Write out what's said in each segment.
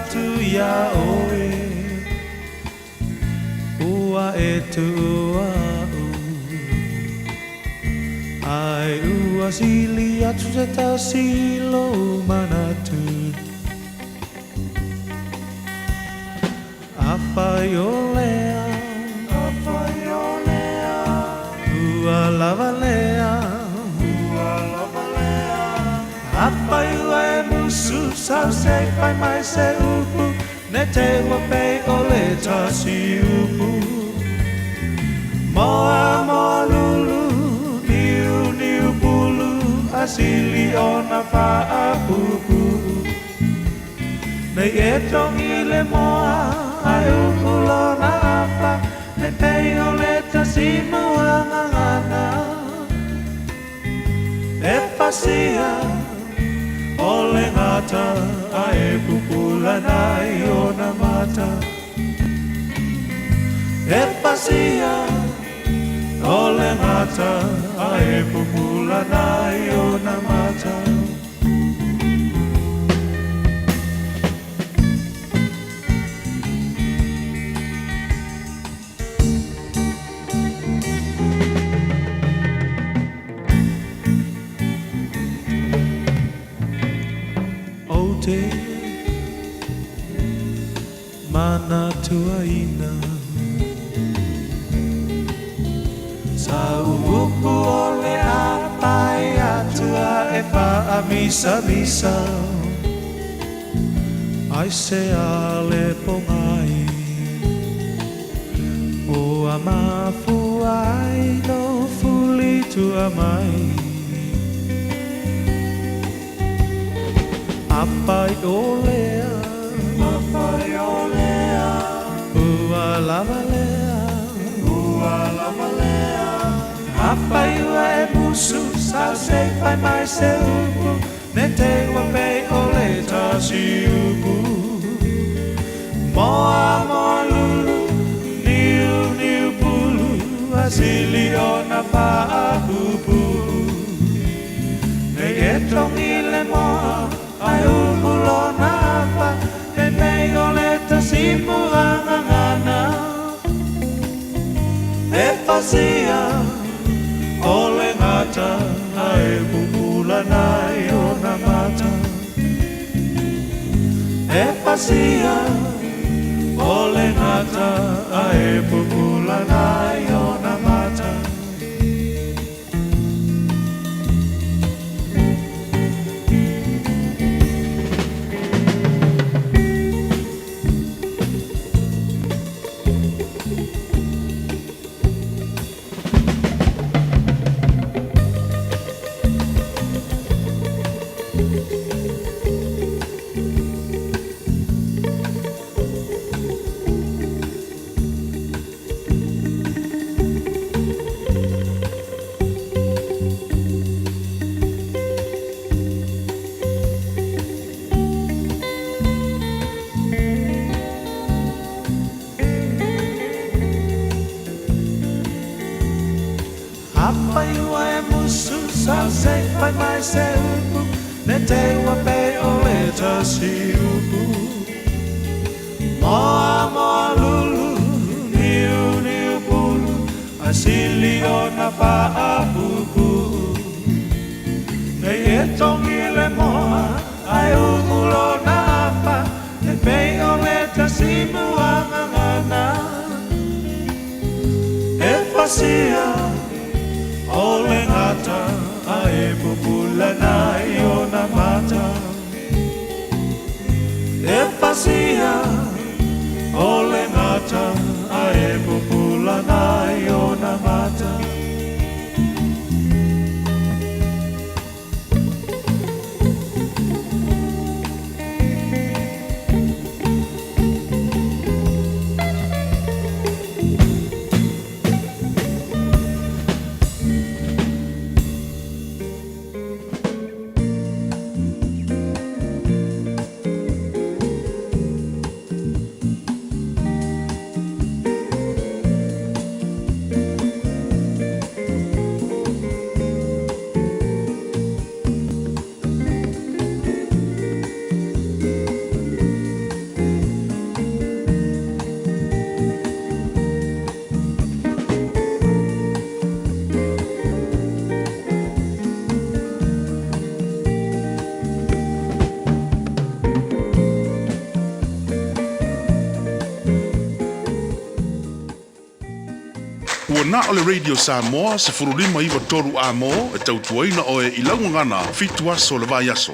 tu ya oe ua e tu ua u ai ua sili atu se ta silo manatu apa yo lea ua lava lea apa ua e musu sau se pai mai se upu ne te ua pei o le tasi upu moa moa lulu niu niu pulu asili ona faa pupu nei e tongi le moa ai upu lona apa ne pei o le tasi mua ngangana e pasia o le ngata ai pupula nai o na mata e pasia o le ngata ai pupula nai o na mata te mana tua ina sa upu ole apai atua e pa misa misa ai se ale pongai o amafu ai no fuli tua mai apai olea ua lava lea apai ua e musu sau se pai mai se upu ne te ua pei ole tasi upu moa moa lulu niu niu pulu asili ona paa pupu ne e tongi le moa ai upulo napa e mei o le tasimu angangana e pasia o le ngata ai pupula nai o na mata e pasia o le ngata ai pupula nai o na mata apa ua e musu sau se pai mai se upu ne te ua pei o le tasi upu moa moa lulu niu niu pulu asili ona paa pupu nei e tongi le moa ai upulo na apa ne pei o le tasi mua ngangana e pasia o le ngata ai pupula nai o na mata e pasia o le ngata ai pupula nai o na mata na ole Radio Samoa se furulima iwa toru amo e tautuaina oe I laungangana fitua so le vai aso.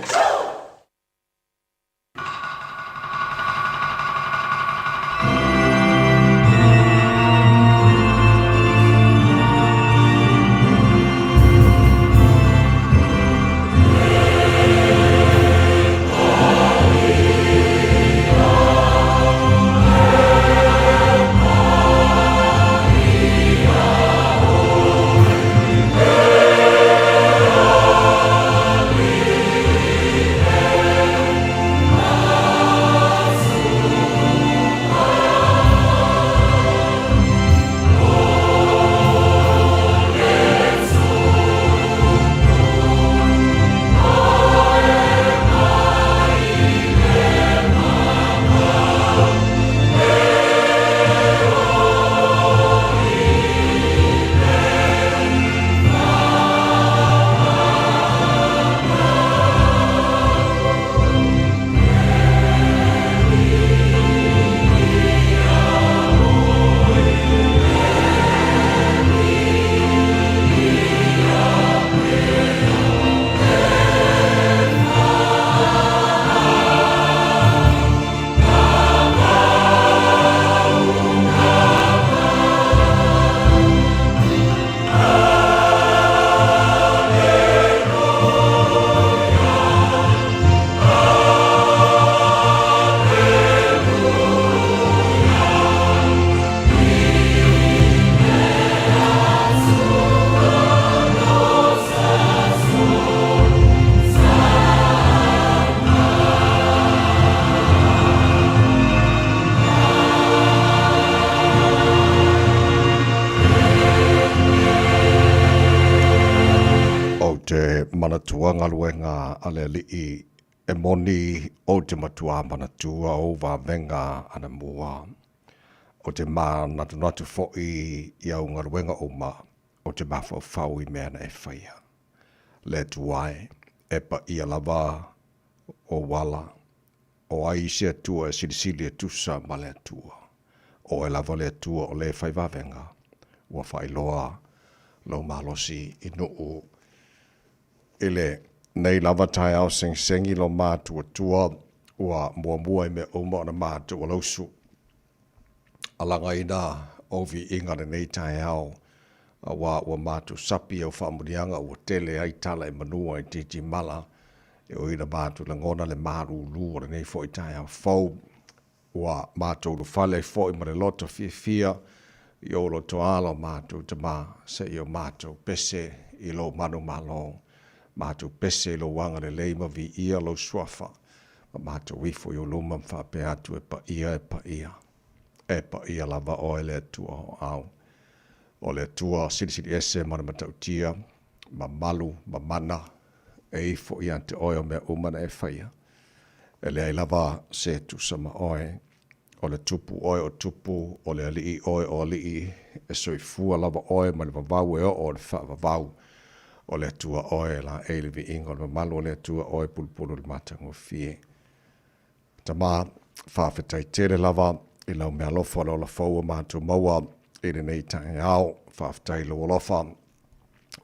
Manatuanga luenga ale e moni o te matua manatua o va venga ana mua o te ma natu fo'i ia unga luenga o ma o te mafo fau I mea na e whaia le tuai e pa ia lava o wala o ai se tua silisili e tusa ma le tua o e lava le tua o le whai va venga ua whai loa lo malosi inu ele nei lava tai au sengi lo mātua tua ua mua I me uma na mātua lausu. Alanga ina ovi ingare nei tai au ua mātua sapi au whaamurianga ua tele ai tala manua I titi mala e o ina mātua langona le maru lua nei fo I tai au fau ua mātua ufale fo I mare loto fia I o lo toalo mātua tama se I o mātua pese I lo manu malo. Mātou pese lo wanga le leima vi ia lo swafa. Mātou wifo yo luma mwha pe atu e pa ia. E pa ia lava o le tua o au. O le tua siri ese mana matau tia, ma malu, ma mana, e ifo I ante oe o mea umana e whaia. E le ai lava se tu sama oe, o le tupu oe o tupu, o le alii oe o alii, e soifua lava oe ma le vavau e o le wha vavau. O le tua oe la eile vi ingo le malu o le tua oe pulpulu le matango fie. Tama whawhetai tere lava I lau mea lofa lo la faua mātua maua I le nei tangi au whawhetai lo lofa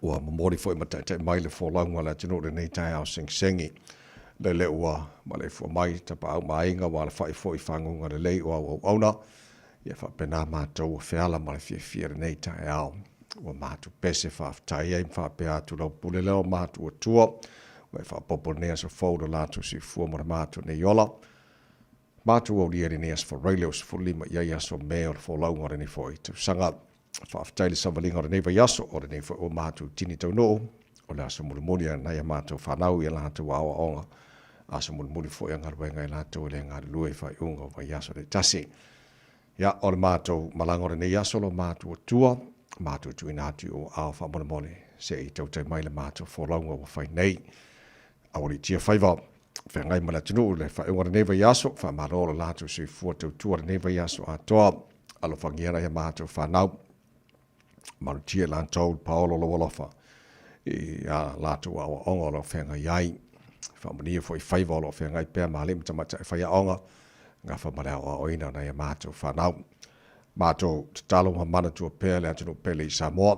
ua mamori fo I matai mai le fōlaunga la tino le nei tangi au sengi le le ua ma le fua mai tapa au mainga wa le whai fo I whangunga le lei ua auna ia whapena mātua whiala ma le fia le nei tangi au. Ua mātu pese whawhetai ai mwhape atu lau pule leo mātu tua. Ua whapopo nea sa fauda lātu si fua mara mātu ne yola. Mātu au liere nea sa whareile o sa fulima ia so mea o wholaunga rene fwoi. Tu sanga whawhetai le savalinga rene wa yaso o rene fwoi o mātu tini tau no. O le asa mulimuni a nai a mātu whanau I lātu wa awa onga. Asa mulimuni fwoi a ngaruenga I lātu le ngāru lue whai unga wa yaso le tasi. Ia o le mātu malango rene yaso lo mātu tua. Mātua tuina atu o au whamonemone se I tautai mai le mātua wholaunga wa whai nei. Awari tia whaiva, whengai mala tunu le whaeunga newa yaso, whamaroro lātua sui fua tautua newa yaso a toa, alo whangiera he mātua whanau. Maru tia lantou paolo lo walofa. I a lātua awa onga lo whengai iai. Whamania fo I whaiva lo whengai pēr malim tamata I whaia onga. Ngā whamarau a oina na he mātua whanau. Mātou te talo ma mana tua pēr le atunu pēle I Samoa.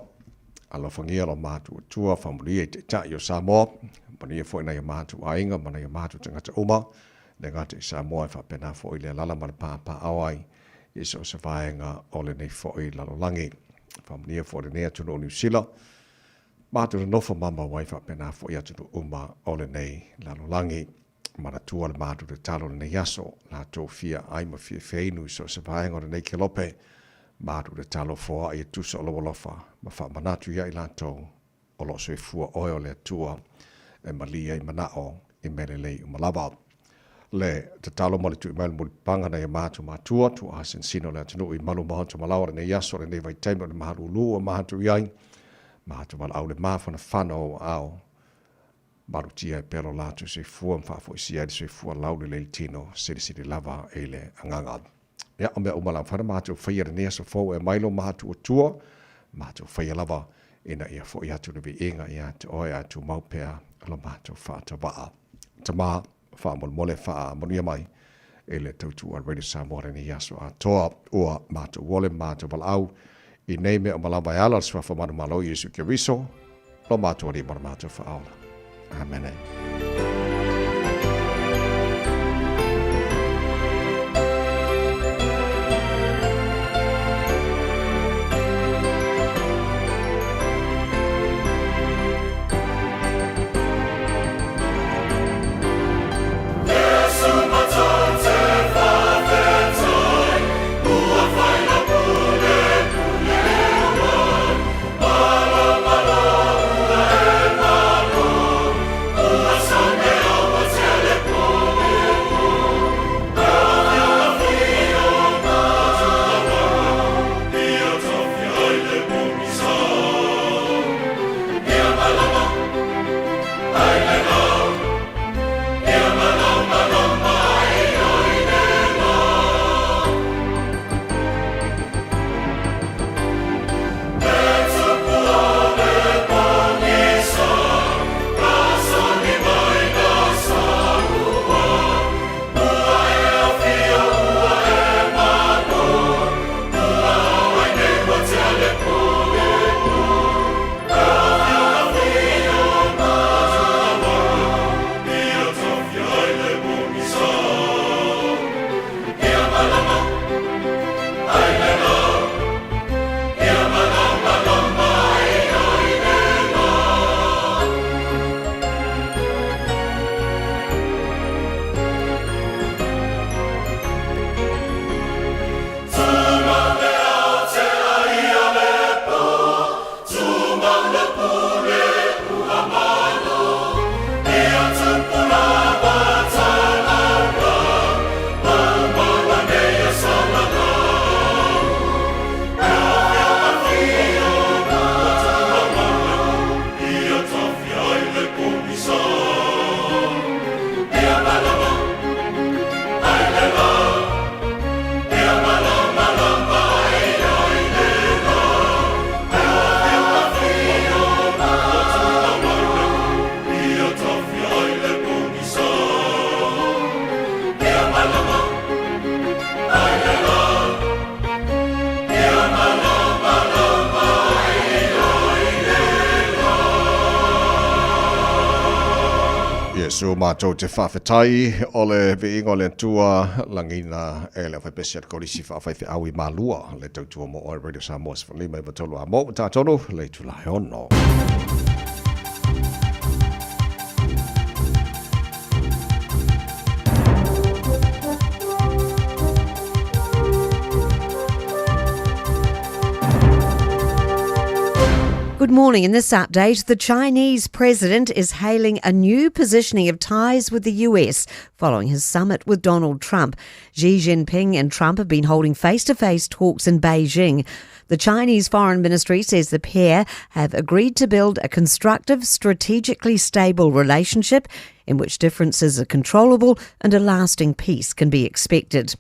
Alo whangia lo mātou tua whamulia I te tai o Samoa. Mania fo ina I mātou ainga, mana I mātou tangata uma. Ne ngata I Samoa I whapena fo I le lala mana pāpā awai. Iso se vaenga ole nei fo I lalolangi. Whamulia fo le nea tunu o New Zealand. Mātou le nofa mama wai whapena fo I atunu uma ole nei lalolangi. Mana tua le mātou te talo le nei aso. La tō fia aima fia feinu so se vaenga ole nei kelope. Mātou te talo foa I tusa o lowolofa. Ma wha manatu ia I lantou. O lo se fua oe le atua. E malia I manao I melelei umalawa. Le te talo mali tu I malu muli pangana I mātou mātua. Tu asen sino le atinu I malu mahoto malawa le nei aso le nei vaitaima le maharu lua mahatu iai. Mātou malu au le mafana whanau au. Marutia I pelo latu se fua mwhafo I sia se fua laule le tino siri lava e le anganga. Ia o mea umala whana mātou whaia nea sa fau e mailo mātou o tua, mātou whaia lava ina ia fo I atu le vi inga ia te oe atu maupea ala mātou whaata waa. Ta maa wha mole wha monia mai e le tautu a Radio Samoa ni yaso a toa ua mātou wole mātou wala au I nei mea umala mai ala swa wha manu malo Yesu ke riso, lo mātou ari mana mātou wha aula. Amen. So mātou te whawhetai o le viinga o le tua langina e le whaipesi at korisi whawhaiwhi awi malua le tautua mo o Radio Samoa sa whalima iwa tolu a mo tātono le tulai ono. Good morning. In this update, the Chinese president is hailing a new positioning of ties with the US following his summit with Donald Trump. Xi Jinping and Trump have been holding face-to-face talks in Beijing. The Chinese Foreign Ministry says the pair have agreed to build a constructive, strategically stable relationship in which differences are controllable and a lasting peace can be expected.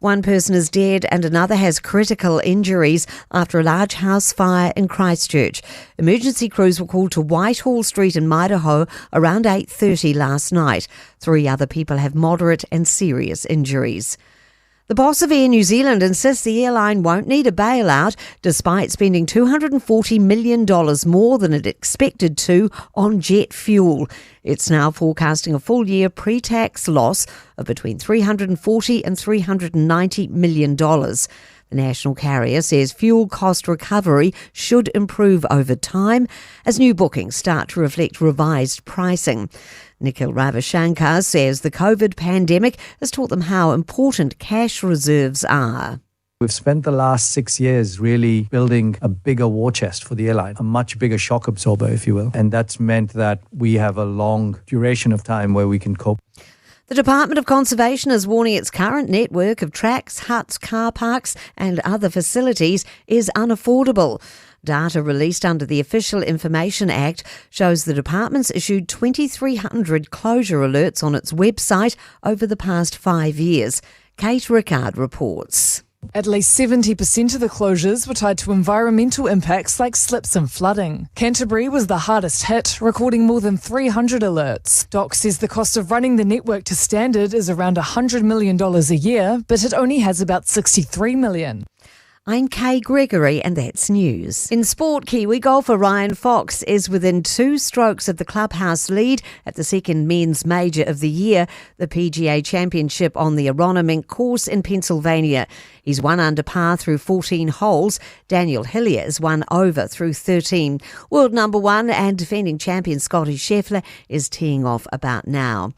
One person is dead and another has critical injuries after a large house fire in Christchurch. Emergency crews were called to Whitehall Street in Maidaho around 8:30 last night. 3 other people have moderate and serious injuries. The boss of Air New Zealand insists the airline won't need a bailout despite spending $240 million more than it expected to on jet fuel. It's now forecasting a full-year pre-tax loss of between $340 and $390 million. The national carrier says fuel cost recovery should improve over time as new bookings start to reflect revised pricing. Nikhil Ravishankar says the COVID pandemic has taught them how important cash reserves are. We've spent the last 6 years really building a bigger war chest for the airline, a much bigger shock absorber, if you will. And that's meant that we have a long duration of time where we can cope. The Department of Conservation is warning its current network of tracks, huts, car parks and other facilities is unaffordable. Data released under the Official Information Act shows the department's issued 2,300 closure alerts on its website over the past 5 years. Kate Rickard reports. At least 70% of the closures were tied to environmental impacts like slips and flooding. Canterbury was the hardest hit, recording more than 300 alerts. DOC says the cost of running the network to standard is around $100 million a year, but it only has about $63 million. I'm Kay Gregory and that's news. In sport, Kiwi golfer Ryan Fox is within 2 strokes of the clubhouse lead at the second men's major of the year, the PGA Championship on the Aronimink course in Pennsylvania. He's 1 under par through 14 holes. Daniel Hillier is 1 over through 13. World number 1 and defending champion Scotty Scheffler is teeing off about now.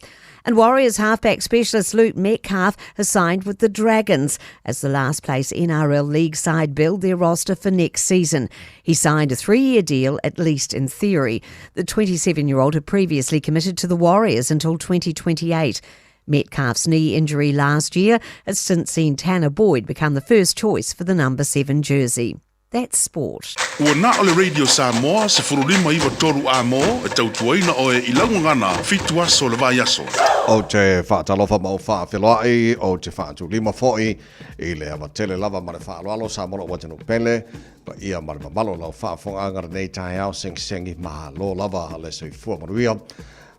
And Warriors halfback specialist Luke Metcalf has signed with the Dragons as the last place NRL League side build their roster for next season. He signed a 3-year deal, at least in theory. The 27-year-old had previously committed to the Warriors until 2028. Metcalf's knee injury last year has since seen Tanner Boyd become the first choice for the number 7 jersey. That's sport. Ua na ole Radio Samoa se furulima iwa toru a mo e tautuaina o e ilangungana fitu aso le vai aso. O te whaatalofa mau whaawhiloai, o te whaatulima fo'i, I le awa tele lava ma le whaaloalo sa mono watanu pele, pa ia ma le mamalo lau whaafonga angara nei tai au sengi ma lo lava le sui fua manuia.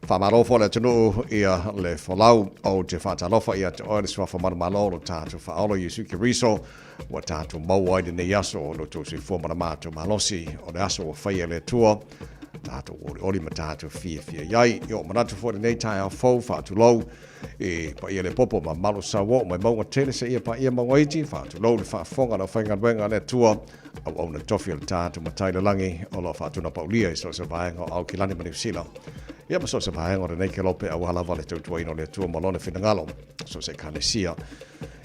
Whamarofo le tunu ia le whalau o te whaatalofa ia te oere sua whamarumalo lo tātu whaolo Yusuke Riso, wa tātu mauai de nei aso o lo tōsi fua maramātu malosi o le aso o whaia le tua. Tātou ori ma tātou fia iai, i o manatu fōre nei tai au fau, whaatu lau, e pa ia le popo ma malo sa wo, mai maunga tele se ia pa ia maunga iti, whaatu lau le whaafonga na whainga ruenga le tua, au na tofi le tātou ma taile langi, o lo whaatu na paulia i so se vaenga au ki lani mani usila. Ia ma so se vaenga o le nei ke lope au halawa le tautuaino le tua malone finangalo, so se kanesia.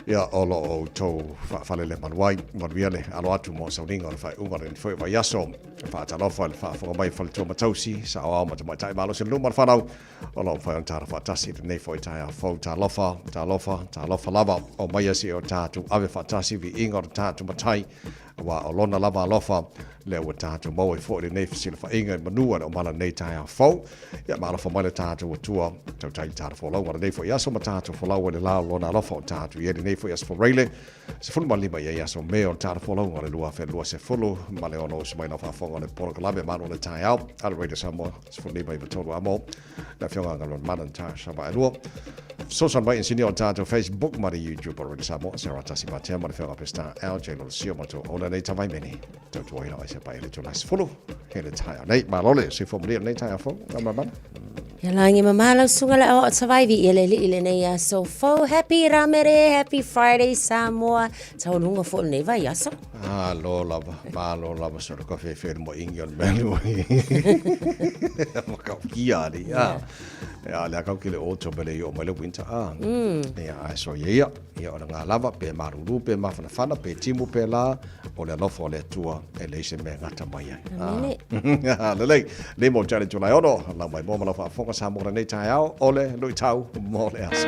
Ia olo o tau whaafale le manuai, manuia le alo atu mo sauninga o le whai unga le whai vai aso, whaatalofa le whaafonga mai whale tua matausi, sa o au matamai tai malo se luma le whanau, olo o whai on tāra whaatasi le nei whai tai a whau tālofa lava, o mai asi o tātu ave whaatasi vi inga o tātu matai, wa o lona lava alofa, le ua tātu mau e fōi le nei whasila wha inga e manua o mana nei tai a whau, ia ma alofa mai le tātu o tua, tau tai tāra wholau, ma le nei whai aso ma tātu wholau e le lao lona alofa o tātu, ia le nei whai aso whareile, se fulu malima ia aso me o tāra wholau, ma le lua whenua se fulu, ma le ono se mai na whaafonga le poro kalame, ma le tai au, ala reida Samoa, se fulu lima i vatoru amo, na whionga ngalon manan tā shaba e lua. Sosan mai insini o tātu Facebook, ma le YouTube o reida Samoa, se ratasi ma tea, ma le whionga pesta au, jelo sio ma tō, ona nei tawai meni, tau tuai na se pai le tō las fulu, he le tai au nei, ma lole, se fōmlia nei tai au fō, ngamaman. Ia langi mamala sunga le o survive ile nei aso fo happy ramere happy Friday Samoa tau lunga fo nei vai aso Lo lava ma lo lava so ko fe fe mo ingion melu ma ka kia ri ya le ka ki le auto bele yo mo le winter ya so ia o nga lava pe maruru pe ma fana pe timu pe la o le lofo le tua e le se me ngata mai le mo chale chula ono la mai mo la fa fo sa mo nei tai au ole lui tau mo le aso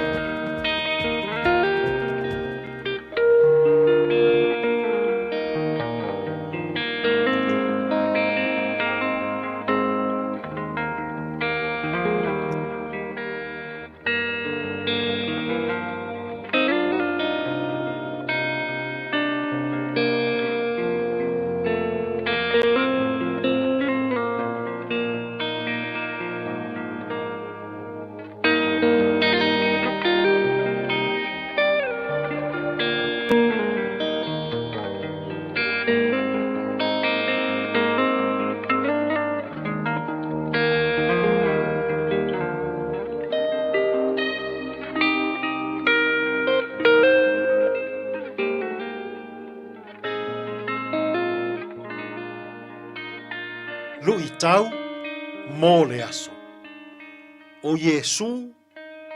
tau mō le aso. O Yesu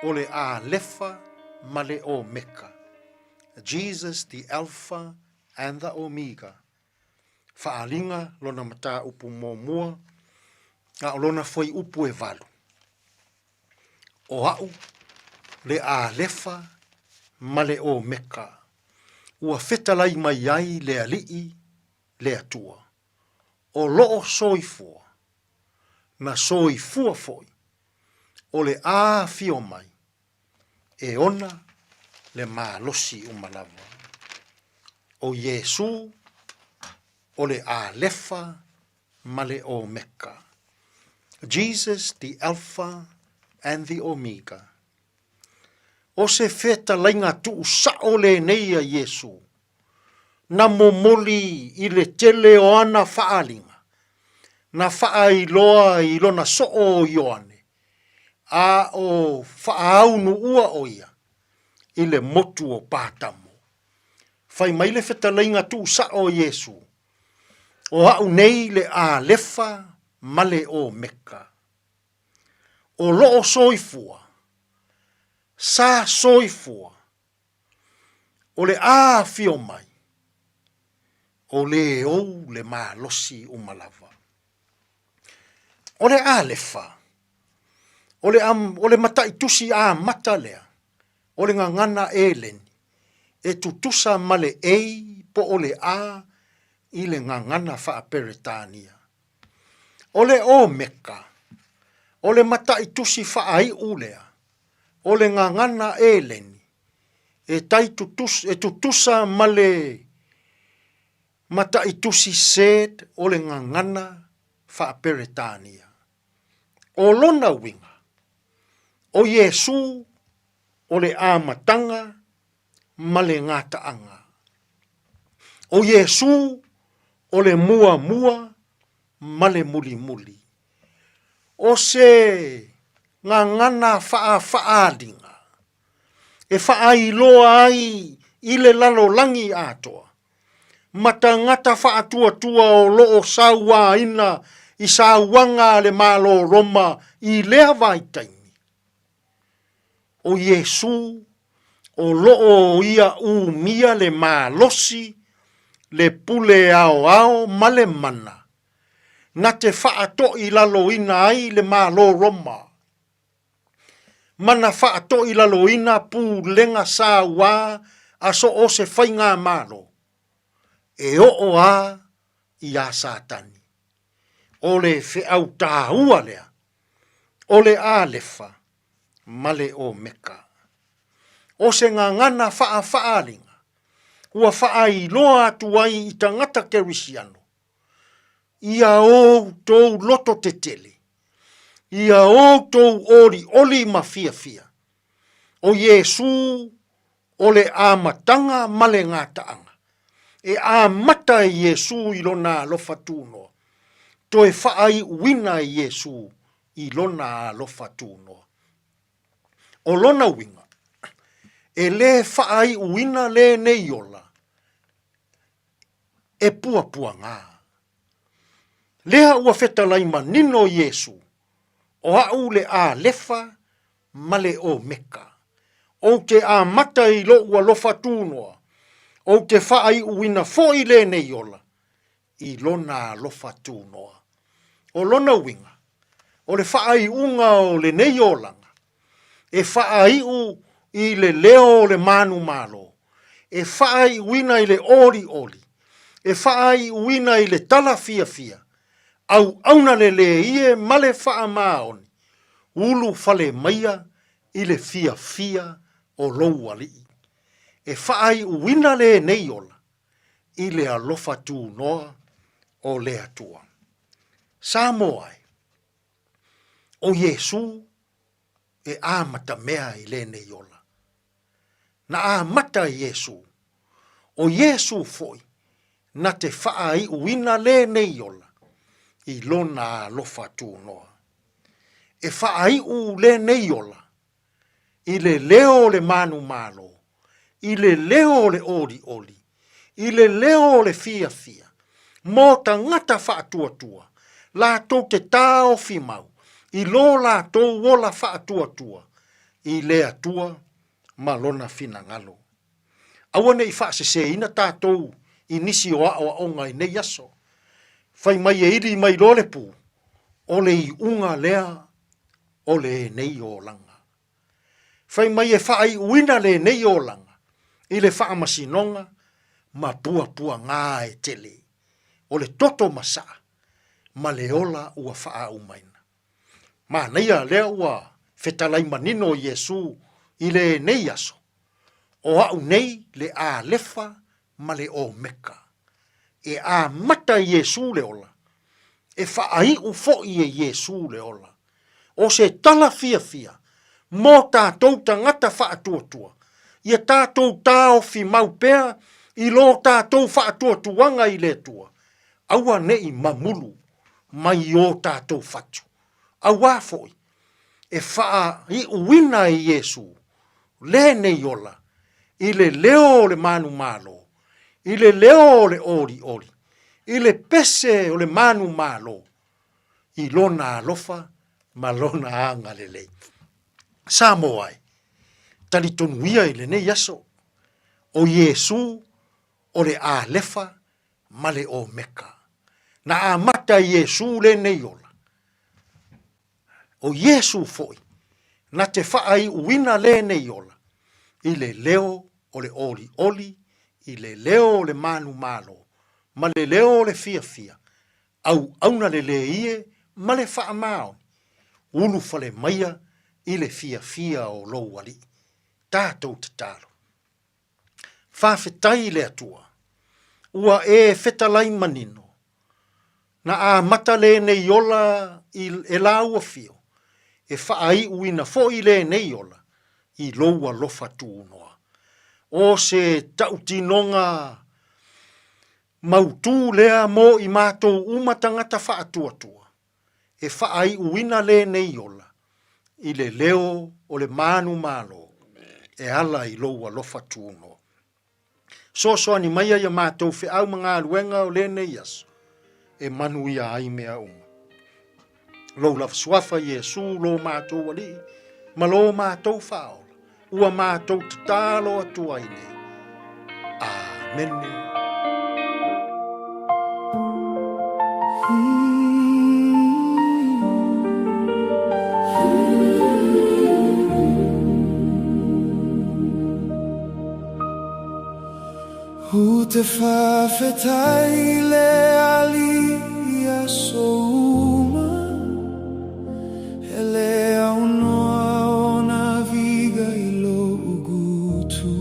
o le a lefa ma le o meka. Jesus the Alpha and the Omega. Faalinga lona mata upu mō mua, a lona foi upu e valu. O au le a lefa ma le o meka. Ua fetalai mai ai le alii le atua. O loo soifua, na soifua foi, o le a fio mai, e ona le malosi umalawa. O Yesu, o le a lefa ma le o meka. Jesus the Alpha and the Omega. O se feta lainga tu usao le neia Yesu. Na momoli i le tele o ana faalinga. Na faa iloa i lona so o Ioane. A o faaunu ua oia. I le motu o pātamo. Fai mai le feta lainga tu usao Yesu. O au nei le a lefa male o meka. O loo soifua. Sa soifua. O le a fio mai. O le ou le malosi umalawa. O le a lefa. O le mata itusi a mata lea. O le ngangana elen. E tutusa male ei po o le a i le ngangana faa peretania. O le o meka. O le mata itusi faa i ulea. O le ngangana elen. E tutusa male mata itusi sed o le ngangana fa peretania. O lona winga. O Yesu o le amatanga ma le ngataanga. O Yesu o le mua ma le muli. O se ngangana faalinga. E faailoa ai i le lalo langi atoa. Matangata faatua o loo saua ina i sauanga le malo Roma i lea vaitaimi. O Yesu o loo ia umia le malosi le pule ao ma le mana. Na te faato i lalo ina ai le malo Roma. Mana faato i lalo ina pu lenga saua aso o se whainga malo. E o a i a satani. O le fe au tāhua lea. O le a lefa. Male o meka. O se ngangana faalinga. Ua faai loa tuai i tangata kerisiano. Ia o tou loto te tele. Ia o tou oli mafia. O Yesu o le amatanga male ngataanga. E a mata Yesu ilona lofa tuno. To e faai wina Yesu ilona lofa tuno. O lona winga. E le faai wina le neiola. E pua ngā. Lea ua feta laima nino Yesu. O au le a lefa male o meka. O te a mata i lo ua lofa tunoa. O te whaai uina fo i le neiola. I lona lofa tūnoa. O lona winga. O le whaai unga o le neiolanga. E whaai u i le leo le manu malo. E whaai uina i le oli. E whaai uina i le tala fia. Au auna le ie male wha maoni. Ulu fale maia i le fia o louali. E whaai uina le neiola i le alofa tū noa o le atua. Samoai, o Yesu e amata mea i le neiola. Na amata Yesu, o Yesu foi, na te whaai uina le neiola i lona alofa tū noa. E whaai u le neiola i le leo le manu malo. I le leo le oli. I le leo le fia. Mō ta ngata whaatua. Lātou te tā o fi mau. I lo lātou wola wha atua. I le atua malona fina ngalo. Awane i wha se ina tātou i nisi o o ngai nei aso. Whai mai e iri mai lole pu. Ole i unga lea ole nei o langa. Whai mai e wha ai uina le nei o langa. I le wha masinonga ma pua ngā e tele. Ole toto masa. Ma le ola ua wha umaina. Ma neia lea ua fetalai manino Yesu i le nei aso. O au nei le a lefa ma le o meka. E a mata Yesu le ola. E whaai u fo'i e Yesu le ola. O se tala fia. Mō tātou tangata whaatua. Ia tātou tāo fi maupea i lo tātou whaatuatuanga i le tua. Aua nei mamulu mai o tātou whatu. Aua fo'i. E whaai uina e Yesu. Le nei ola. I le leo le manu malo. I le leo le ori. I le pese o le manu malo. I lona alofa ma lona anga le lei. Samoai. Tali tonuia i le nei aso. O Yesu o le a lefa ma le o meka. Na a mata Yesu le nei ola. O Yesu foi. Na te whaai uina le nei ola. I le leo o le oli. I le leo o le manu malo. Ma le leo o le fia. Auna le ie ma le wha mao. Ulu fale maia i le fia o lou ali. Tātou te talo. Whawhetai le atua. Ua e fetalai manino. Na a mata le nei ola e la ua fio. E whaai uina fo i le nei ola. I loua lofa tūnoa. O se tautinonga mautu lea mo i mātou umatangata whaatuatua. E whaai uina le nei ola. I le leo o le manu malo. E ala i loua lofa tūnoa. So ani maia ia mātou whi au mga aluenga o le nei aso. E manu ia ai mea uma. Lou lava suafa Yesu lo mātou ali. Ma lo mātou whaola. Ua mātou te tālo atua i nei. Amen. U te whawhetai le alia souma. He le au noa o na viga i lo ugutu.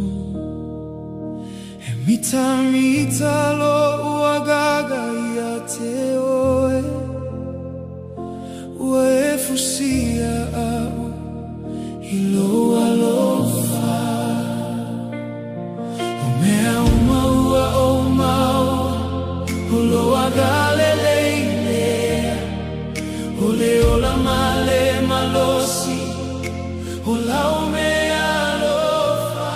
He mita lo uagaga ia te oe. Ua e fusia au i lo alofa. O mea umaua o maua. O loa gale leilea. O le ola male malosi. O lau mea alofa.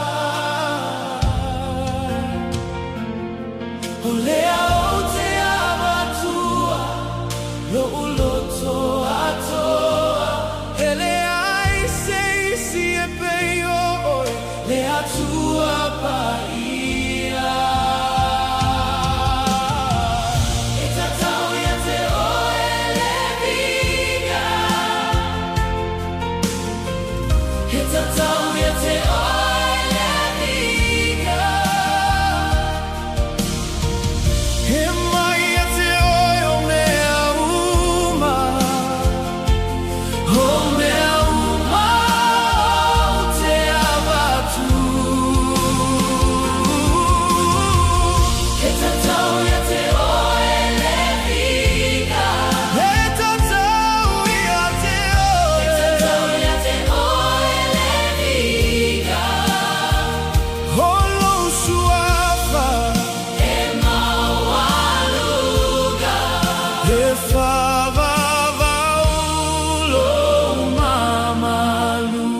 O lea o te abatua. Lo uloto atoa. E lea ise isi e peio oi. Lea tua paia. E tatau ia te oe le viga. E tatau ia te oe le viga. E mai ia te oe o mea uma. O mea uma o te abatu. E tatau ia te oe le viga. E tatau ia te oe. E tatau ia te oe le viga. O lou suafa. E maualuga. E whavavau lou mamalu.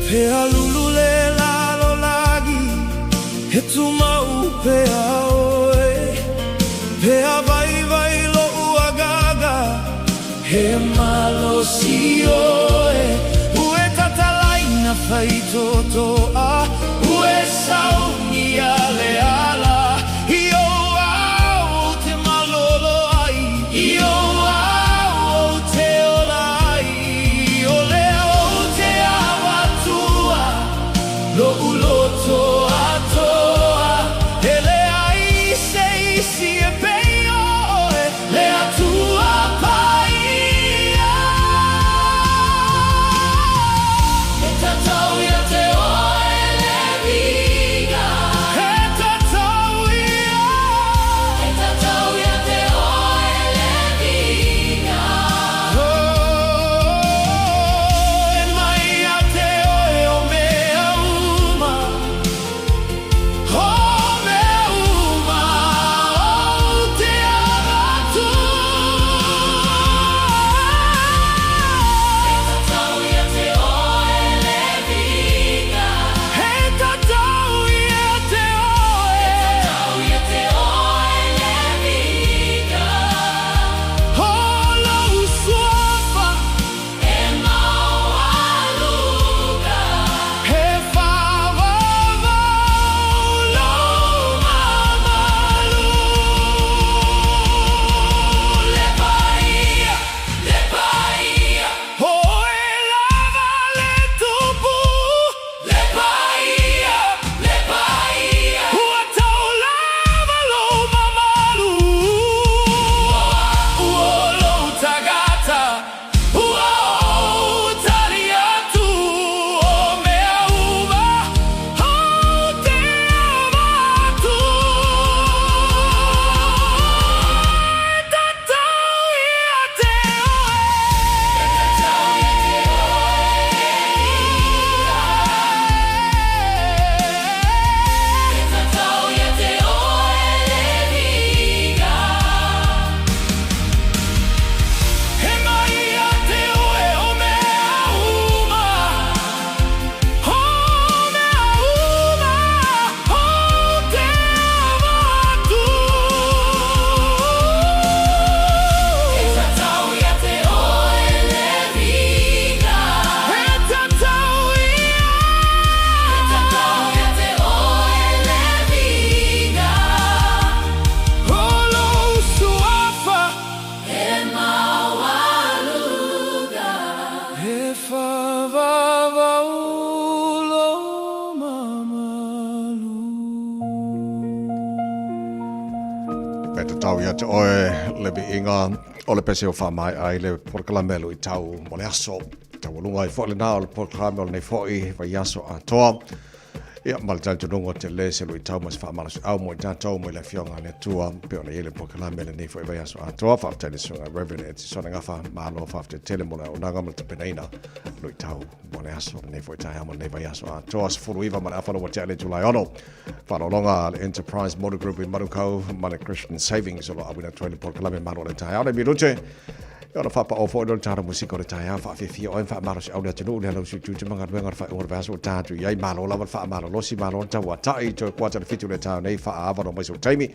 Pea lulu le lalo lagi. He tu mau pea oe. Pea fai toto a ue sauni ale ala io au te malolo ai io au te olai o leo te awatua lo uloto atoa ele ai sei si e peio le atua paia e tatau ia te oe le viga e tatau ia te oe le viga e mai a te oe o mea uma o te avatu e tatau ia te oe le viga e tatau ia te oe le viga o lau suafa e mau aluga e whawawau lau mamalu le paia o e lava le tupu le paia ua tau lava lau mamalu ua lau tagata ua o tari atu o mea uma o te avatu e tatau ia te e mai a te oe o mea uma o te avatu e tatau ia te oe le viga e tatau ia te oe le viga o lou suafa e mau aluga e whawawau lou mamalu. Peta tau ia te oe le bi inga o le pese o whamai ai le porkalamelu i tau mo le aso. Tau lunga i fōle nā o le porkalamelu nei fōi vai aso a toa. Ia mal tau tunungo te le se lui tau mas whamala su au mo i tātou mo i le fionga le tua pe o le ele porkalamelu nei fōi vai aso a toa. Whaftele sunga Reverend Eti Sona Ngafa malo whafte tele mo le o nangama te peneina lui tau mo le aso nei fōi tai hama nei vai aso a toa. Sifuru iwa ma le awhano wa te ale July ono. Whanolonga le Enterprise Motor Group i Marukau ma le Christian Savings o lo awina toile porkalamelu malo le tai hama. Mirute Ia ora whapa o fōi lor tāra musika o le tai hau whawhiwhia o en wha si au lea tenu lea lau sutu te mga ruenga wha ora vaso o tātu iai malo lawa wha malo losi malo tau a tai to kuata le fitu le tāu nei wha awa no maiso taimi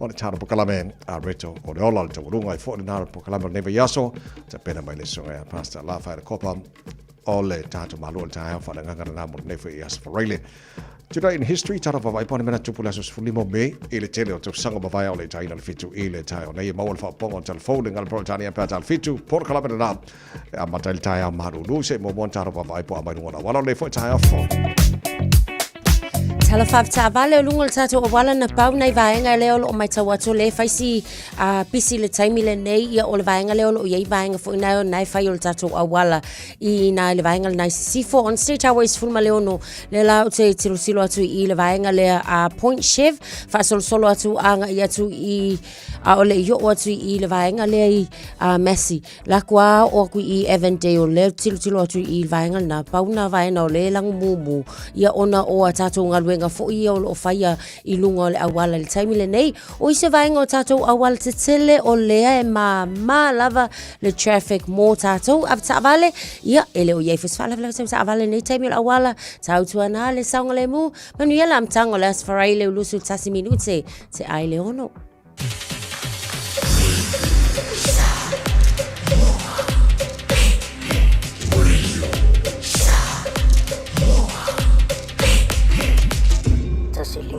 o le tāra pokalame a reto o le ola le tau runga i fōi le nāra pokalame o neva yaso ta pena mai le songa Pastor La Whaere Kopa o le tātu malo le tai hau wha le ngangana nā mo le neva i Asfareile. Today in history, tara wawai pone mena tupu laso sfulimo me i le tele o tu sanga wawai o le taina le fitu i le tai o nei maua le whaponga o telefone ngala Proletania pēta le fitu por kalapena nā a mata le tai a maru luse mo mon tara wawai po a mai nungona wala le fo tai a fo. Tala whafta vale o lunga le tātou o wala na pau nei vaenga leo lo o mai tau ato le whaisi pisi le taimi le nei ia o le vaenga leo lo o iei vaenga fo ina o nai whai o le tātou a wala i nai le vaenga le nai sifo on stage always fulma leo no le lau te tiro silo atu i le vaenga le Point Chev wha solo atu anga i atu i o le i o atu i le vaenga le i Messi la kua o kui i Evandale le tilo atu i le vaenga na pau na vaenga o le langu mumu ia ona o a tātou ngalwe nga fo ia o whaia i lunga o le awala le taimi le nei. O i se vaenga o tātou awala te tele o lea e mā lava le traffic mō tātou. Awa ta avale, ia, ele o iei fuswala wala ta avale nei taimi o le awala. Tau tua nā le saunga le mū. Manu ia la mtango le Asfareile ulusu tasi minute te ai le ono.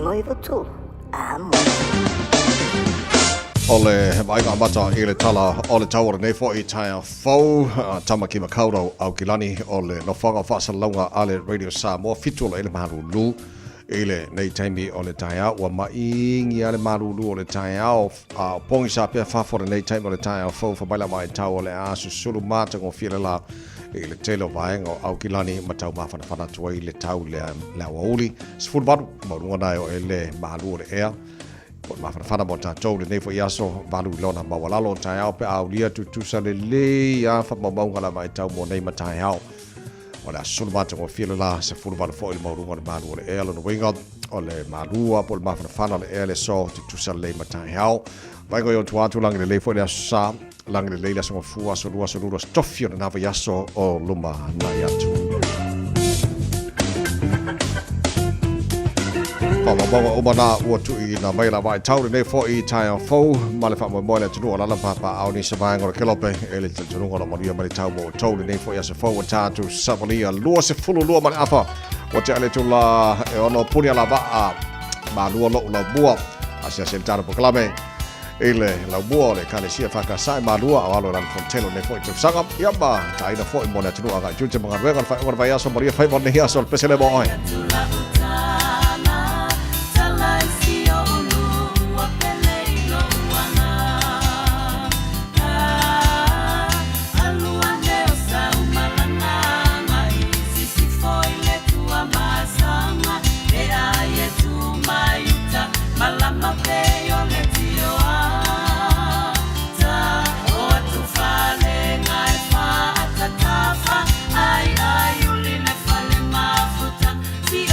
moi votu. Amo. Ole mai ka mata i le tala o le tauara nei fo I taia fau tama ki makaurau au kilani o le no whanga whaasalonga a le Radio Samoa fitu le marulu i le nei taimi o le taia ua maingi a le marulu o le taia o pongi sa pia whafora nei taimi o le taia fau whabaila mai tau o le asu sulu mata ngō while la i le telo vaenga o au kilani matau mawhana whana tua I le tau le awauli sifuru baru maurunga nai o e le malu o le ea Port mawhana mo tātou le nei fo I aso valu lona mawalalo tai au pe au lia tutusa le le a whamaunga la mai tau mo nei matai au. O le asunu mata ngō while la se furu vana fo I le maurunga le malu o le ea lona winga o le malua po le mawhana le ea le so tutusa le matai au. Mai ngoi o tuatu langi le le fo I le aso sa langi le leila songo fua so lua stofi o le nawa yaso o luma nai atu. Whamabonga umana ua tui na maila mai tauri nei fo I taia fau ma le whamamoile tunua lala papa au ni savanga o kelope e le tunua la maria mani tau mo tauri nei fo I asa fau o tātu savalia lua se fulu lua mani apa o te ale tula e ono puni ala vaa ma lua lo la bua asia se tara po klame ele la bua le kale sia whakasai ma lua au alo lan fontelo nei fo I sanga iamba taina fo I mona tunua ga junte mga renga fai ora vai aso maria fai moni aso pesele mo oi See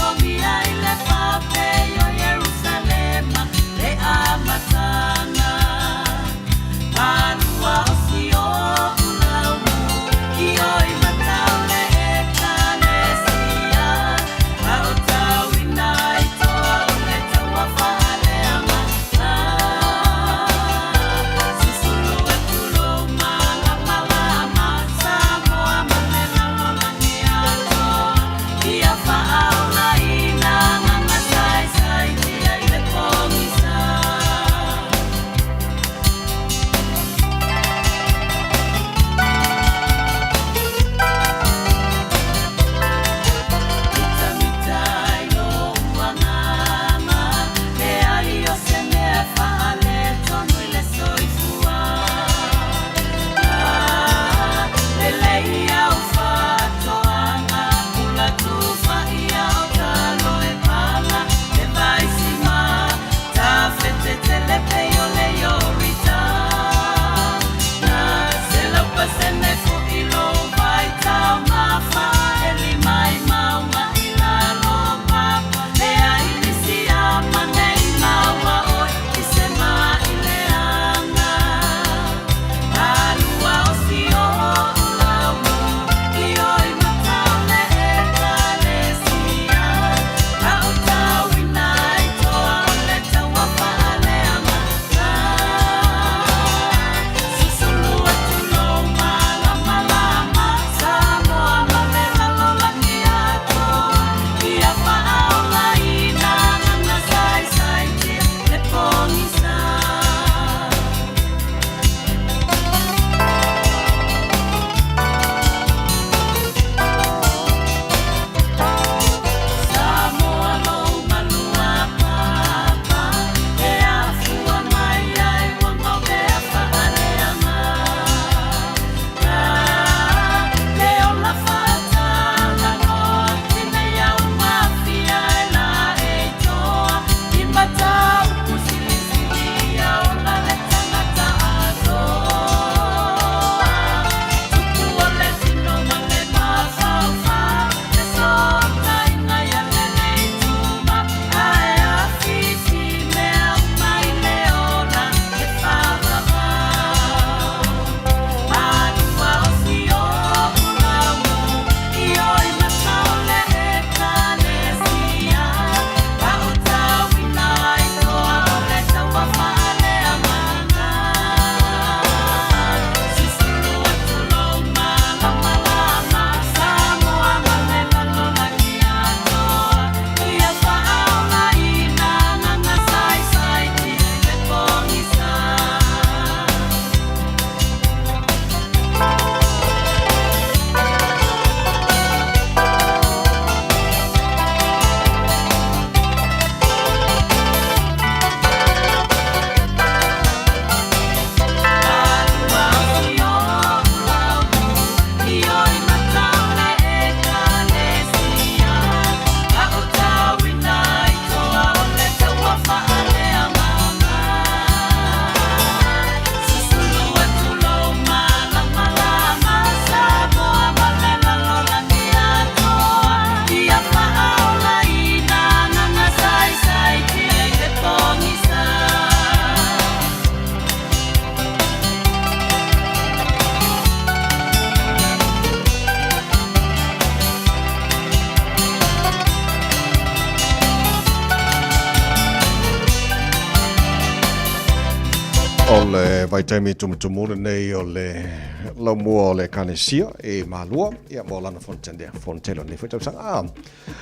Ole vai taimi tumutumule nei ole laumua ole kanesia e malua ia mo lana fontelo nei foi tausaga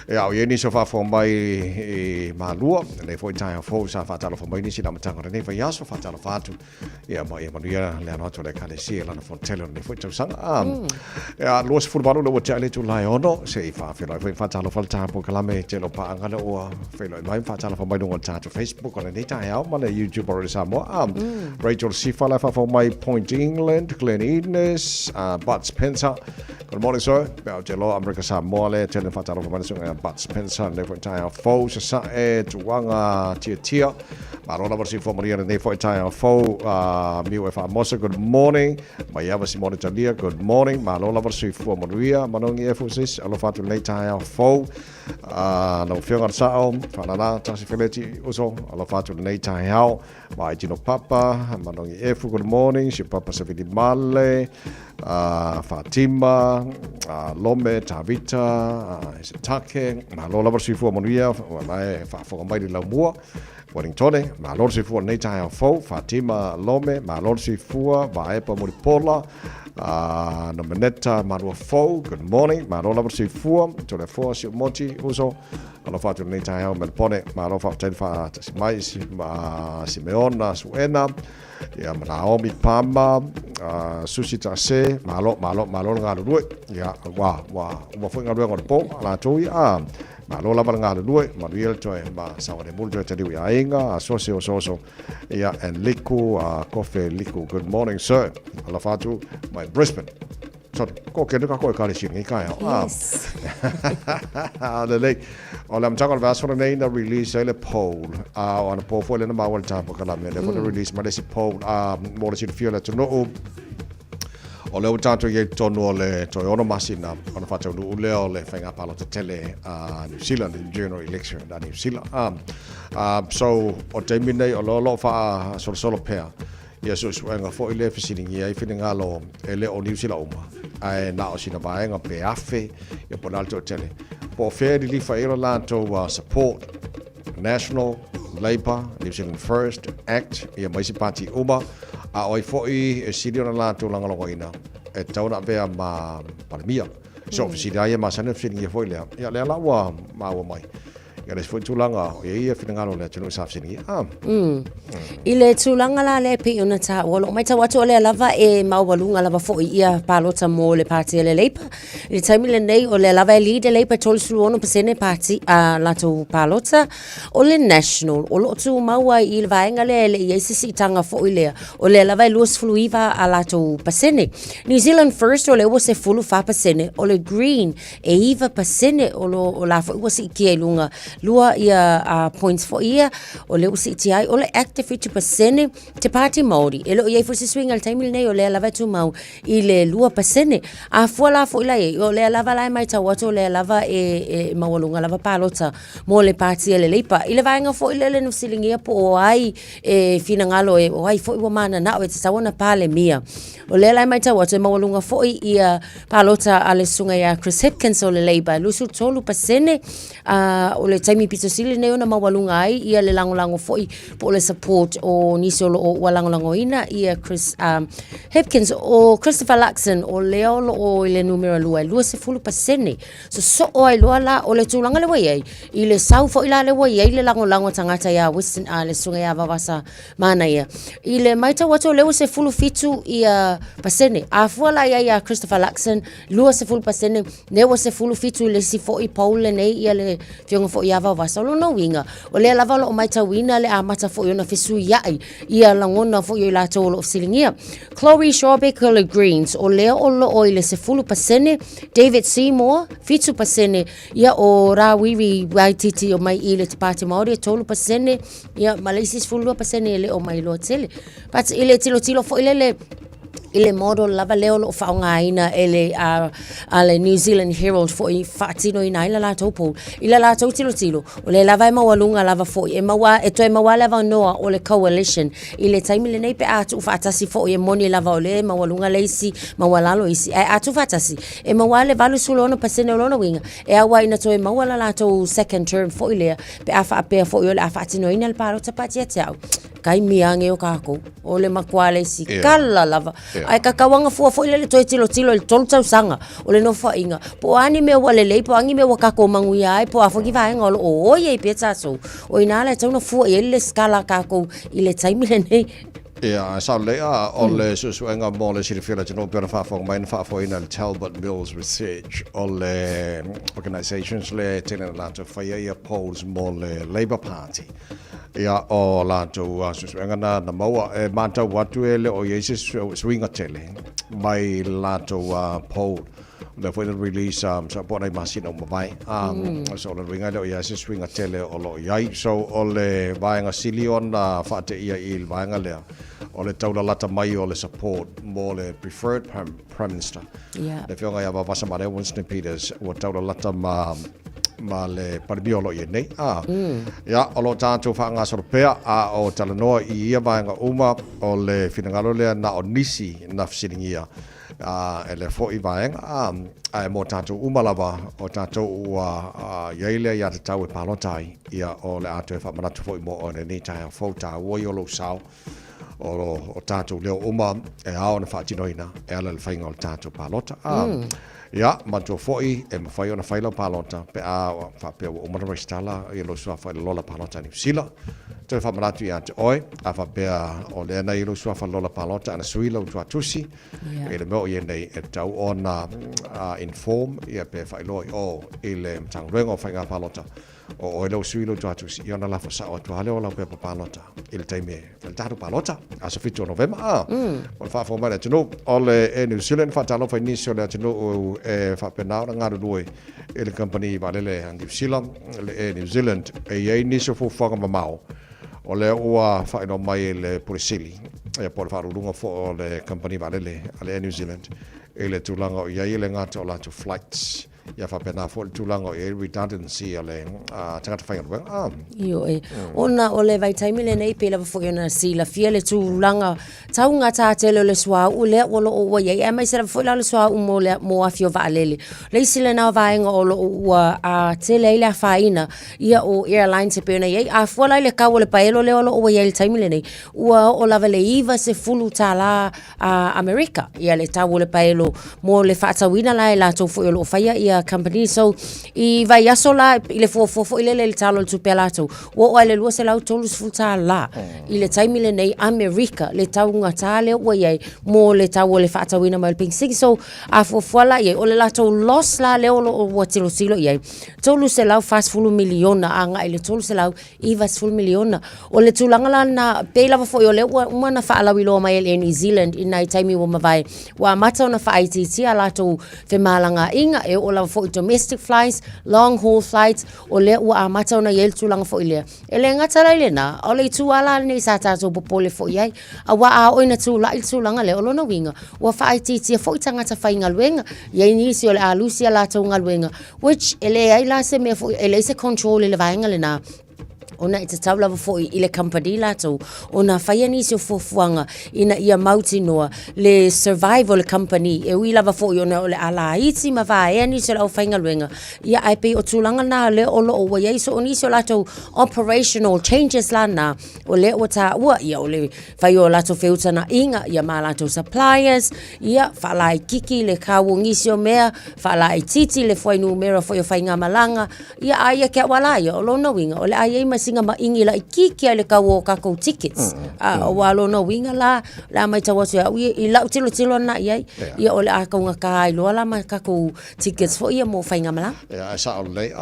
e au ia ni so fa mai e malua nei foi tai fo sa fa talo fo mai ni sina matanga nei foi aso fa talo fatu ia mo ia manuia le ano le kanesia lana fontelo nei foi tausaga ia los futebol lo tele tu lai ono se fa fe foi fa talo falta po kalame telo pa angala o fe lo mai fa talo fo mai no ta Facebook ona nei tai au ma le YouTube or samo Rachel Sifala for my Point England, Glen Edness, Bud Spencer. Good morning, sir. Belgelo, America Samoa, Telen Fatalo for Madison, Bud Spencer, Never Tire Foes, Tuanga, Tia. Marona was for Maria and Never Tire Foe, Miwa Mosa, good morning. Mayava Simone Talia, good morning. Malola was for Maria, Manongi Efusis, Alofatu Late Tire Foe, no Fiona Sao, Fanana, Tassifility, Uso, Alofatu Late Tire, my Gino Papa. Manongi Efu, good morning. Si Papa Savidi Male, Fatima, Lome, Tavita, Isatake, Malola Versifu Monia, for Mighty Lamua, Wellington, Malor Sifu, Nata Fo, Fatima, Lome, Malor Sifu, Vaepa Muripola, Nominetta, Marua Fo, good morning. Marola Versifu, to the Force, Moti, Uso. Alofatu nei tai au melpone marofa telfa mais Simeona Suena ia Naomi Pama Susi Tase malo ngalo ia wa foi ngalo ngol po la toi malo la ngalo due Mariel toi ma sawa de multo te dia inga socio ia en liku coffee liku good morning sir alofatu my Brisbane. So, ko kendo ka ko kali singi ka ya. Le ola mtaka va sona nei na release ele poll on a poll for le na mawal tapo kala me le for release ma desi poll mo le fiola to no o le tanto ye tono le to ono masina ona fa tonu le o le fenga palo te tele New Zealand in general election da New Zealand so o te mine o lo fa solo pair ia so suenga fo ile fisiningi ai fininga lo ele o New Zealand uma ai na o sina vaenga pe afe ia ponalto tele po fair di fa ira lanto support National Labour New Zealand First Act ia mai party uma a oi fo i sidi ona lanto langalongoina e tauna vea ma palmia so fisida ia ma sana finingi fo ile ia le la wa ma mai ia le foi tulanga ia fininga lo le tunu sa finingi ile tulanga la le pe ona ta wolo mai ta watu le lava e mawalunga lava fo ia palota mo le party le leipa le taimi le nei o le lava leader leipa tol su 1% party la to palota o le national o lo tu mawa i le vaenga le ia sisi tanga fo ile o le lava luas fluiva a la to pasene New Zealand First o le wo se fulu fa pasene o le green e iva pasene o lo la fo si ki lunga lua ia points fo ia o le UCTI o le active 50% te party Māori e lo ia fo se swing al taimi nei o le lava tu mau i le lua pasene a fo la fo ila o le lava lai mai tau ato le lava e mawalunga lava palota mo le party le leipa i le vaenga fo ile le nusilingia po o ai e fina ngalo e o ai fo i wamana na o e te sawana pale mia o le lai mai tau ato e mawalunga fo i ia palota a le sunga ia Chris Hipkins o le leipa lusu tolu pasene o le taimi pito sili nei ona mawalunga ai ia le lango fo i po le support o nisolo o walango ina ia Chris Hipkins o Christopher Luxon o leolo o le numero lua se fulu pasene so o ai loa la o le tulanga le wai i le sau fo ila le wai i le lango tangata ia Western le sunga ia vavasa mana ia i le maita wato le se fulu fitu ia pasene a fuala ia Christopher Luxon lua se fulu pasene ne se fulu fitu le si fo i Paul nei ia le fionga fo ia vavasa lo no winga o le lava lo maita wina le amata fo ona fisu ia langona fo i la tolo silingia Chloe Shawbeck o le Greens o le o le se fulu pasene David Seymour fitu pasene ia o Rawiri Waititi o mai ile te pate Māori tolu pasene ia Malaysia fulu pasene le o mai lo tele but ile tilo fo ile model lava leo lo faunga ina ele ale New Zealand Herald fo i fatino ina ila la topo ila la tilo o le lava mawalunga lava fo e mawa e to mawa lava noa o le coalition ile taimi le nei pe atu fatasi fo e moni lava o le mawalunga leisi mawalalo isi e atu fatasi e mawale valu sulono pasene lona winga e awa ina to mawala la to second term fo ile pe afa pe fo yo le afatino ina le paro tapati atau kai miange o kako o le makuale si kala lava ai kakawanga fua fo ile le toi tilo le tolu tau sanga o le no fa inga po ani me wale le po angi me wakako mangu ai po afo ki vai ngolo o ye pizza so o ina le tau fua ile skala kako ile taimi le nei Yeah, so ole susuenga mole si fila no pera fa fo mai fa fo ina Talbot Mills Research ole organizations le tenen la to fire polls mole Labour Party. Ya o la to susuenga na maua e mata watu ele o yesus swinga tele mai la to poll le foi release so pona masino mai so le ringa le yesus swinga tele o lo yai so ole vainga silion fa te ia il vainga le o le taula lata mai o le support mo le preferred prime minister. Yeah. Le whionga ia wawasa mare Winston Peters o taula lata ma le paribiolo i nei. Ia, o lo tātou whaanga soropea a o talanoa I ia vaenga uma o le whinangalo lea na o nisi na whasiringia. E le fo I vaenga a mo tātou umalawa o tātou ua iailea ia te tau e palotai ia o le ato e whamanatu fo I mo o ne ni taia fauta uoi o lo sao. O tātou leo uma e hao na whaatinoina e ala le whainga o le tātou palota. Ia, matua fo'i e mawhai o na whailau palota pe a whapea o umara reistala I lo sua whai lola palota ni Sila. Toi whamaratu I ante oe a whapea o le ana I lo sua whai lola palota ana suila o tua tusi. E le meo I nei e tau o na inform ia pe whai loi o I le mtangruenga o whainga palota. O lo suilo tua tusi I ona lafa sa o tua hale o lau pe palota I le taime le tatu palota a sa fitu o November o le whaafo mai le tino o le New Zealand whaatalo whai nisi o le tino o whapenao na ngaru lue I le company valele New Zealand le New Zealand e iei nisi o fuwhanga mamao o le ua whaino mai le Purisili e po le whaarurunga fo o le company valele a le New Zealand e le tūlanga o iei le ngata o latu flights ia whapena fo le tūlanga o redundancy o le tangata whainga Io ona o le vai taimi le nei pe la fo na sila fia le tūlanga taunga tā tele le swa u le o lo o ia e mai se fo la le swa u mo le mo afio valele le sila na vaenga o lo ua a tele le faina ia o airline se pe na ia a fo la le ka o le paelo le o lo o ia le taimi le nei ua o la vale iva se fulu tala a America ia le ta o le paelo mo le fatawina la to fo lo faia ia company so I vai aso la I le fo I le talo le tupelato o le lua se lau tolu futa la I le taimi le nei America le taunga tale o ia mo le tau le fatawina mai ping sing so a fo la ia o le lato loss la le o o tilo silo ia tolu se lau fast full miliona anga I le tolu se lau I fast full miliona o le tulanga la na pe lava fo o le uma na fa alawi lo mai le New Zealand I nai taimi o mavai wa mata na fa ITT a lato fe malanga inga e o la for domestic flights, long haul flights, o le ua amata ona yel tulanga fo ilea. E le ngata lai le na, o le tu ala nei sa tato popole fo iai, a wa a oina tula il tulanga le olona winga, ua fa ITT fo itangata fa inga luenga, yei nisi o le a lucia la taunga luenga, which ele ai la se me fo, ele se control le vaenga le na, ona I te tau lava fo I le company lato ona whaia nisi o fofuanga ina ia mauti noa le survival company e ui lava fo ona o le ala iti ma va e nisi o lau whainga luenga ia ai pe o tūlanga na le o lo o wa iei so o nisi o lato operational changes la na o le o ta ua ia o le whai o lato wheuta na inga ia ma lato suppliers ia whalai kiki le kawo ngisi o mea whalai titi le whainu mera fo o whainga malanga ia aia kia wala ia o lo na winga o le aia ma singa ma ingi la ikiki ale ka wo ka ko tickets o walo no winga la mai tawa se I la tilo na ia ia ole a ka nga ka lo la ma ka ko tickets fo ia mo fainga mala ya sa ole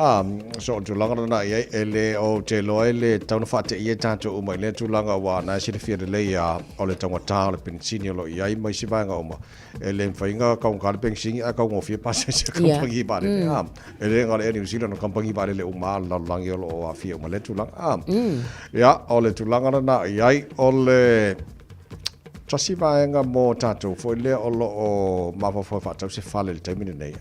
so tu langa na ia ele o te loele tauna fate ia tanto o mai le tu langa wa na si fi le ia ole tanga ta le pensinio lo ia mai si vanga o ma ele fainga ka ka pensinio a ka ngo fi pa se company ba le ele ngale New Zealand company ba le o ma la langi o a fi o ma le tu ya ole tulanga na iai ole tasi vaenga mo tatou foi le olo o mava foi fatau se fale le taimini nei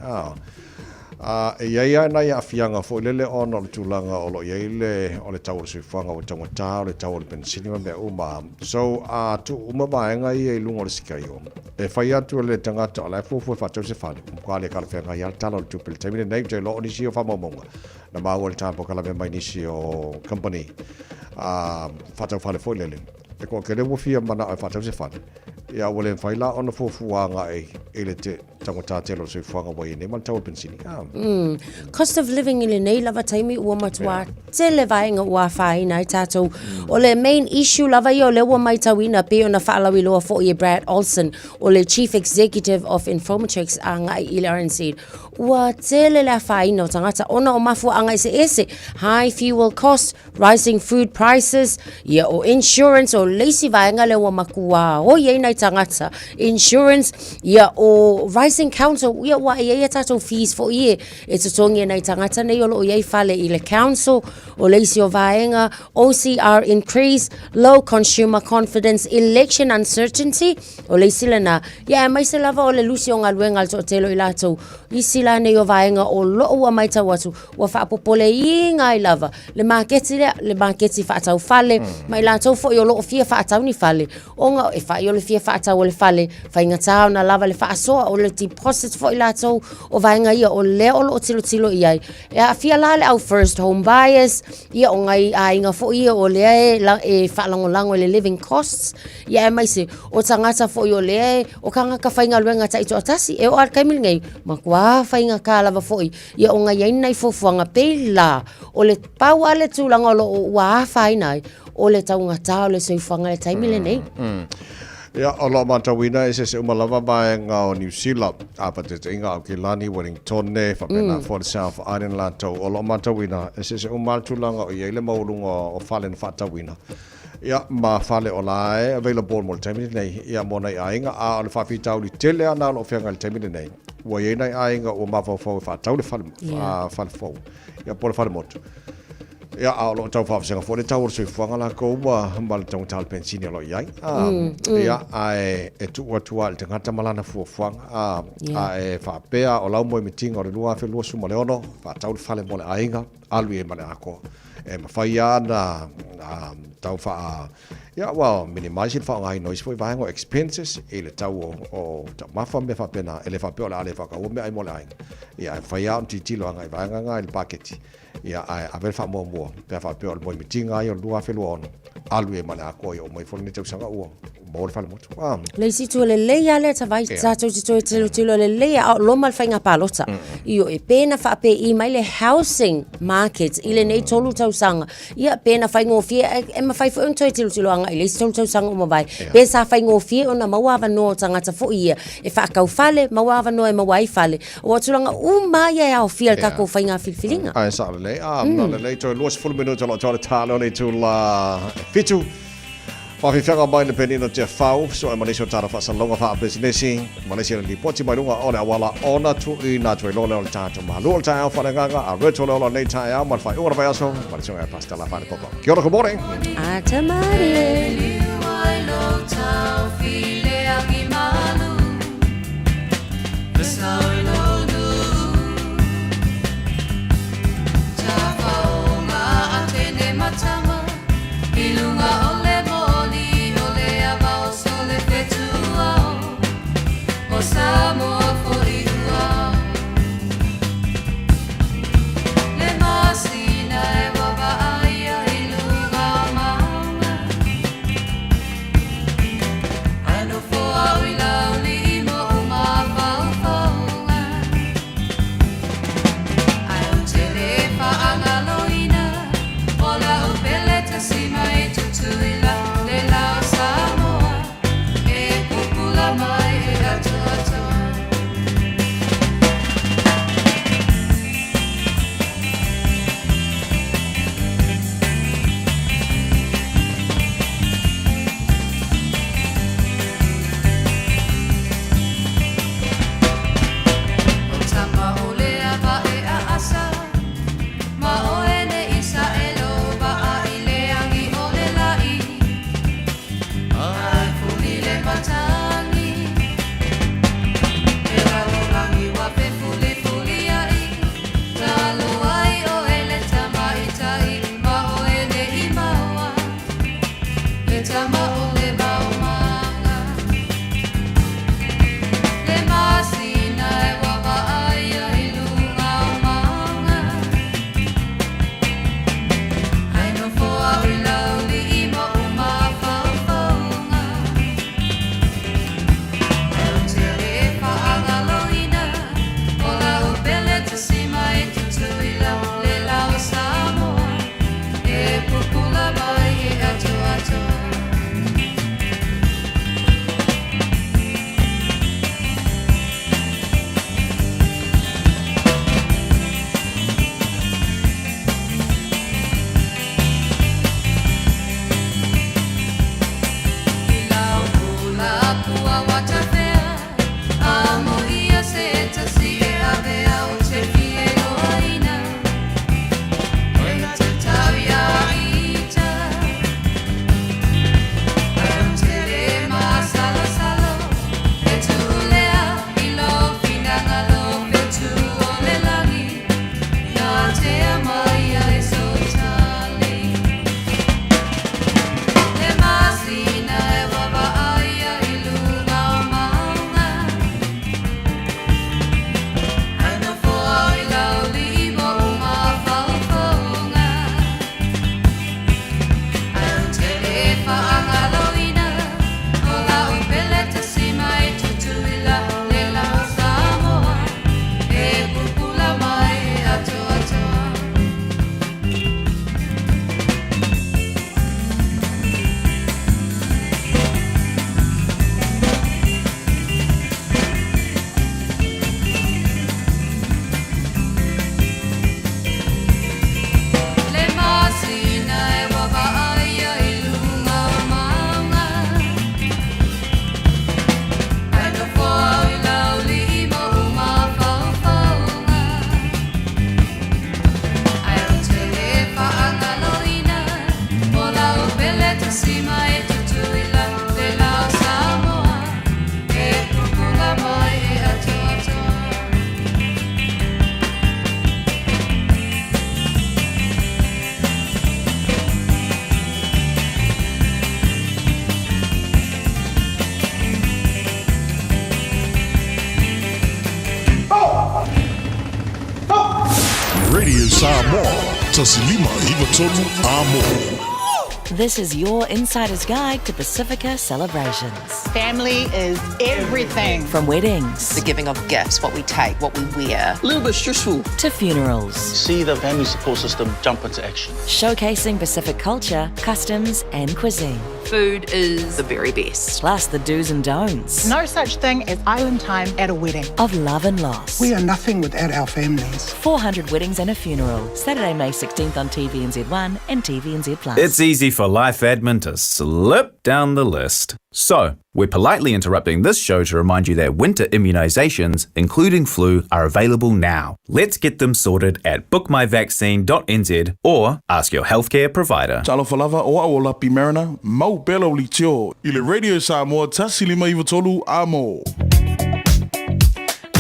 iai na ia fianga foi le ono le tulanga olo iai le ole tau se fanga o tanga ta ole tau le pensini me uma so tu uma vaenga ia lungo le sikaio e fai atu le tangata ala foi fatau se fale kwa le kala fenga ia talo tu pel taimini nei te lo ni si o famo monga na maua le tapo kala me mai nisi o company fatau fale foi lele e ko ke le wo fia mana ai fatau se fane ia o le fai la ona fuanga e le te tangata telo se fuanga wa nei man tau pensini Cost of living in nei lava taimi ua matua te le vaenga ua whaina i tātou. O le main issue lava i o le ua mai tawina pe ona whaalawi loa fo i Brad Olson o le Chief Executive of Informatrix a ngai i le RNC. Ua te le whaina o tangata ona o mafua a ngai se ese high fuel costs, rising food prices, ia o insurance o leisi vaenga le ua makua o iei nei tangata. Insurance, ia o rising council, ia wa iei tātou fees fo ie e tutongi nei tangata nei o lo iei whale i le council o leisi o vaenga, OCR increase, low consumer confidence, election uncertainty o leisi lena. Ia mai se lava o le lusi o ngaluenga to telo i lato i sila nei o vaenga o lo ua mai tawatu ua whaapopole i ngai lava le marketi whaatau fale mai lato fo i o lo o fia whaatau ni fale o nga e wha i o le fia whaatau o le fale whainga tau na lava le whaasoa o le deposit fo i lato o vaenga ia o leo o lo o tilo i ai a fia la le au first home buyers ia o ngai a inga fo i o le e whaalangolango le living costs ia e mai se o tangata fo i o le o kanga ka whainga luenga ta ito atasi e o ar kaimil ngai makua whainga ka lava fo i ia o ngai ai nei fofuanga pe la o le pau ale tūlanga o lo ua whainai o le taunga tau le soifanga le taimile nei Ia o lo matawina e se umalava mai nga o New Zealand a pa te inga o Kilani Wellington ne fa pena for the South Island lato o lo matawina e se umaltulanga o ile maulunga o falen fatawina ia ma fale o lae available mo temini nei ia mo nei ainga a o le fafitau li tele ana lo fenga le temini nei wa ye nei ainga o ma fo fatau le fale fo ia por fale moto ia a lo tau faafsenga fo le tau se fuanga la ko ma le tau tal pensini lo iai ia ai e tu le tangata malana fuanga a e fa pea o lau mo meeting o le lua fe lua suma le ono fa tau le fale mo le ainga alwi e male ako e mawhaia na tau wha ia well minimize il wha ngai noise foi vaengo expenses e le tau o mafa me fa pena ele fa pe o le fa ka o me ai mo le ainga ia whaia on titilo ngai vaenga ngai le paketi ia ai avel fa mo pe fa pe o mo meeting ai o lua fe lua ono alwi e male ako o mai fo ni tau sanga o mo le fale moto le si tu le leia le tavai tatou tilo le leia lo mal fainga palota io e pena fa pe i mai le housing market i le nei tolu tau sanga ia pena fainga o fie e ma fai fo un tilo anga i le tolu tau sanga o mawai pe sa fainga o fie ona mawava no tangata fo ia e fa kau fale mawava no e mawai fale o tulanga mai e au fie ka ko fainga filfilinga ai sa le no le to los full minuto lo talo le tu la fitu Whawhiwhanga mai na penino te whau, so e Malaysia tara whasalonga wha businessi, Malaysia ni poti mai runga o le awala ona tu i nā tue lole o le tātou maha. Lua le tae au whanenganga, a reto leo nei tae au, man whai unga whai aso, Malaysia e pastela whane popo. Kia ora, good morning. A te mare. Samoa. Tasilima iwa tolu amo. This is your insider's guide to Pacifica celebrations. Family is everything. From weddings, the giving of gifts, what we take, what we wear. A little bit stressful. To funerals. See the family support system jump into action. Showcasing Pacific culture, customs and cuisine. Food is the very best. Plus the do's and don'ts. No such thing as island time at a wedding. Of love and loss. We are nothing without our families. 400 weddings and a funeral. Saturday, May 16th on TVNZ1 and TVNZ+. It's easy for life admin to slip down the list. So, we're politely interrupting this show to remind you that winter immunisations, including flu, are available now. Let's get them sorted at bookmyvaccine.nz or ask your healthcare provider. Talofa lava o aola pimerana, mau pelo li tio. Ile Radio Samoa tasilima iwa tolu amo.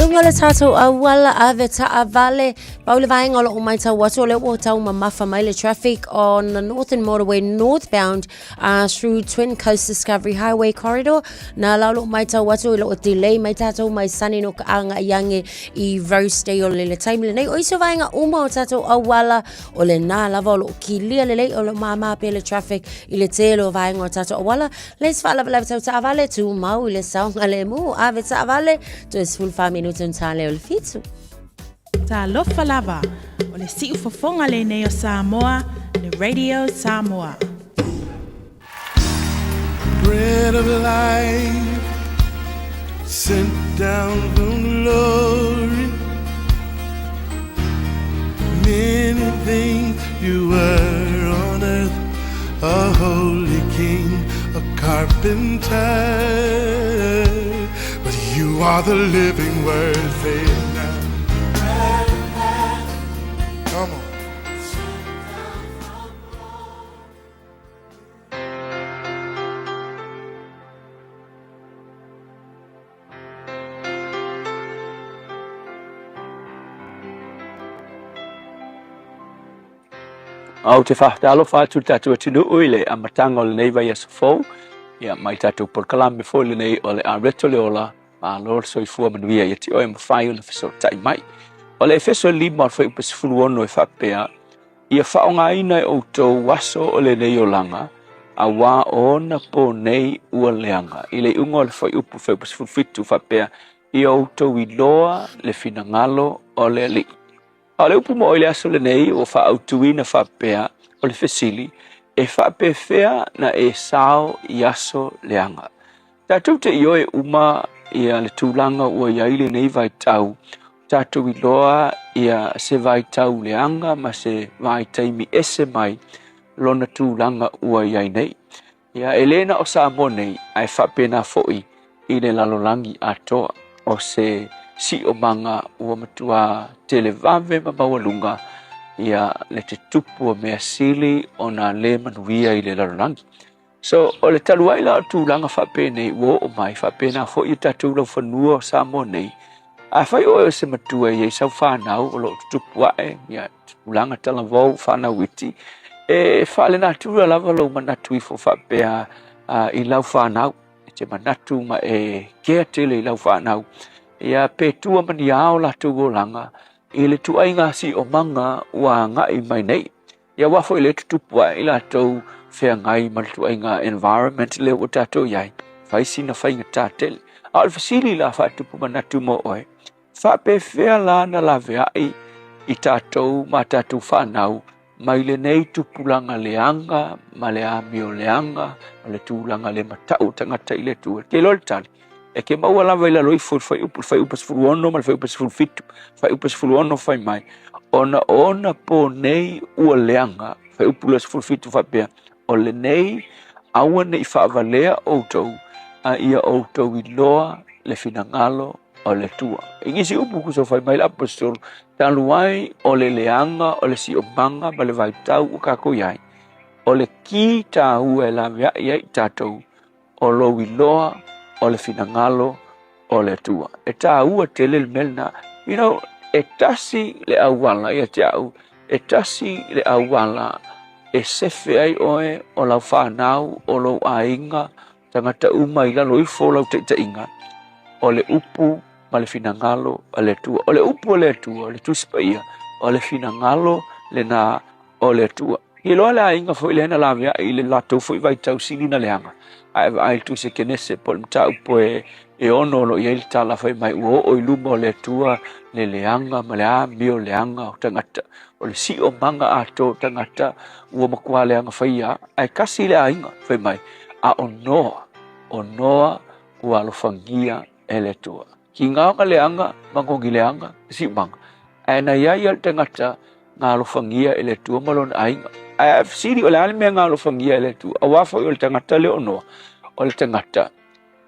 Lunga le tātou awala ave ta avale. Paula vaenga o mai tau watu le o tau mamafa mai le traffic on the Northern Motorway northbound through Twin Coast Discovery Highway corridor. Na laulo mai tau watu le o delay mai tātou mai sani no ka anga iange I roast day o le time le nei. O iso vaenga uma o tātou awala o le nā lava o lo ki lia le lei o le mama pe le traffic I le telo vaenga o tātou awala. Les fa lava tau ta avale tu mau I le saunga le mu ave ta avale to is full 5 minutes. Ta lofa lava o le siu fofonga le nei o Samoa le Radio Samoa. Bread of life sent down from glory. Many things you were on earth, a holy king, a carpenter. You are the living word, say it now. Come on. Au te whahtalo whātu tātua tinu uile a matanga o le nei vai a safou. Ia mai tātou por kalame fo le nei o le a reto le ola. Ma lor so I fua manuia ia ti oe mawhai o le wheso tai mai. O le wheso lima o whai upasifuru ono e whapea, ia whaonga ina e outou waso o le nei o langa, a wā ona po nei ua leanga. I le unga o le whai upu whai upasifuru fitu whapea, I outou I loa le finangalo o le li. O le upu mo o le aso le nei o wha autuina whapea o le whesili, e whape whea na e sao I aso leanga. Tātou te I oe uma ia le tūlanga ua iaile nei vai tau. Tātou I loa ia se vai tau leanga ma se vai taimi ese mai lona tūlanga ua iai nei. Ia Elena o Samoa nei ai whapena foi I le lalolangi atoa o se si o manga ua matua televave ma mawalunga ia le te tupu o mea sili o na le manuia I le lalolangi. So, o le taluai la tūlanga whapene wo o mai whapena fo I tātou lau whanua o Samoa nei. A whai o se matua I sau whanau o lo tupuae, ia tūlanga talavou whanau iti. E whale nā tūra lava lau manatu I fo whapea I lau whanau. E te manatu ma e kea tele I lau whanau. Ia pētua mani ao la tūgolanga. I le tuainga si o manga ua ngai mai nei. Ia wafo I le tupuae I la tau whea ngai maltuainga environment le o tātou iai, whaisi na whainga tātele. A le whasili la whatupu manatu mo oe, whape whea la na la veai I tātou ma tātou whanau, mai le nei tupulanga leanga, ma le amio leanga, ma le tūlanga le matau tangata I le tua. Ke lor tali, e ke maua lawa I la loi whai upas furu ono, ma le whai upas furu fitu, whai upas furu ono whai mai. Ona po nei ua leanga, whai upulas furu fitu whapea, o le nei aua nei whaavalea outou a ia outou I loa le finangalo o le tua. Ingisi upu kuso whai mai la apostol taluai o le leanga o le si o manga ma le vaitau o kako iai. O le ki tā ua e la mea iai tātou o lo I loa o le finangalo o le tua. E tā ua tele le melna, you know, e tasi le awala ia te au, e tasi le awala e sefe ai oe o lau whanau o lau ainga tangata uma I lalo I fo lau te inga o le upu ma le finangalo o le tua o le upu o le tua o le tuspaia o le finangalo le na o le tua. I loa le ainga fo ile na la via i le lato fo i vai tau sili na leanga. Ai tu se kenese pol mta upo e ono lo i el tala fai mai uo o i luma o le tua le leanga ma le a mio leanga o tangata. O le si o manga ato tangata ua makua leanga fai a. Ai kasi le ainga fai mai a o noa ua alofangia e le tua. Ki ngā leanga mangongi leanga si manga. Ai na ia i tangata ngā alofangia e le tua malon ainga. Ai siri o le ale mea ngā alofangia e le tua. A wafa o le tangata le ono. O le tangata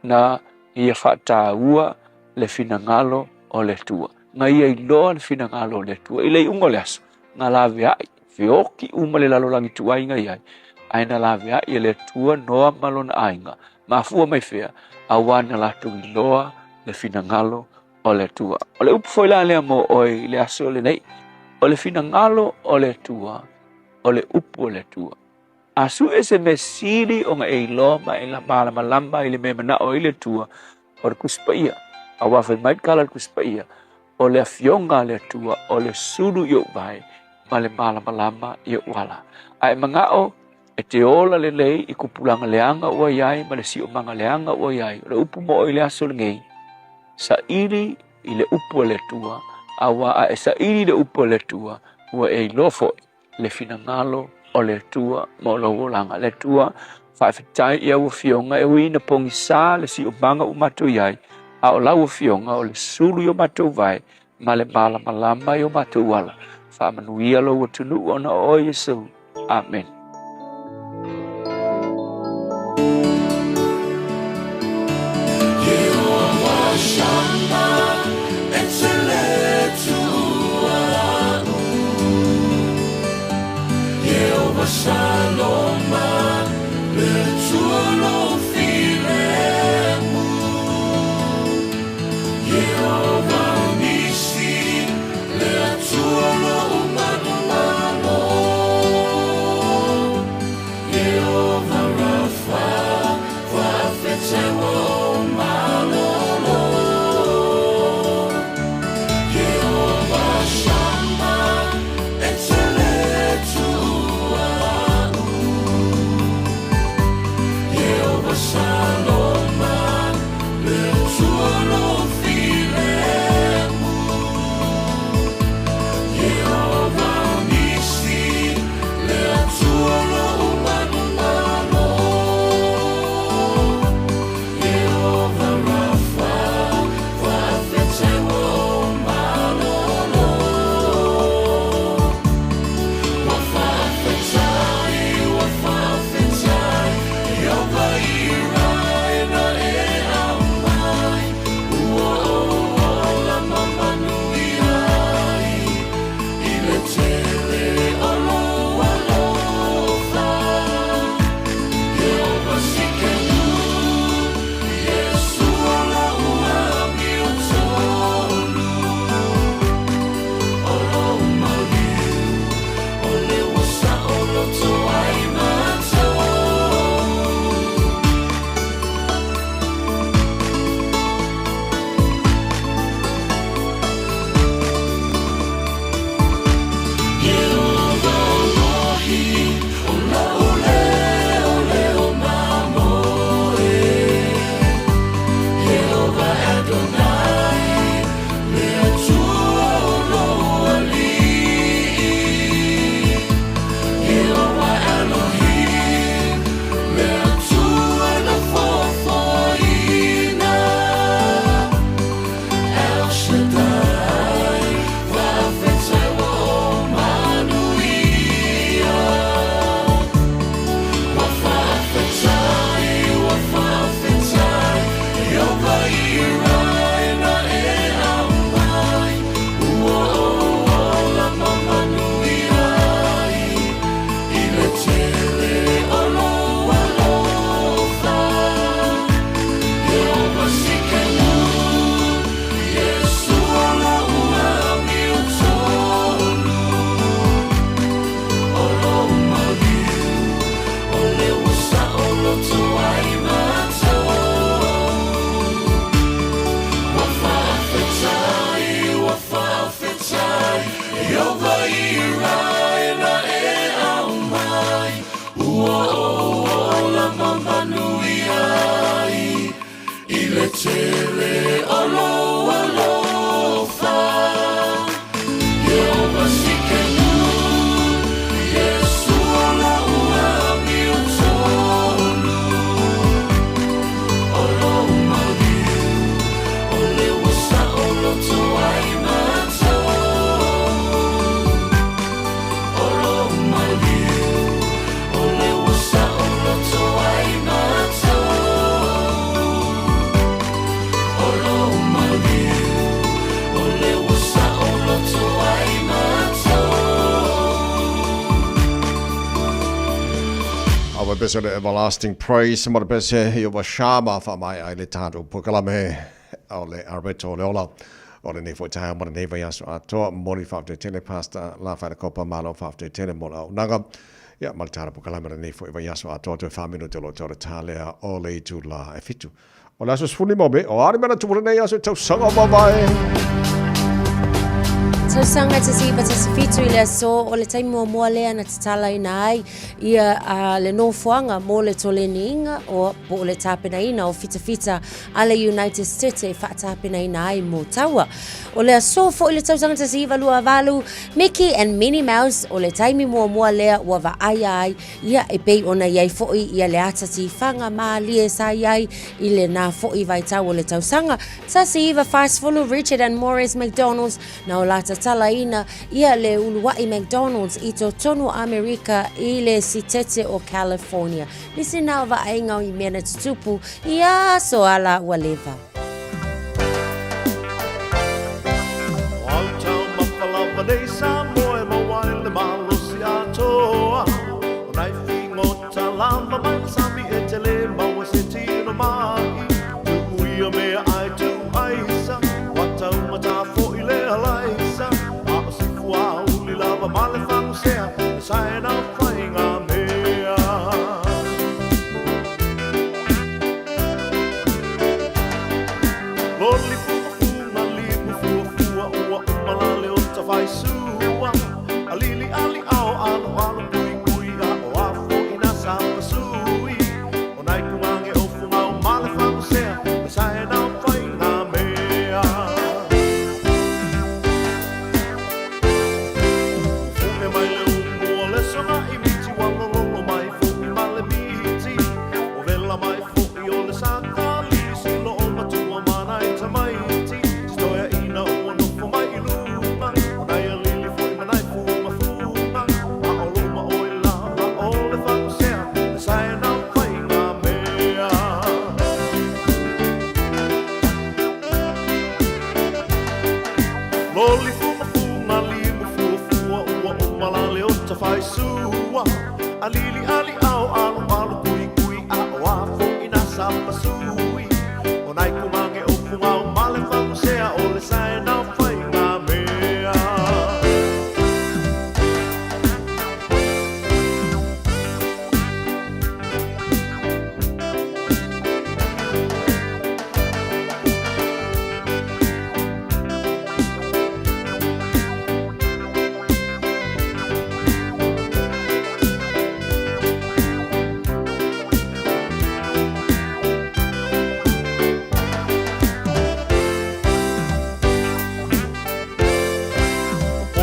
na ia whata ua le finangalo o le tua. Ngā ia i loa le finangalo o le tua. I le ungo le aso. Ngā lawe ai. Whioki uma le lalolangi tua inga iai. Ai na lawe ai le tua noa malon ainga. Mafua mai whea. A wana latu i loa le finangalo o le tua. O le upu foila lea mo oi le aso le nei. O le finangalo o le tua. O le upu o le tua. Asu ese me siri o nga e loma e la malama i le me mana o i le tua. O le kuspaia. A wawhi mai kala le kuspaia. O le afionga le tua. O le suru i o vai. Ma le malama i o wala. Ai mga o e te ola le lei i kupulanga leanga ua iai. Ma le si o manga leanga ua iai. O le upu mo o i le aso le ngei. Sa iri i le upu o le tua. Awa a e sa iri le upu o le tua. Ua e lofo le finangalo o le tua mo lo langa le tua whaiwhitai ia ua fionga e ui na pongi sā le si o manga o matou iai a o lau fionga o le sulu i o matou vai ma le malama i o matou wala whamanuia lo ua tunu ona o Yesu. Amen. Saloma, le tuo filemu, Jehovah Nisi, le tuo manumano, Jehovah Rapha, wafetewo malolo, Jehovah Shammah, etele tua. Betele olo alofa Yehova sikenu Yesu ola ua miutonu Olo umagiu Ole wasa olo toai mato Olo umagiu Ole wasa olo toai mato Olo umagiu Ole wasa olo toai mato Our best everlasting praise, my best you were shama for my ilitato, Pukalame, Ole Arbeto Lola, or the Nefo time, or the Neva Yasu, Mori 5 telepasta, La Copa Malo 5 telemola, Naga, Maltara Pukalama, the Nefo Yasu, to family to Talia, Ole to La Efitu. Or that's just fully mobile, or I'm going to put a name to song of my. So sanga te si bata se fitu ile so o le taimo mo le na tala ina ai ia le no fuanga mo le toleninga o po le tapena ina o fita ale United States e fa tapena ina ai mo taua o le so fo ile tau sanga te si valua valu Mickey and Minnie Mouse o le taimi mo le wa va ai ia e pei ona ia fo ia le atati fanga ma lie sa ia ile na fo I vai tau o le tau sanga sa si va fast follow Richard and Morris McDonald's na o lata talaina ia le uluwai McDonald's I to tonu Amerika I le sitete o California. Nisi nao va ainga I mena tutupu ia so ala waleva. Wauta mapalava nei sa moe mawaile malusi atoa Nai fingo talamba mai sami e tele maua se tino mai Tu uia mea ai tu aisa Wata umata fo I le halaisa Aa sifu a uli lava male whangu sea E saena whainga mea Loli fufunga limu fuafua ua umalale o ta whaisua Alili ali ao alu alu kui kui a o afo ina sapa sui O nai kumange o funga o male whangu sea E saena whainga mea Funge mai le umu o le sona I miti walololo mai fuki male miti O vela mai fuki o le saka lisi lo o matua mana I tamaiti Stoia ina o nofo mai I luma O nai a lili fuki manai fuma fuma A o luma o I lava o le whangu sea E saena whainga mea Loli fuma fuma limu fua fua ua umalale o ta whaisua Alili ali ao alu alu kui kui a o afo ina sapa sui O nai kumange o funga o male whangu sea o le saena whainga mea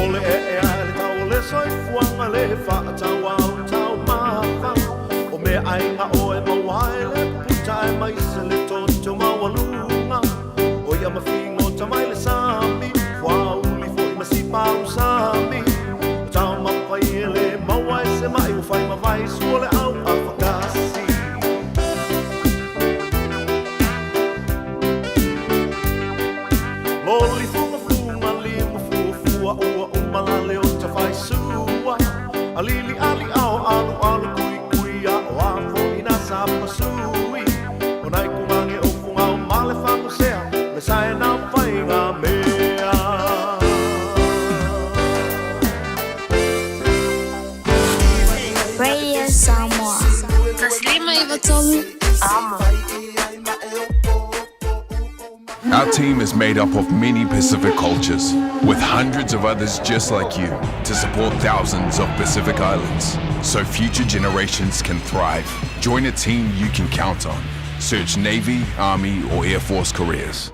Ole e ale tau le soifuanga le whaatau au tau maha O mea ainga o e mawaile puta e mai se le toto mawalunga O ia mawhingo tamai le sami Wa uli fo I masipa au sami O tau mawhai e le mawai se mai O whai mawai suole au a whakasi Loli funga funga limu fua fua ua umalale o ta whaisua Alili ali ao alu alu kui kui a o afo ina sapa sui O nai kumange o funga o male whangu sea Le saena whainga mea Radio Samoa. Taslima Ivatolu. Our team is made up of many Pacific cultures, with hundreds of others just like you, to support thousands of Pacific islands, so future generations can thrive. Join a team you can count on. Search Navy, Army, or Air Force careers.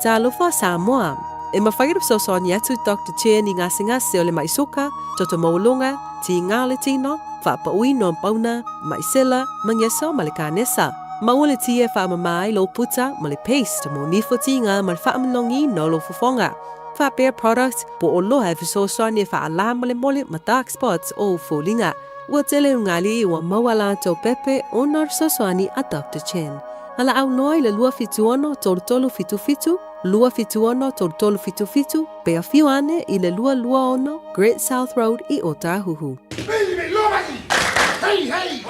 Talofa Samoa. E mawhairap sosoni atu Dr. Chen i ngasi o le maisoka, toto maulunga, ti ngale tino, whapauino no pauna, maisela, mangeso malikanesa. Maule ti e whamamai lo puta, mali paste, mo nifotinga, mal whamalongi no lo fufonga. Whapea product, po o loha fi sosoni e whaalam mole ma dark spots o fulinga. Ua tele ungali ua mawala to pepe o nar sosoni a Dr. Chen. Hala au noi le lua fituono tolu fitu, lua fituono tolu fitu, pe a fiuane i le lua ono, Great South Road i Otahuhu. Hey, hey!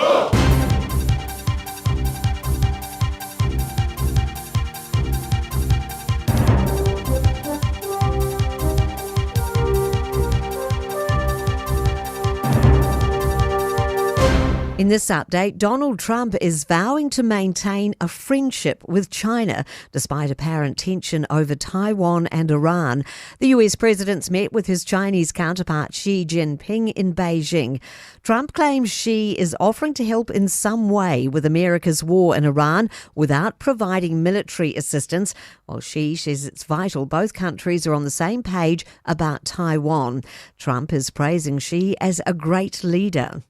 In this update, Donald Trump is vowing to maintain a friendship with China despite apparent tension over Taiwan and Iran. The US president's met with his Chinese counterpart Xi Jinping in Beijing. Trump claims Xi is offering to help in some way with America's war in Iran without providing military assistance, while Xi says it's vital both countries are on the same page about Taiwan. Trump is praising Xi as a great leader.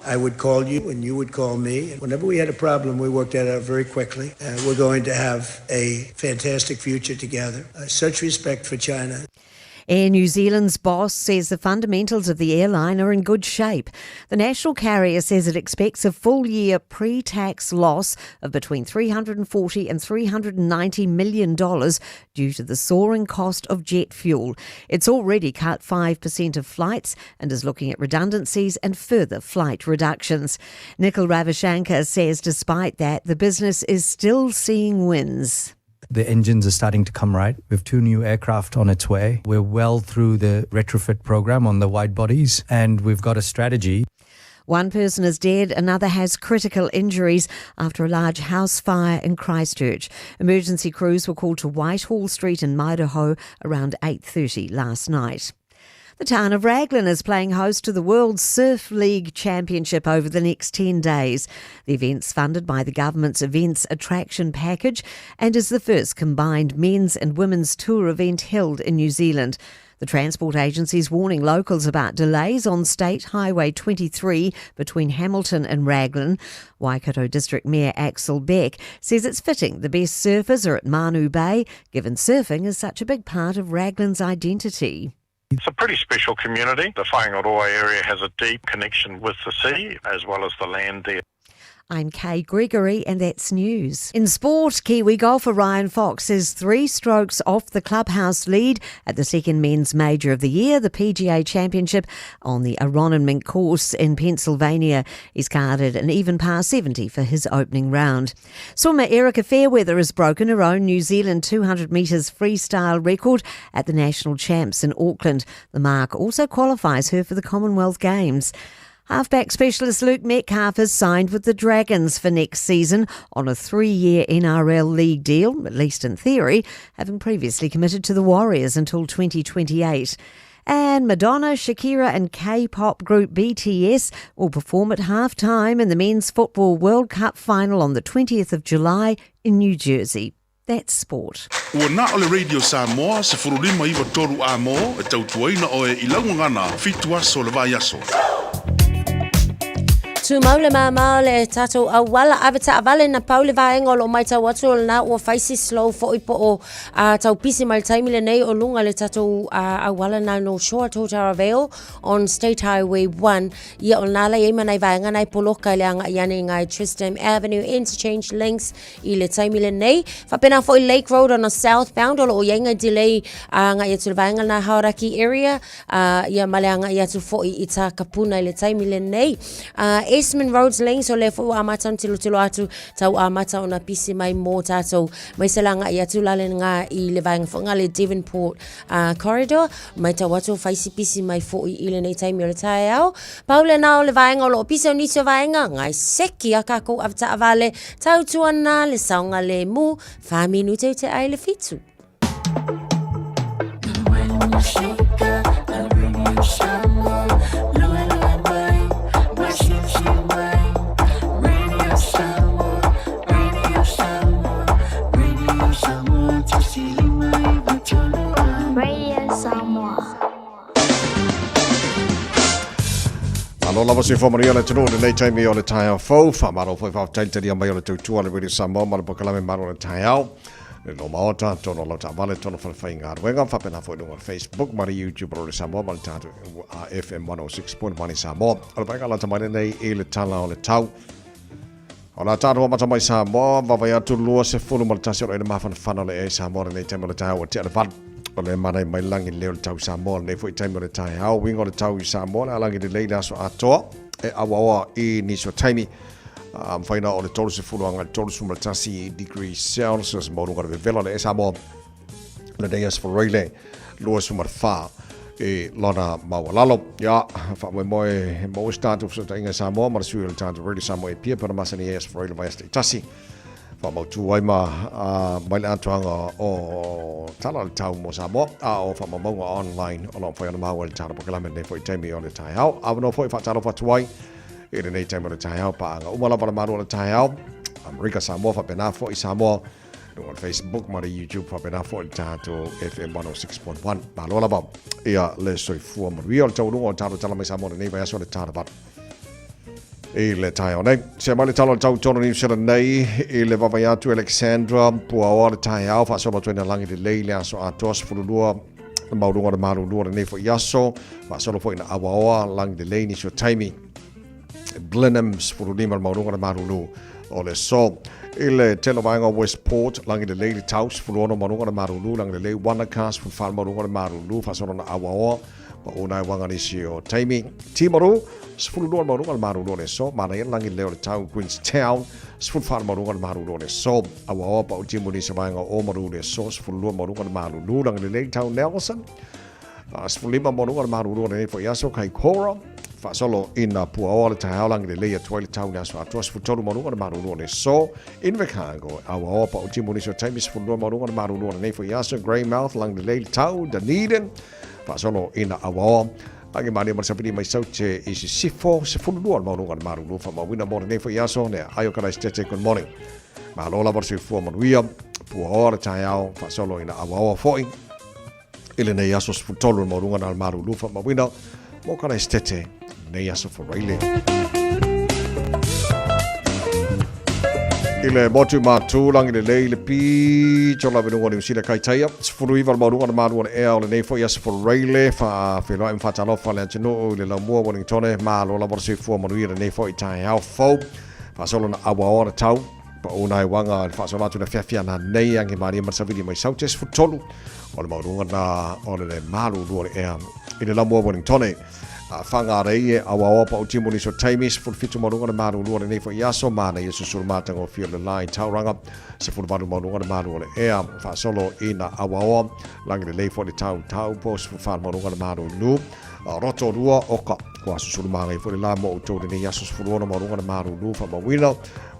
I would call you and you would call me. Whenever we had a problem, we worked that out very quickly. We're going to have a fantastic future together. Such respect for China. Air New Zealand's boss says the fundamentals of the airline are in good shape. The national carrier says it expects a full-year pre-tax loss of between $340 and $390 million due to the soaring cost of jet fuel. It's already cut 5% of flights and is looking at redundancies and further flight reductions. Nikhil Ravishankar says despite that, the business is still seeing wins. The engines are starting to come right. We have 2 new aircraft on its way. We're well through the retrofit program on the wide bodies, and we've got a strategy. One person is dead, another has critical injuries after a large house fire in Christchurch. Emergency crews were called to Whitehall Street in Maidaho around 8:30 last night. The town of Raglan is playing host to the World Surf League Championship over the next 10 days. The event's funded by the government's Events Attraction Package and is the first combined men's and women's tour event held in New Zealand. The transport agency is warning locals about delays on State Highway 23 between Hamilton and Raglan. Waikato District Mayor Axel Beck says it's fitting the best surfers are at Manu Bay, given surfing is such a big part of Raglan's identity. It's a pretty special community. The Whangaroa area has a deep connection with the sea as well as the land there. I'm Kay Gregory and that's news. In sport, Kiwi golfer Ryan Fox is 3 strokes off the clubhouse lead at the second men's major of the year, the PGA Championship on the Aronimink course in Pennsylvania. He's carded an even par 70 for his opening round. Swimmer Erica Fairweather has broken her own New Zealand 200 metres freestyle record at the National Champs in Auckland. The mark also qualifies her for the Commonwealth Games. Halfback specialist Luke Metcalf has signed with the Dragons for next season on a 3-year NRL league deal, at least in theory, having previously committed to the Warriors until 2028. And Madonna, Shakira and K-pop group BTS will perform at half-time in the Men's Football World Cup final on the 20th of July in New Jersey. That's sport. Ua na ole Radio Samoa se furulima iwa toru a mo e tautuaina oe I laungangana fituaso le vai aso. Tu maule le tato awala aveta avale na paule vaenga lo mai tau atu na ua faisi slow fo ipo o tau pisi mai taimile nei o lunga le tato awala na no short Totara Vale on State Highway 1 ia o nala ia manai vaenga nai poloka le anga iane ngai Tristram Avenue interchange links I le taimile nei whapena fo I Lake Road on a southbound o lo ienga delay nga ia tu vaenga na Hauraki area ia male anga ia tu fo I ita kapuna I le taimile nei Eastman Roads Lane so le fo amata tilo atu tau amata ona pisi mai mo tato mai selanga ia tu lale nga I le vaenga fo nga le Devonport corridor mai tau atu faisi pisi mai fo I le nei taimi o le tae au paule na o le vaenga o lo pisi o nisi o vaenga ngai seki a kako avta avale tau tuana le saunga le mu 5 minute te ai le fitu. si formaria le tunu nei time o le tai fo fa maro foi fa tai tai mai o le tu ale video samo maro pokala me maro le tai au le no maota tono lo ta vale tono fa fainga wenga fa pena foi no Facebook mari YouTube o le samo mal ta FM 106.1 samo o pa kala tamai nei e le tala o le tau o la taro mata mai samo va vai atu lua se fulu mal ta se o le mafan fana le e samo nei time o le tai o te le o le mana mai langi leo le tau Samoa nei foi taimi o le tai hao wingo le tau i Samoa le alangi le leila so atoa e awaoa i niso taimi whaina o le tolu se fulu anga le tolu suma tasi degrees Celsius maurunga le vela le e Samoa le neias whareile lua suma wha e lona mawalalo ia wha moe start of sota inga Samoa mara sui le tātu really Samoa e pia para masani e as whareile vai este tasi whamautu ai mai le atuanga o tala le tau mo Samoa o whamamunga online o long whaiana maua le tāra pakalame nei fwoi taimi o le tai hao awano fwoi whatalo whatuai e le nei taimi o le tai hao paanga umala para maru o le tai hao Amerika Samoa whapena fwoi Samoa on Facebook mari YouTube whapena fwoi le tātu FM 106.1 malola bau ia le soifua maruia o le taurunga o tāra tala mai Samoa nei vai aso le tāra batu e le tai o nei. Se mai le talo tau tono ni sera nei e le vavai atu Alexandra pua o le tai au fa solo tuina langi de leile aso atos fululua maurunga de marulua nei fo yaso fa solo fo ina awaoa langi de leini so taimi Blenheims fululima maurunga de marulu o le so e le telo vainga Westport langi de leile taus fuluono maurunga de marulu langi de leile Wanacast fulfal maurunga de marulu fa solo na awaoa pa una wanga ni o taimi Timaru sfulua marunga marunga le so mana ia langi leo le tau Queenstown sfulfa marunga marunga le so awa pa uti muni se vanga o marunga le so sfulua marunga marunga langi le tau Nelson sfulima marunga marunga le fo yaso kai kora fa solo ina pua le tau langi le toile tau na so atos futolu marunga marunga le so in Vekango awa pa uti muni se taimi sfulua marunga marunga le fo yaso Greymouth langi le tau Dunedin fa solo ina awa Agi mani mar sapini mai sauche isi sifo se fulua maurunga marulu fa mawina mo nei foi aso ne ayo kana stete good morning ma lola por se fu manuia pu ora taiao fa solo ina awa foi ile nei aso futolo maurunga na marulu fa mawina mo kana stete nei aso for raile ile motu matu langi le leile pi chola benu ngoni usila kai taia sfului val maurunga na maru e ole nei fo yas for raile fa felo em fa talo fa le tino le la mo Wellington ma lo la borsi fu manu ile nei fo itai au fo fa solo na awa ora tau pa una wanga fa solo tu na fia na nei ange mari mar savidi mai sautes fu tolu ole maurunga na ole le maru lo e ile la mo Wellington fanga rei awa pa uti moni so taimis ful fitu marunga na maru lo nei fo yaso mana yesu sur mata go fio le line tauranga se ful maru marunga na maru le e fa solo ina awa langi le fo le tau post ful fa marunga na maru lu roto rua oka kwa sur manga fo le la mo to le yaso ful no marunga na maru lu fa mawina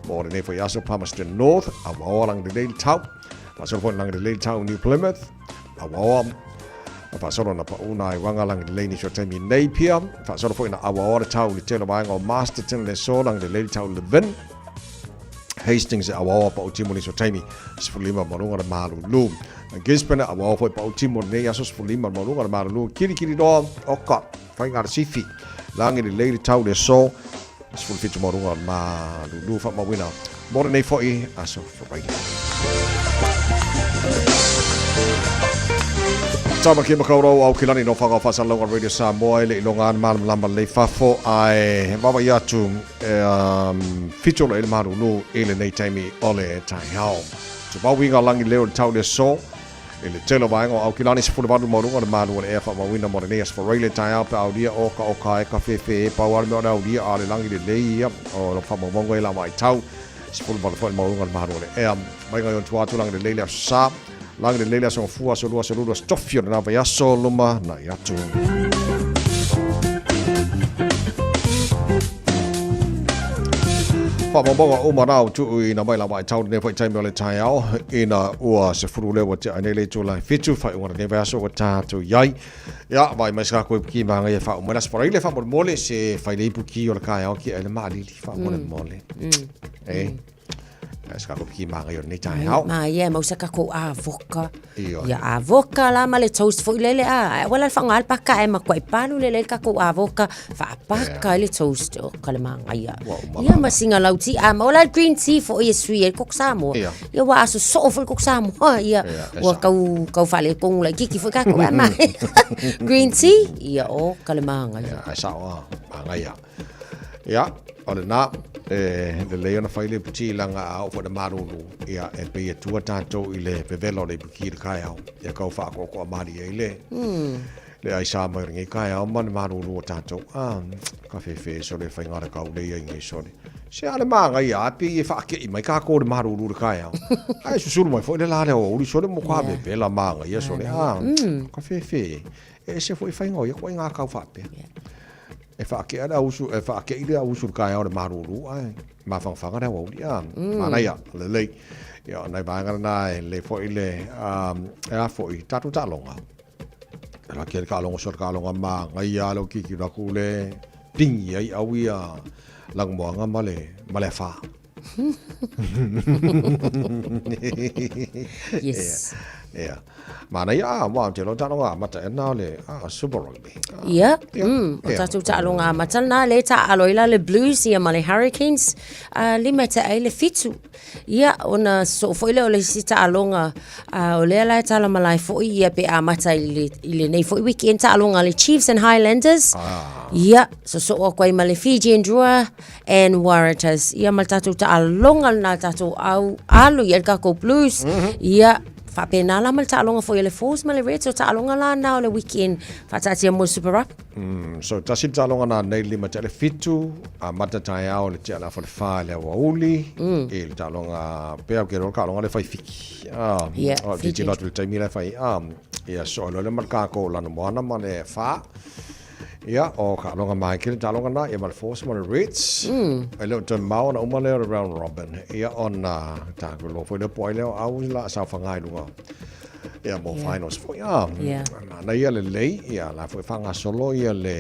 mo le fo yaso Palmerston North awa langi le tau fa solo fo langi le tau New Plymouth awa fa solo na pa una wanga lang le ni so temi nei pia fa solo fo ina awa ora tau le telo wanga Masterton le so lang le tau le vin Hastings awa pa utimoni so temi sfulima marunga malu lu Gisborne awa fo pa utimoni aso sfulima marunga malu lu kiri do oka fa ngar sifi lang le tau le so sfulfitu marunga malu lu fa mawina mo nei fo I aso fo right Tama ki makaurau au kilani no whanga whasalonga Radio Samoa le ilonga malam lamba le fafo ai wawa iatu fitolo ele maru no ele nei taimi ole tai hao. So wawinga langi leo le tau le so ele telo vaenga au kilani se fulevadu marunga le maru le efa mawina moreneas for reile tai hao pa audia oka e kafefe e pawari me ona audia ale langi le leia o lo whamamongo e la mai tau se fulevadu fo le marunga le maru le ea mainga yon tuatu langi le leile sa Lang de leila so fua so lua stofio na va yaso luma na yatu. Fa mabonga o marau tu ina mai la mai tau ne foi taimi ole tai au ina ua se furu le wate ane le tu la fitu fa ua ne va yaso wata tu yai. Ya vai mai ska ko ki manga ye fa mo las por ile fa mo mole se fa le ipu ki o ka ya ki ele mali fa mo mole. ska ko ki ma yo ni tai hau ma ia mau sa ka ko avoka ia avoka la ma le toast fo lele wala fa ngal pa ka e ma ko palu lele ka ko avoka fa pa ka le toast o ka le manga ia ma singa lauti ma wala green tea fo ia sui e ko samo ia wa so fo ko samo ia wa ka fa le kong la ki fo ka ko ma green tea ia o ka le manga ia sa o manga ia ia ole na le leona faile puti langa au fo de marulu ia e pe tua tato ile pe velo le buki de kai au ia ka fa ko mari ile le ai sa mai ngi kai au man marulu tato ka fe so le fa ngara ka le ngi so le se ale manga ia pe fa ke mai ka ko de marulu de kai au ai su mai fo le la le o so le mo kwa be pe la manga ia so le ka fe e se fo fa ngoi ko nga ka fa pe e fa ke ada usu e fa ke ile usu ka ya de marulu ai ma fa da wo dia ma na ya le ya na ba ga na le fo ile e fo i tatu ta longa la ke ka longa so ka longa ma ngai ya lo ki ra ku le ding ye au ya lang mo nga ma le fa yes yeah mana ya wa te lo ta longa ma ta na le super rugby yeah ta tu ta longa ma ta na le ta aloila le blues ia ma le hurricanes le meta ai le fitu ia ona so foi le si ta longa o le la ta la malai fo ia pe a mata ile nei fo weekend ta longa le Chiefs and Highlanders ia so ko i ma le Fiji and Drua and Waratahs ia ma ta tu ta longa na ta tu au alu ia ka ko blues ia fa pena la mal ta longa fo ile force mal reds o ta longa la na le weekend fa ta tia mo super up so ta si ta longa na nei lima te le fitu a mata tai ao le tia la fo le fa le wa uli e ta longa pe au ke ro ka longa le fai fiki o ti lot le taimi le fai ia so le marka ko la no mana ma le fa ia o ka longa mai ki ta longa na e mal force mal reds e lo te mau na uma le round robin ia on ta ko lo fo le poi le au la sa fa ngai lunga ia mo finals fo na ia le ia la fo fa nga solo ia le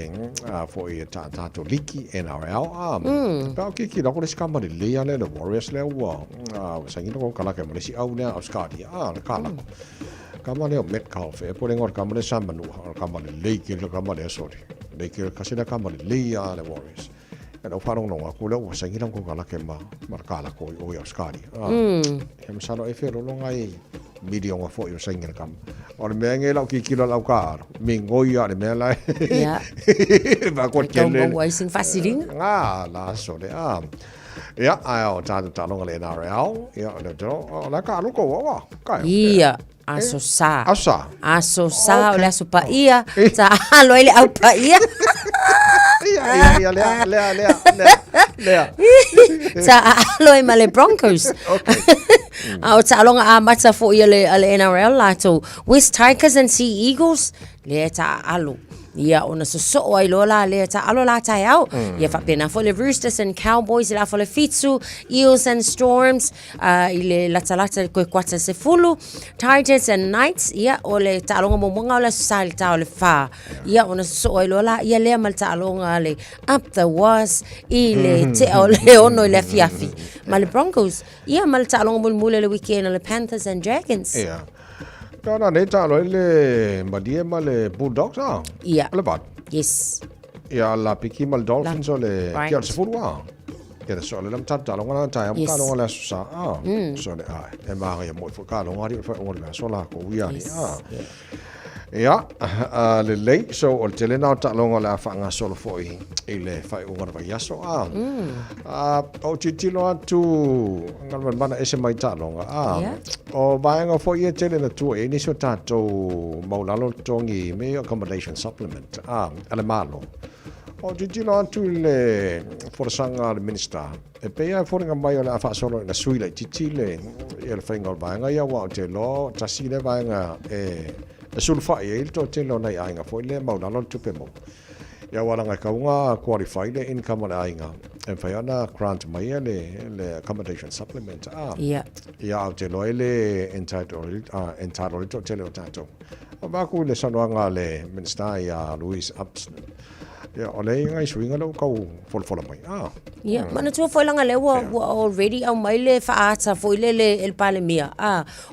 fo ia ta to liki NRL pa ki la ko le skamba le ia le Warriors le wa sa ngi ko kala ke mo le si au le Australia kala kama le met kalfe po le ngor kama le samanu kama le leki le kama le sori leki kasina kama le ia le Warriors era o farong no ko le o sangi ko kala ke markala ko o Australia em sano e fero lo ngai video nga fo yo sangi kam o le menge la ki kilo la ka mi ngoia le me la va ko ke le o sing fasiling la sori ia ai ta longa le NRL ia le do la ka lo ko wa ka ia aso sa o le aso pa ia ta alo ele au pa ia ia le ta alo e male Broncos o ta longa a mata fo ia le NRL la to West Tigers and Sea Eagles le ta alo ia ona so ai lola le ta alo la tai au ia fa pena fo le Roosters and Cowboys la fo le Fitsu Eels and Storms ile la talata ko kwata se fulu Titans and Knights ia ole ta longa mo monga la sal ta le fa ia ona so ai lola ia le mal ta longa le up the was ile te ole ono le fiafi mal Broncos ia mal ta longa mo le weekend le Panthers and Dragons Kana ne ta lo le madie ma le Bulldogs ia le bat yes ia la piki mal Dolphins o le kia se furua ia so le lam ta lo ngana ta am ka lo la sa so le e ma ia mo fu ka lo ngari fa o le so la ko ia ni ia le lei so o te le na ta lo ngala fa nga so lo foi ile fa o ngara ia so o titilo atu ngal bana ese mai ta lo o bainga foi e te le na tu e ni so ta to mo la lo tongi me accommodation supplement ale malo o titilo atu le forsanga le minister e pe ai for nga mai la fa solo na suile titile e le fa ngal bainga ia wa te lo tasile bainga sul fa il to te lo nei ainga foi le mau na tu pe mo ya wala nga kaunga qualify le income na ainga e fa ana grant mai le accommodation supplement ya te lo le entitled to te lo tanto ba ku le sanwa nga le minister ya Louis Upson Ya ole ngai swinga lo kau fola mai. Ya, mana tua foi langa le wa already au mai le faata foi le el palemia.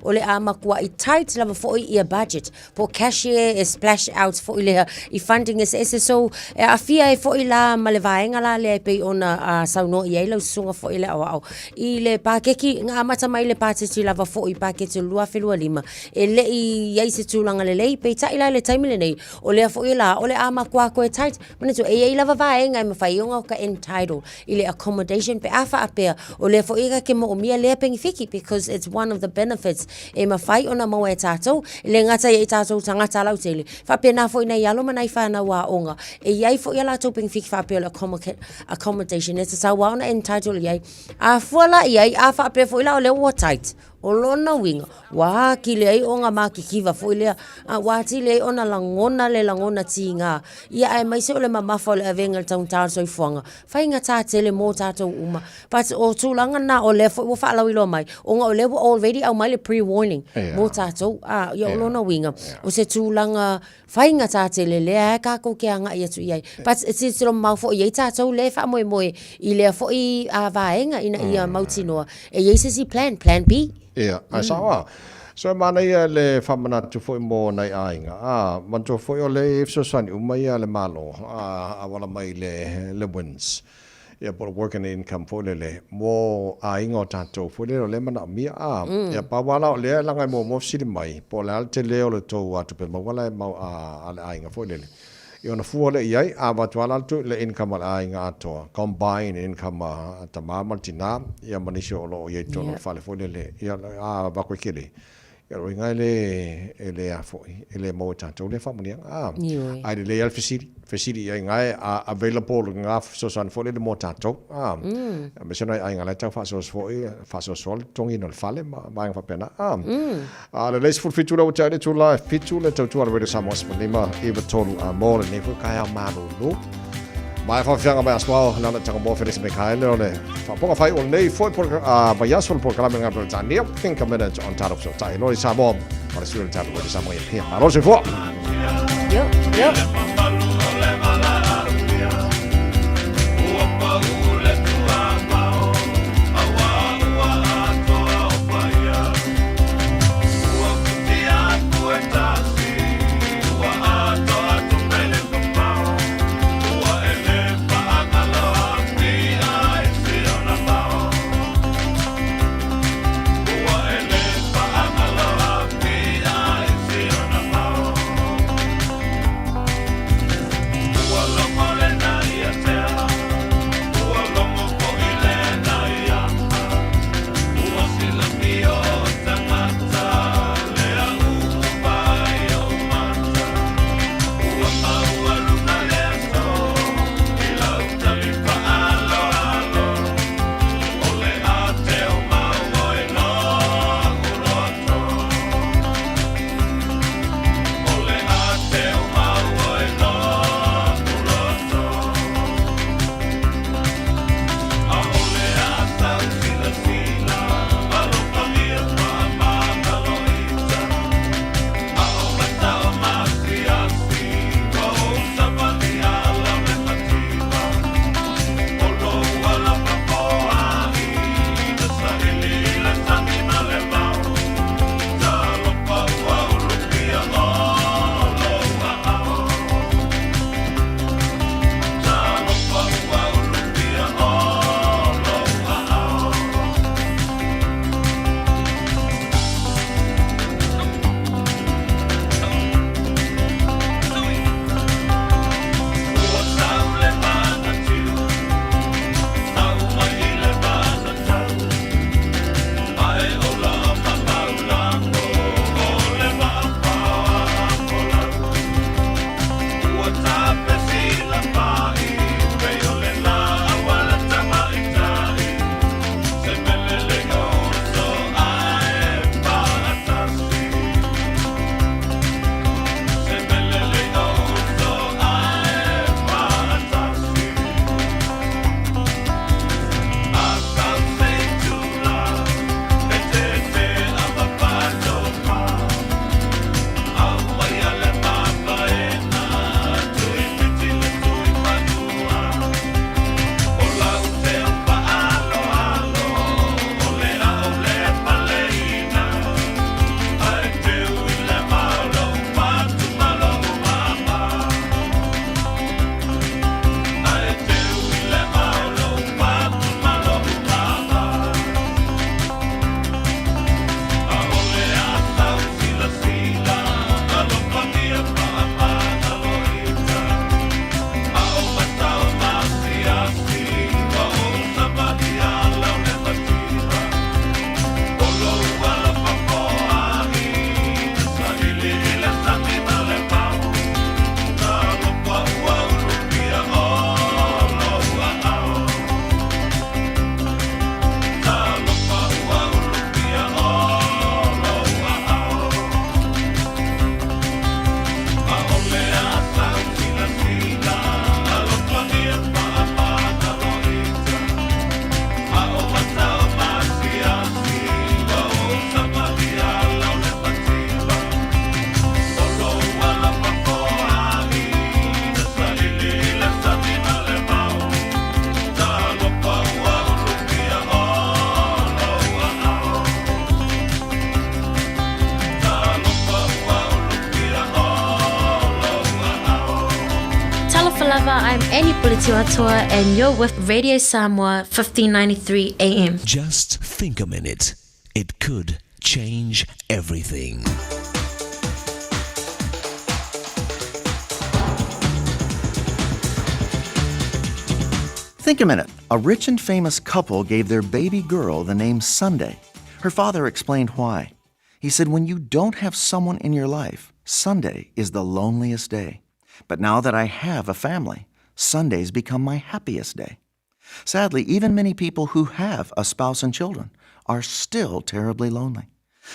Ole ama kwa I tight lava foi I budget. Po cashier is splash out foi le I funding is SSO. A fia foi la malevaenga la le pe ona sauno I lo sunga foi le au. I le pakeki nga mata mai le patiti lava foi paketi lua felua lima. E le I se tulanga le pe ta ila le taimile nei. Ole foi la ole ama kwa ko tight. Mana tu e lava vaenga me fai unga ka entitled ile accommodation pe afa apea o le fo ika ke mo mia le pengi fiki because it's one of the benefits e ma fai ona mo e tato le ngata e tato tangata lau tele fa pe na fo ina yalo mana I fa na wa onga e yai fo yala to pengi fiki fa pe accommodation it's sa wa ona entitled yai a fola yai afa apea fo ila o le watertight o lona winga wa ki le ai onga makikiva fo ile wa ti le ona langona tinga ia ai mai se ole mama fo le avenga tau tar so fonga fa inga ta tele mo tato uma but o tulanga na o le fo fa lawi lo mai onga o le already au mai le pre warning mo tato ia lona winga o se tulanga fa inga ta tele le ka ko ke anga ia tu ia but it's lo mau fo ia tato le fa mo I le fo I vaenga ina ia mautino e ia se plan B. Yeah, sawa. So mana ia le famana tu foi mo nai ainga. Man tu foi o le so sani umai le malo. Awala mai le wins. Ia por working income foi le mo ainga tanto foi le mana mia ia pa wala le langa mo sili mai. Po le te le o le to atu pe mo wala mo ale ainga foi le. Ia na fu le iai watu ala tu le income ala ainga ato. Combine income tamama tina ia manisho lo ia to fale foi le ia ba ko kile. Ia ringa le afoi ele mo tanto le family ai le al facility ia ngai available nga so san foi le mo tanto me sona ai ngala tau fa so sol tongi no fale ma fa pena le les full fitu lo tau tu la fitu le tau tu ala samos lima eva tolu mo le ne fu kai ma lo mai fa fianga mai aswa na na tanga mo felis me kai le fa ponga fai o nei foi por ba yasol por kala menga pro tania think a minute on top so tai lo samo para sur el talo de samo e ma lo se fo yo I'm Annie Pulitiwatua, and you're with Radio Samoa 1593 AM. Just think a minute. It could change everything. Think a minute. A rich and famous couple gave their baby girl the name Sunday. Her father explained why. He said, when you don't have someone in your life, Sunday is the loneliest day. But now that I have a family, Sundays become my happiest day. Sadly, even many people who have a spouse and children are still terribly lonely.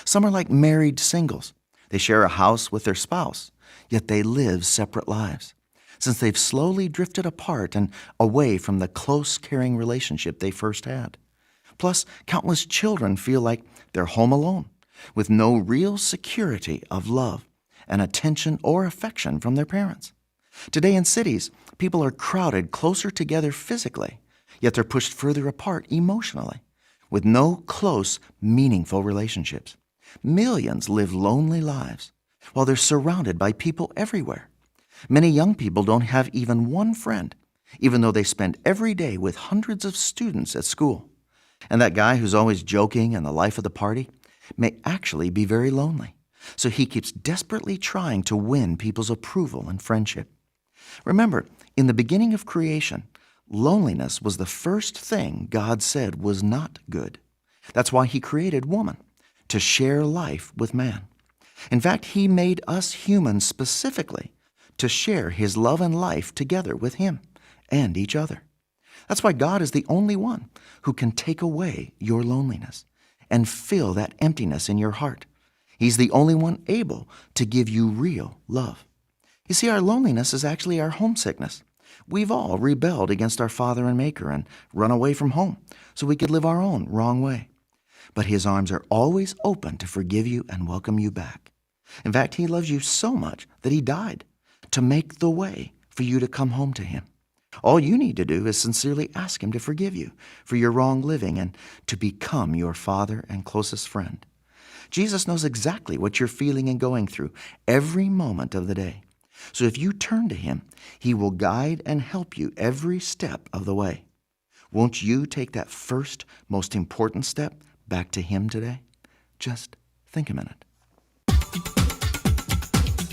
Some are like married singles. They share a house with their spouse, yet they live separate lives, since they've slowly drifted apart and away from the close, caring relationship they first had. Plus, countless children feel like they're home alone, with no real security of love and attention or affection from their parents. Today in cities, people are crowded closer together physically, yet they're pushed further apart emotionally, with no close, meaningful relationships. Millions live lonely lives, while they're surrounded by people everywhere. Many young people don't have even one friend, even though they spend every day with hundreds of students at school. And that guy who's always joking and the life of the party may actually be very lonely, so he keeps desperately trying to win people's approval and friendship. Remember, in the beginning of creation, loneliness was the first thing God said was not good. That's why he created woman, to share life with man. In fact, he made us humans specifically to share his love and life together with him and each other. That's why God is the only one who can take away your loneliness and fill that emptiness in your heart. He's the only one able to give you real love. You see, our loneliness is actually our homesickness. We've all rebelled against our Father and Maker and run away from home so we could live our own wrong way. But his arms are always open to forgive you and welcome you back. In fact, he loves you so much that he died to make the way for you to come home to him. All you need to do is sincerely ask him to forgive you for your wrong living and to become your father and closest friend. Jesus knows exactly what you're feeling and going through every moment of the day. So if you turn to him, he will guide and help you every step of the way. Won't you take that first, most important step back to him today? Just think a minute.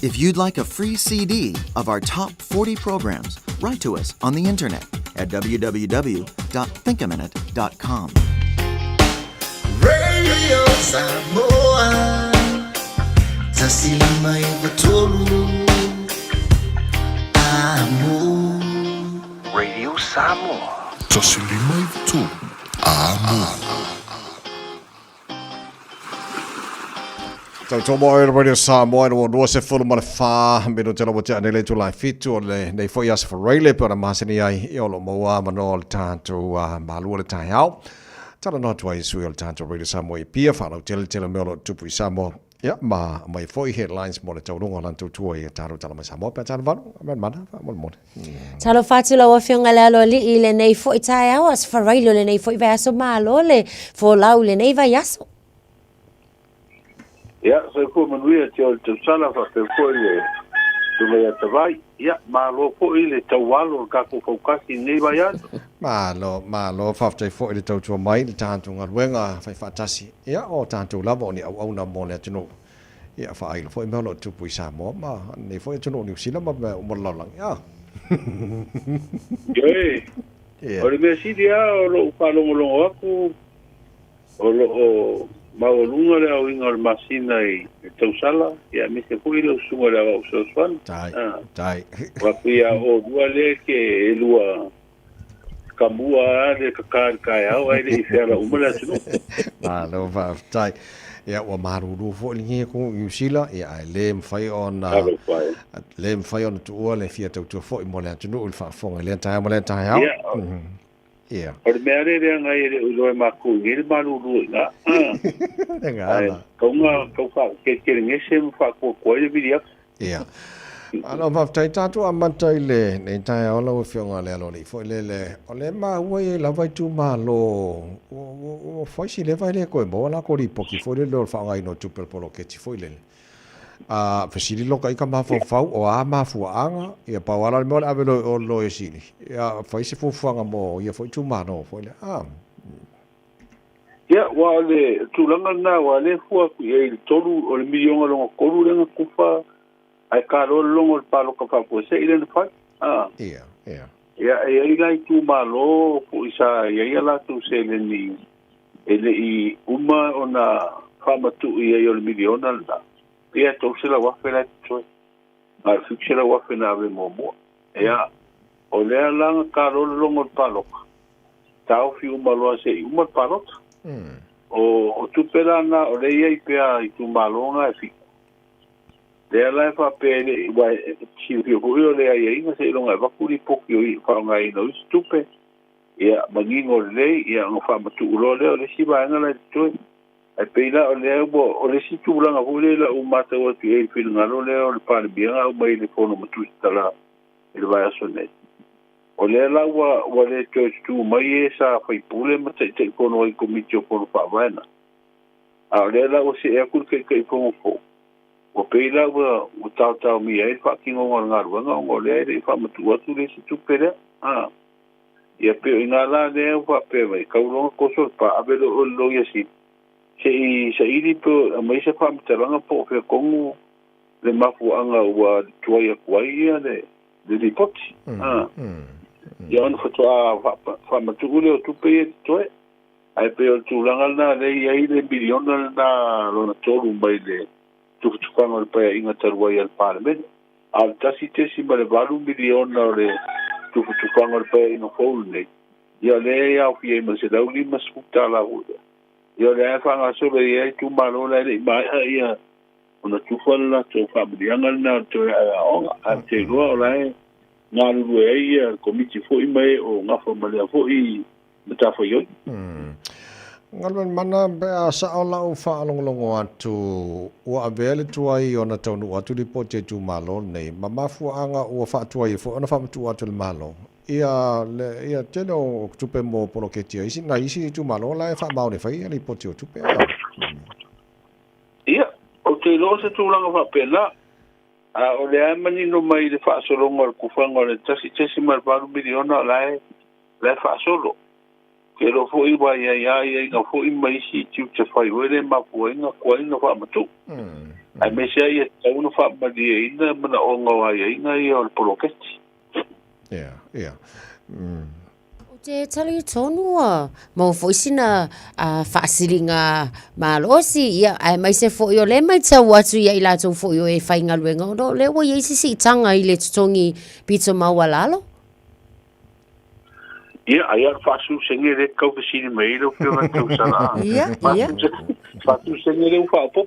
If you'd like a free CD of our top 40 programs, write to us on the internet at www.thinkaminute.com. Radio Samoa, tasilima ivatolu, amo. Radio Samoa, tasilima ivatolu, amo. Tau mo e radio Samoa no no se fulu mana fa mino tela mo tane le tulai fitu le nei foi as for raile para masini ai e lo mo wa mano le tanto malu le tai au tala no twai su le tanto radio Samoa e pia fa no tele me lo tupu Samoa ya ma mai foi headlines mo le tau rongo lan tu e taro tala mai Samoa pa tala vanu mana mo talo fatula wa fionga le alo li le nei foi tai au as for raile le nei foi va so malo le fo lau le nei va yaso. Ya, so ko manuia te o te sala fa te ko le tu me te vai. Ya, ma lo ko ile te walo ka ko kasi nei vai ya. Ma lo fa te fo ile tau mai le tanto ngalwenga fa fatasi. Ya, o tanto lavo ni au na mo le tino. Ya fa ai lo fo me lo tu puisa mo ma nei fo tino ni sila ma mo lo lang. Ya. Ye. O le me si dia o lo pa lo aku o lo mau lunga le au inga masina i tausala ia me se pui lo sunga le au soswan tai wapia o dua le ke elua kamua le kakar kai au ai le fera umala tino lo va tai ia wa maruru fo lingi ko usila ia le mfai on tu le fia tu fo mo le tino ul fa fo le tai mo le tai au Yeah. Or mere re nga ile ulo ma ku ngil malulu na. Nga. Konga ke ngese fa ko ile bidia. Yeah. Ano va tai tatu amata ile nei tai ola fionga le lo ni fo le ole ma we la vai tu ma lo o fo si le vai le ko mo la ko ri poki fo le lo fa ngai no tu per polo ke ti fo ile. Fasili loka ika mafau o a mafuanga ia pawala mo ave lo e sili ia fai se fuanga mo ia foi tu mano foi le ia wa le tulanga na wa le fua ku e tolu o le milionga longa kolu lenga kufa ai karo longo le palo ka fa po se ile fa ia ia ia tu malo fu isa ia la tu se le ni ele I uma ona fama tu ia le miliona la ia to se la wa fela tu ma se la wa fena ave mo ia o le langa karo longo le palo tau fi uma lo se uma palo o tu pera na o le ia pea I tu malonga fi le la fa pele wa si o le ia inga se longa va kuri poki o fa ngai no stupe ia mangingo le ia no fa matu lo le o le si va ngala tu ai peila o le o le si tu langa o le la o mata o tu e fi ngalo le o le pa bien o mai le fono matu tala il va a sonne o le la wa le tu mai esa fai pule ma te fono I comitio por fa vana a le la o se e kur ke fono fo o peila o tau mi ai fa kingo ngar o le fa matu o tu le si tu pere ia pe ina la le fa pe vai ka ulo ko so pa abelo lo ia si se iri po mai se fa mteranga po fe kongu le mafu anga wa tuia kuia le ripoti ia on foto fa matu ulo tu pe to ai pe o tu langa na le ia ile biliona na lo na tolu mai le tu kwanga pe inga tarwa ia parliament al tasite si male valu biliona le tu kwanga pe ino fole ia le ia fi ma se da uli maskuta la uda ia le fa nga so le ia tu malo le mai ia ona tu fala to fa bilianga na to a te lo la nga lu ia komiti fo mai o nga fo male fo I meta fo yo ngalwen mana be sa ola o fa longo atu o avele tuai ona tonu atu di pote tu malo nei mama fu anga o fa tuai fo ona fa tu atu malo ia teno tupe mo polo ke tia isi na isi tu malo la fa mau ne fa ia ni pote tu pe ia o te lo se tu langa fa pela o le amani no mai de fa solo ngol ku fa ngol tasi mar baru miliona la fa solo ke lo fo I wa ia nga fo I mai si tu te fai wele ma fo nga ko ina fa matu ai me se ia tau no fa ma di ina mana o nga wa ia ia o poloketi ia o te tali tonu mo fo sina fa silinga malosi ia ai mai se fo yo le mai tau atu ia ila tau fo yo e fai nga luenga no le wo ia si tanga I le tutongi pito mawalalo ia ai fa su senge le kau ke sini mai lo fio na tu sala ia fa su senge le fa po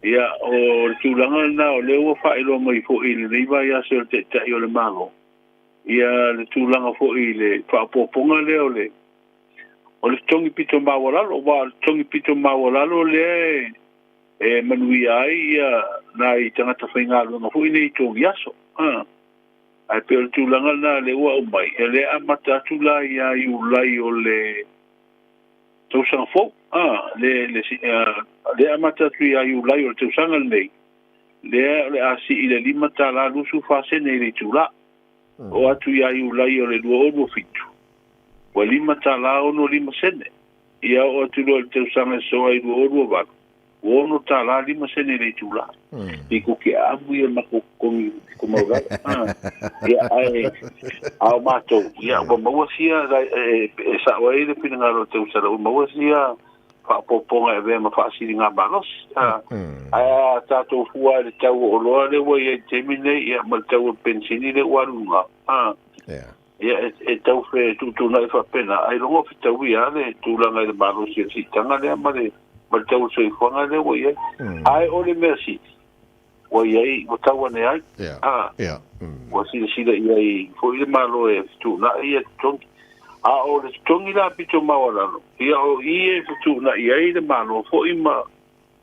ia o tu langa na o le wo fa ilo mai fo I le va ia se te yo le malo ia le tu langa fo I le fa po ponga le o le tongi pito mawalalo wa tongi pito mawalalo le e manui ai ia na I tangata whainga lo fo I nei tongi aso ai pe tu langa na le wa o mai ele amata tu la ia I ulai o le tu sang fo le amata tu ia I ulai o tu sang le asi ile lima ta la lusu fa se nei le tu la o atu ia I ulai o le duo fitu wa lima ta la o no lima sene ia o tu lo tu sang so ai duo va o no ta la lima sene le tu la Iko ke amu ia mako kongi ko maura ia ai au mato ia wa mawasia sa wa ile pinanga ro te usara wa mawasia fa poponga e ma fa silinga balos ai ta to fuwa le tau o lo le wa ia temine ia ma tau pensini le warunga ia e tau fe tu na fa pena ai longo fi tau ia le tu langa le balos si tanga le ma le ma tau so I fonga le wa ia ai o le merci o ia o tawa ne ai o si da ia fo I malo e tu na ia tongi o le tongi la pito mawala ia o ia tu na ia le malo fo I ma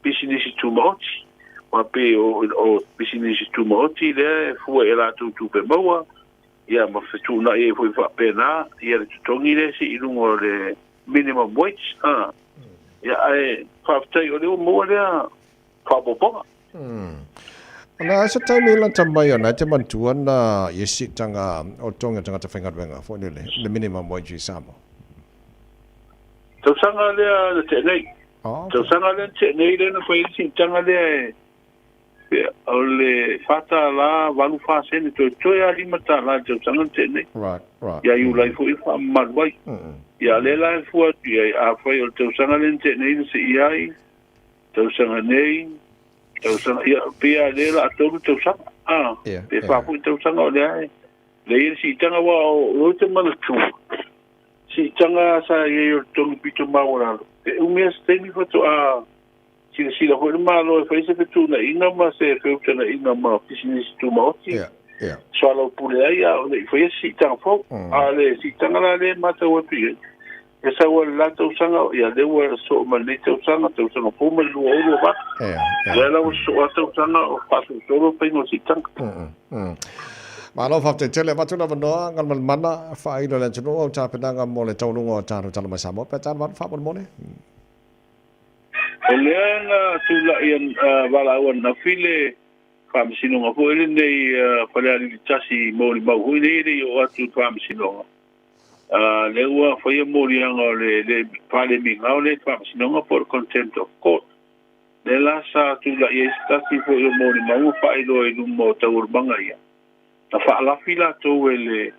business tu moti o pe o business tu moti le fo e la tu pe mawa ia ma tu na ia fo fa pena ia le tongi le si ilungo le minimum wage ia ai fa tai o le mo le fa poponga Na sa time lang tambay na jaman tuan na yesi tanga o tonga tanga tafenga wenga fo le minimum wage samo. Tau sanga le te nei. Tau sanga le te nei le na foi si tanga le ole fata la valu fa sen to ya limata la tau sanga te nei. Right. Ya you like for if am malwai. Ya le la fo ya a foi o tau sanga le te nei se ai. Tau sanga nei. Tau sanga ya pia le la tau tau sanga. Pe fa fu tau sanga le ai. Le si tanga wa o te mana tu. Si tanga sa ye o tonu pito maura. E umia stemi foto a si la ho malo e faise petu na inga ma se feuta na inga ma pisini tu ma oti. So ala pule ai a le faise si tanga fo. A le si tanga la le mata wa pi. E sa wa la tau sanga ya le wa so ma le tau sanga po ma lu o ba. Ya la so tau sanga o pasu toro pe no si tanga. Malo fa te tele va tuna no ngal mal mana fa ilo le tunu o ta pedanga mo le tau lungo ta ro tala masamo pe ta va fa bon mone. Oleana tu la ian wala wan na file fam sinonga ko ele nei pale ali tasi mo ni ba hu nei o atu fam sinonga. Le ua fa ye mo ri anga le pale mi ngale fam sinonga por contempt of court. Le la sa tu la ye tasi fo ye mo ni ma fa ilo e mo ta urbanga ia. Na fa la fila to ele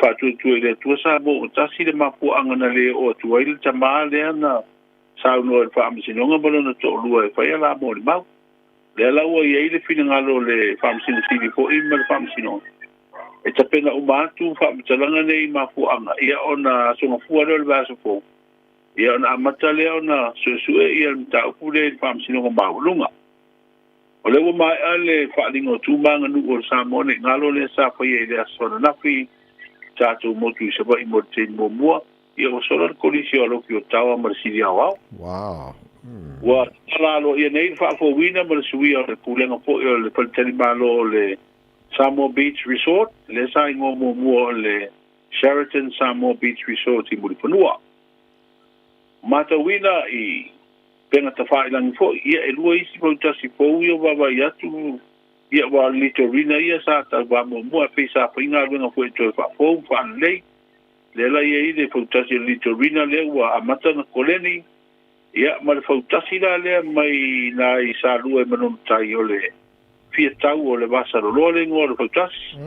fa tu ele tu sa mo tasi le mapu anga na le o tu ele tama le na sa no fa am sinonga bolo na to lua fa ya la mo ma le la o ye le fina ngalo le fa am sin si ko i me fa am sinonga e ta pena o ma tu fa am talanga nei mapu anga ia ona so no fu le va so fo ia ona amata le ona so e ia ta ku le fa am sinonga ma lunga o le mai ale fa lingo tu manga nu o sa mo ne ngalo le sa fa ye le so na fi ta tu mo tu se ba i mo te mo mo ia o so ko li si o lo ki o tawa ma si dia wa wa la lo ye nei fa fo wina ma su wi o le kulenga po o le palteni malo le Samoa Beach Resort le sa ngo mo mo le Sheraton Samoa Beach Resort i Muripanua mata wina i pena ta fa ilang fo ia e lua isi po tasi po ia baba ia tu ia wa litorina ia sa ta ba mo mo pe sa pa inga nga fo to fa fo fa le la ia ide po tasi litorina le wa amata na koleni ia ma fo tasi la le mai na i sa lua e manon tai ole fia tau o le basa lo le ngo le fo tasi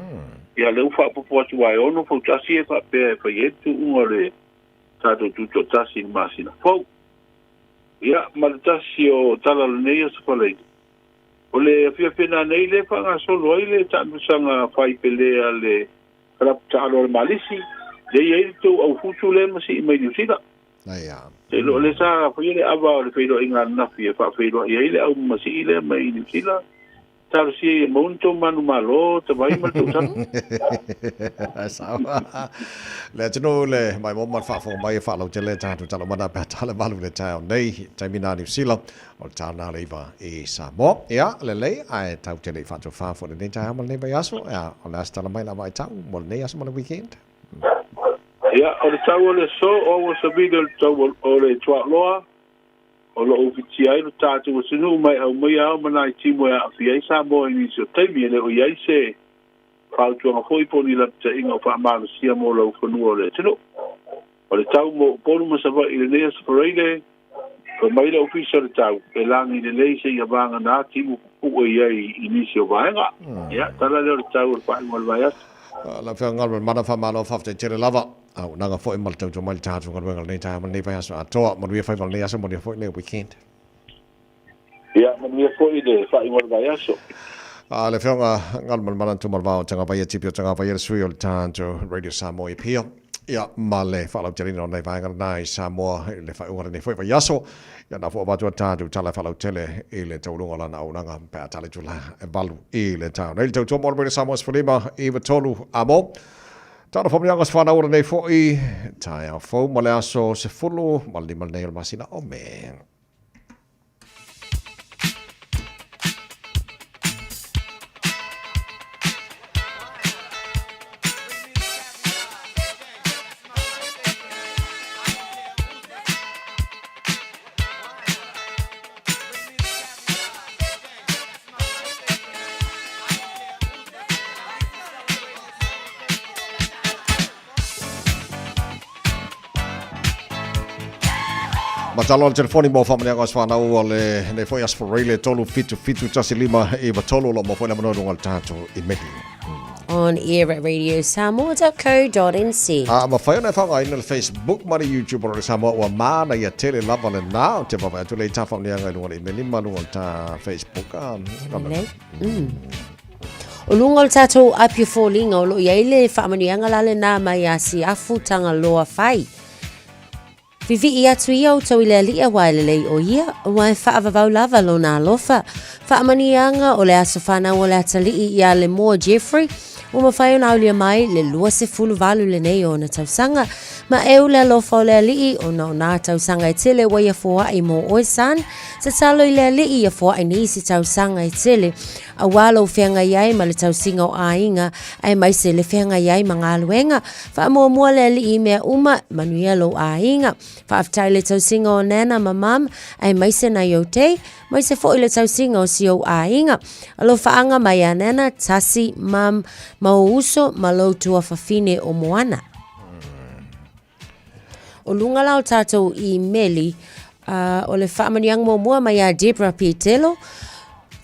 ia le ufa po po tu ai ono fo tasi e fa pe fa yetu ngore ta to tu tasi masina fo ia maltasi o tala nei o sepalei. O le fia pena nei le whanga solo ai le tāmusanga whai pelea le rapta alo le malisi. Le iei tō au futu le masi i mai niusina. Te lo le sa whai le awa o le whairo inga nafi e wha whairo iei le au masi i le mai niusina. Taro si e maunto manu malo, te vai mal tau tanu. Sawa. Le tino le mai mo man fa fo mai fa lo tele ta talo mana pa tale malu le ta nei taimina New Zealand o ta na le va e Samoa. Ya le ai tau tele fa to fa fo le ta mal ne va yaso ya o la sta la mai la mai tau mo ne yaso mal weekend. Ya o le tau le so o so video tau o le tua loa. O lo ofiti ai lo tātou o sinu mai au mai au mana i timo e a fiai sa mo i nisi o taimi e le o iai se whautuanga fwoi poni lapta inga o whaamana sia mo lau whanua o le tino. O le tau mo ponu masawa i le nea sapareile ko mai le ofisa le tau e langi le lei se i avanga nā timo kuku e iai i nisi o vaenga. Ia, tala leo le tau o le whainga o le vaiat. La fia ngal mana fa malo fa te tere lava au nanga fo mal tau mal tatu ngal ngal nei ta nei fa so to mo vi fa mal nei aso mo fo le weekend ya mo vi fo i de fa ngal ba yaso le fia ngal mana tu mal va tanga pa ye tipio tanga pa ye sui ol tanto radio Samoa pio ya male fa lo tere no nei va ngal nai Samoa le fa ora nei fo va yaso ya na fo ba tu tanto tala fa lo tele e le tau longa na au nanga pa tala tula e balu e le tau nei tau to mo radio Samoa sfolima e va tolu amo. Tāna whamia ngas whana ora nei fo i tai au fau male aso se fulu mali nei o masina o me. Matalo telefoni mo family ngos fana o le ne foi as for really tolu fitu tasi lima e matolo lo mo foi na mano ngal tato imedi. On air at radiosamoa.co.nz. Ma foi na fanga in Facebook mari YouTube or Samoa wa mana ya tele lava le now te va tu le ta family ngal ngol imedi manu ngal ta Facebook O lungol tato api folinga o lo yaile whaamanianga lale nā mai a si afu tanga loa whai. Vivi I atu ia o tau ile lia wailelei o ia, o mai whaavavau lava lo nā lofa. Whaamanianga o le aso whanau o le atalii ia le Moa Jeffrey, o mawhai o naulia mai le lua se fulu valu le nei o na tausanga, ma eu le alofa o le alii o na o nā tausanga I tele wa ia fua I mo oesan, sa talo I le alii ia fua I nisi tausanga I tele, a walo whianga iai ma le tausinga o ainga, ai mai se le whianga iai ma ngā luenga, wha mua mua le alii mea uma, manuia lo ainga, wha aftai le tausinga o nana ma mam, ai mai se na iotei, mai se fo I le tausinga o si o ainga, alo whaanga mai a nana, tasi, mam, mau uso, ma lo tua whawhine o moana. O lunga lao tātou I meli, o le whaamaniang mua mai a Deborah Pietelo,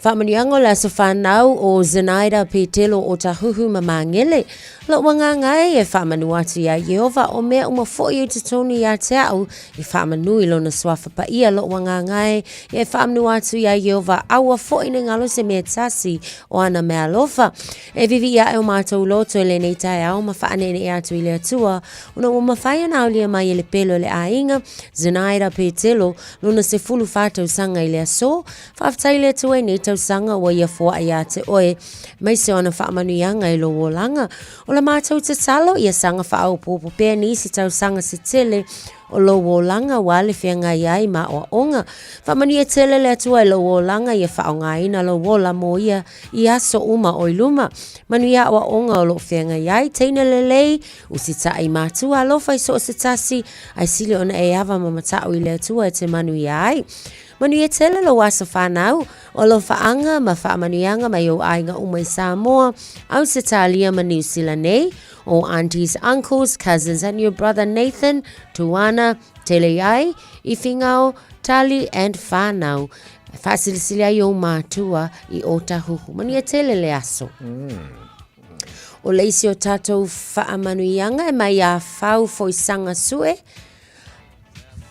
whaamaniango la so whanau o Zenaida Pietelo o Tahuhu Mamangele, lo wanga ngai e whaamanu atu ia Yehova o mea uma fōi o te tonu ia te au I whaamanu I lona swafa pa ia lo wanga ngai e whaamanu atu ia Yehova aua fōi ne ngalo se mea tasi o ana mea lofa. E vivi ia e o mātou loto e le nei tai au ma whaanene e atu I le atua, una o mawhai ana ulia mai e le pelo le ainga, Zenaida Pietelo, lona se fulu whātou sanga I le aso, whaftai le atua nei tau sanga wa ia fōa ia te oe, mai se ona whaamanu ianga I lo wolanga, o la mātou te talo ia sanga whaau pōpo pēr nisi tau sanga se tele o lo wolanga wale whianga iai ma o onga. Whamani e tele le atua I lo wolanga ia whao ngā ina lo wola mo ia I aso uma o iluma. Manu ia o onga o lo whianga iai, teina lelei, usita ai mātua lo whai so se tasi, ai sili ona e awa mamatau I le atua e te manu iai. Manu e tele lo wasa whanau, o lo whaanga ma whaamanianga mai o ainga umai Samoa, au se talia ma New Zealand nei, o aunties, uncles, cousins and your brother Nathan, Tuana, Teleai, Ifingao, Tali and whanau. Whasilisili ai o mātua I o tahuhu. Manu e tele le aso. O leisi o tātou whaamanuianga e mai a whau foi sanga sue,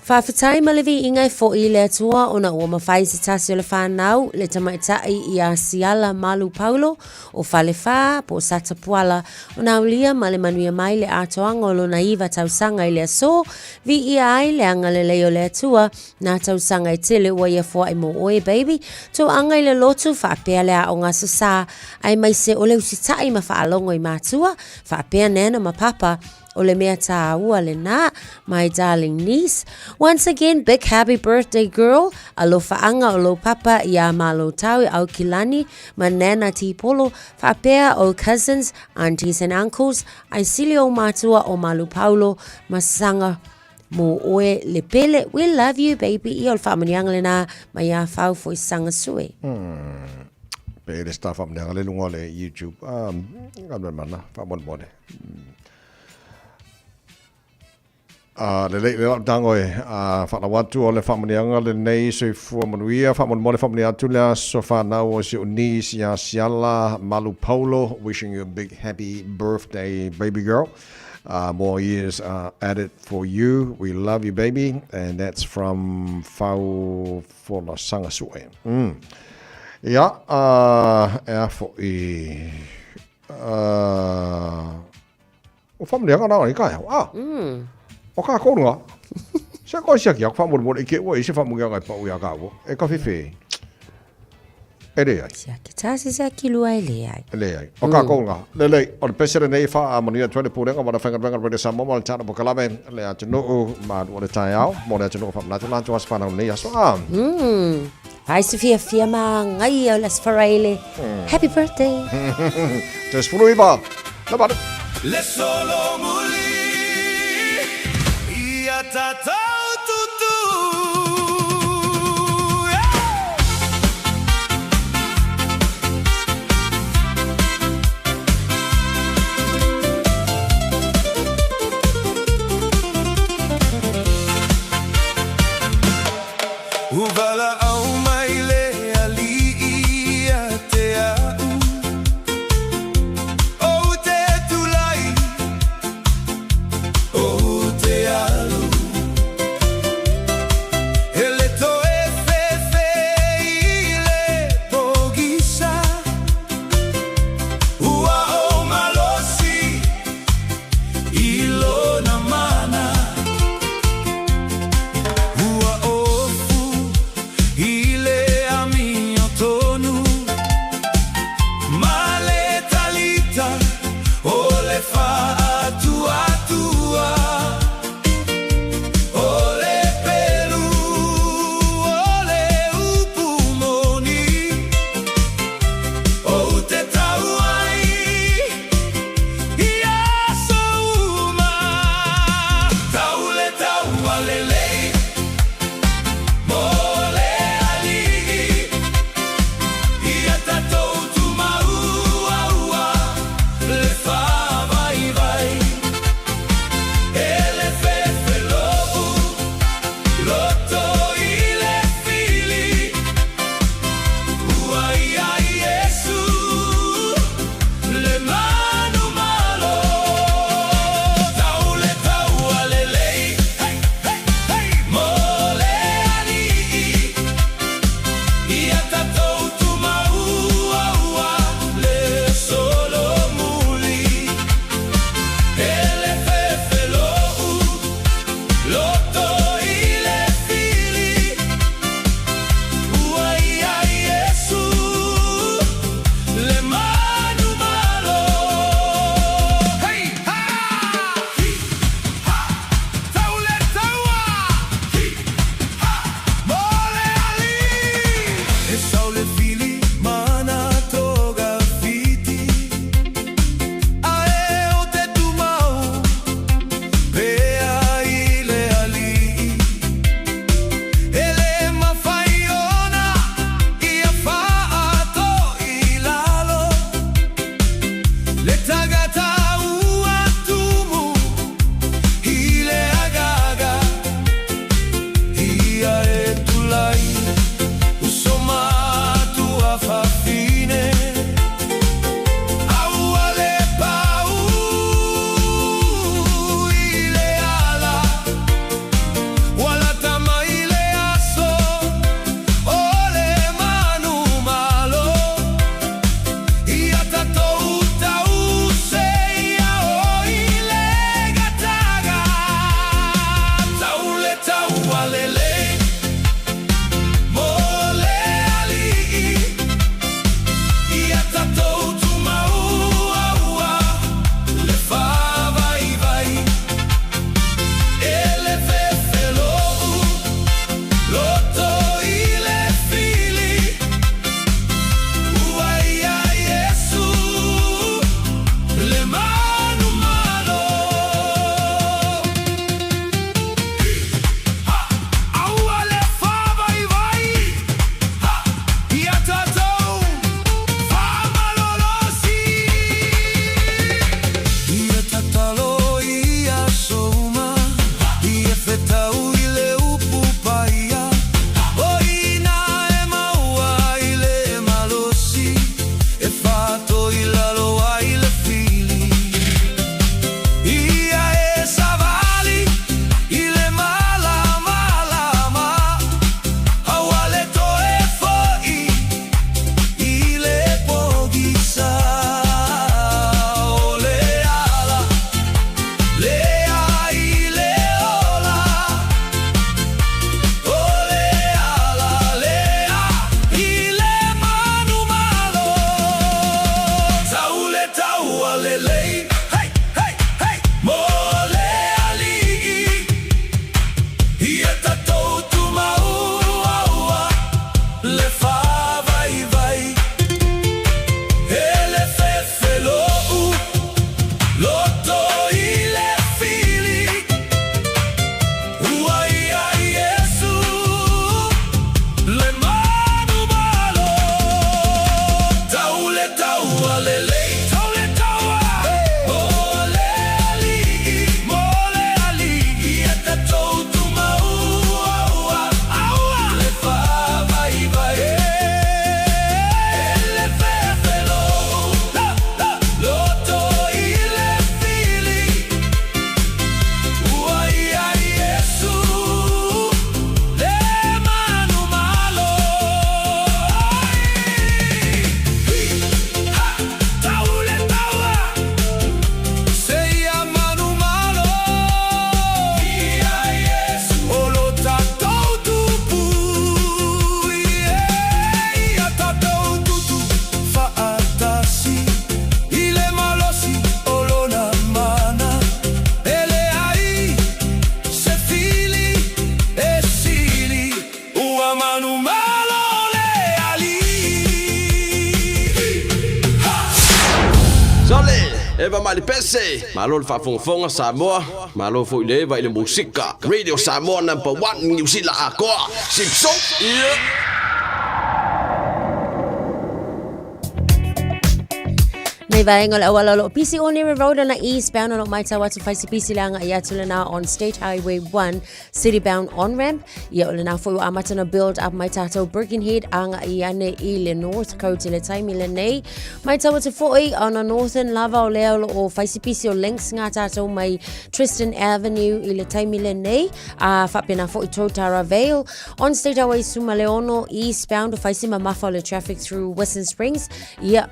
Whawhitai malevi ingai fo I le atua o na ua mawhai se tasi o le whanau le tamaitai I a Siala Malu Paulo o Whalefa po Sata Puala o na ulia ma le manuia mai le atoanga o lo naiva tausanga I le aso vi ia ai le anga le leo le atua na tausanga I tele ua ia fua I mo oe baby to anga I le lotu whaapea le a o ngā sasa ai mai se o le usitai ma whaalongo I mātua whaapea nena ma papa o le mea tā ua le nā, my darling niece. Once again, big happy birthday girl. Alo whaanga o lo papa I a malo tau au kilani, ma nana ti polo, whapea o cousins, aunties and uncles, ai sili o mātua o Malu Paulo, ma sanga mo oe le pele. We love you, baby. I o le whaamanianga le nā, mai a whau fo I sanga sui. Pele sta whaamanianga le lunga le YouTube. Gamle mana, whaamon. Le tango e whanawatu o le whamanianga le nei se fua manuia whamon whamani atu lea so whanau o se unis ia Siala Malu Paulo, wishing you a big happy birthday baby girl. More years added for you. We love you baby, and that's from Fau Fola Sangasue. Ja, for I o whamanianga nā I kai o ka konga se ko sia ki akwa mo e ke o e se fa mo ga pa o ya ga o e ka fefe e le ai sia ki tasi sa ki lu ai le ai o ka konga le o le pesere nei fa mo ni 20 pulenga ma fanga re sa mo mal tana bo kala ben le atu no ma o le tai au mo le atu no fa na tu lan tu as fa na nei aso Hai Sofia firma ngai o las farele happy birthday tes fluiva la ba le solo muli Tata tutu Eva Malipese, Malol Fafonfonga Samoa, Malo Foileva ile musika, Radio Samoa #1 New Zealand Akoa, Simpson, May vaenga la wala lo PC Onira Road on the eastbound on my tawa to face PC langa yatulana on State Highway 1 citybound on ramp yolana for amatana build up my tato Birkenhead anga iane ile North Coast le time ile my tawa to 40 on a northern lava leo o face PC o links nga tato my Tristan Avenue ile time ile nei fapena for Totara Vale on State Highway Sumaleono eastbound face mamafa le traffic through Western Springs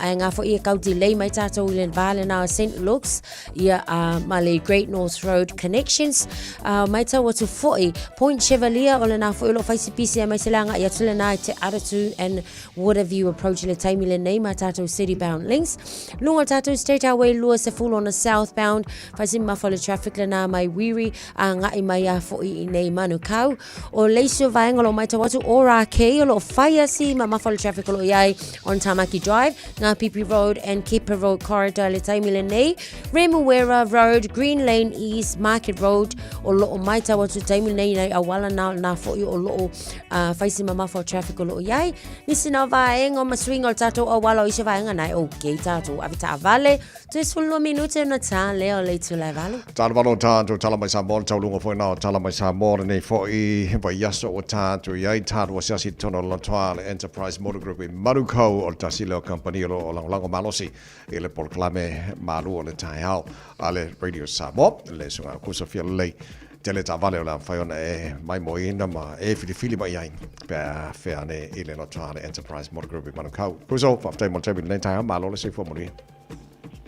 anga for ia delay my tato in Valena St. Luke's Malay Great North Road connections my tawa to 40 Point Chevalier olena for ilo faisi PC my selanga yatulena to Attitude and Waterview approach le time ile name my tato city bound links lunga tato State Highway Lewis a full on the southbound faisi mafala traffic lena my weary nga imaya for nei manukau o leisio vaengolo my tawa to ora ke lo fire si mafala traffic lo yai on Tamaki Drive nga PP Road and Keeper Road corridor le time ile nei Remuera Road Green Lane East Market Road o lo mai tawa to time ile nei awala na for o lo faisi mama for traffic o lo yai nisina vaengo maswing o tato awala isha vaenga nai okay tato avita vale to solo minute na ta leo le to la vale Tala valo tato tala mai sa mol taulunga foi na tala mai sa mol nei foi vai yaso o tato yai tato o siasi tono Latoile Enterprise Motor Group in Marukau o tasilo company o lango malosi ele proclame malu o le taiao ale Radio Samoa le sunga kusa fia le tele tavale o la faiona mai moina ma fili mai ai per ferne ele Latoile Enterprise Motor Group in Marukau kuso fa mo tabi le taiao malo le se fo mori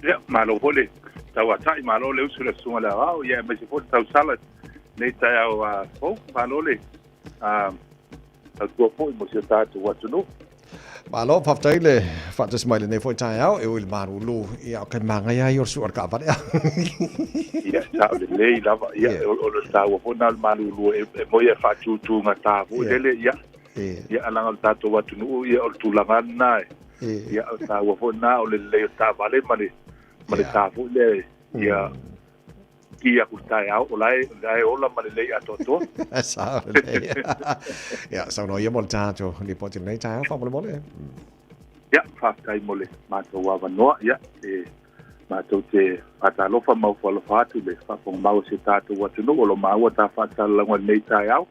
ya malo hole tawa tai malo le usule sunga la au ya me se fo tau salad le taiao fo malo le tu fo mo se tatu watu Malo paftaile fatas mai le foi taiao e il maru lu ia ka manga ia yor suar ka vale ya sa le lava ya o lo sta wo fo na maru lu e mo ia fa tu ngata fu le ya alanga tato watu nu ia o tu langa ya sa wo fo na o le sta vale male ta fu le ya kia kustaiao o lai ola malele atoto sa ya sa no yemo tato ni poti nei taiao fa mole ya fa tai mole ma to wa no ya ma to te ata lo fa mau lo fa tu le fa pong mau se tato wa tu no lo ma wa ta fa ta la nei taiao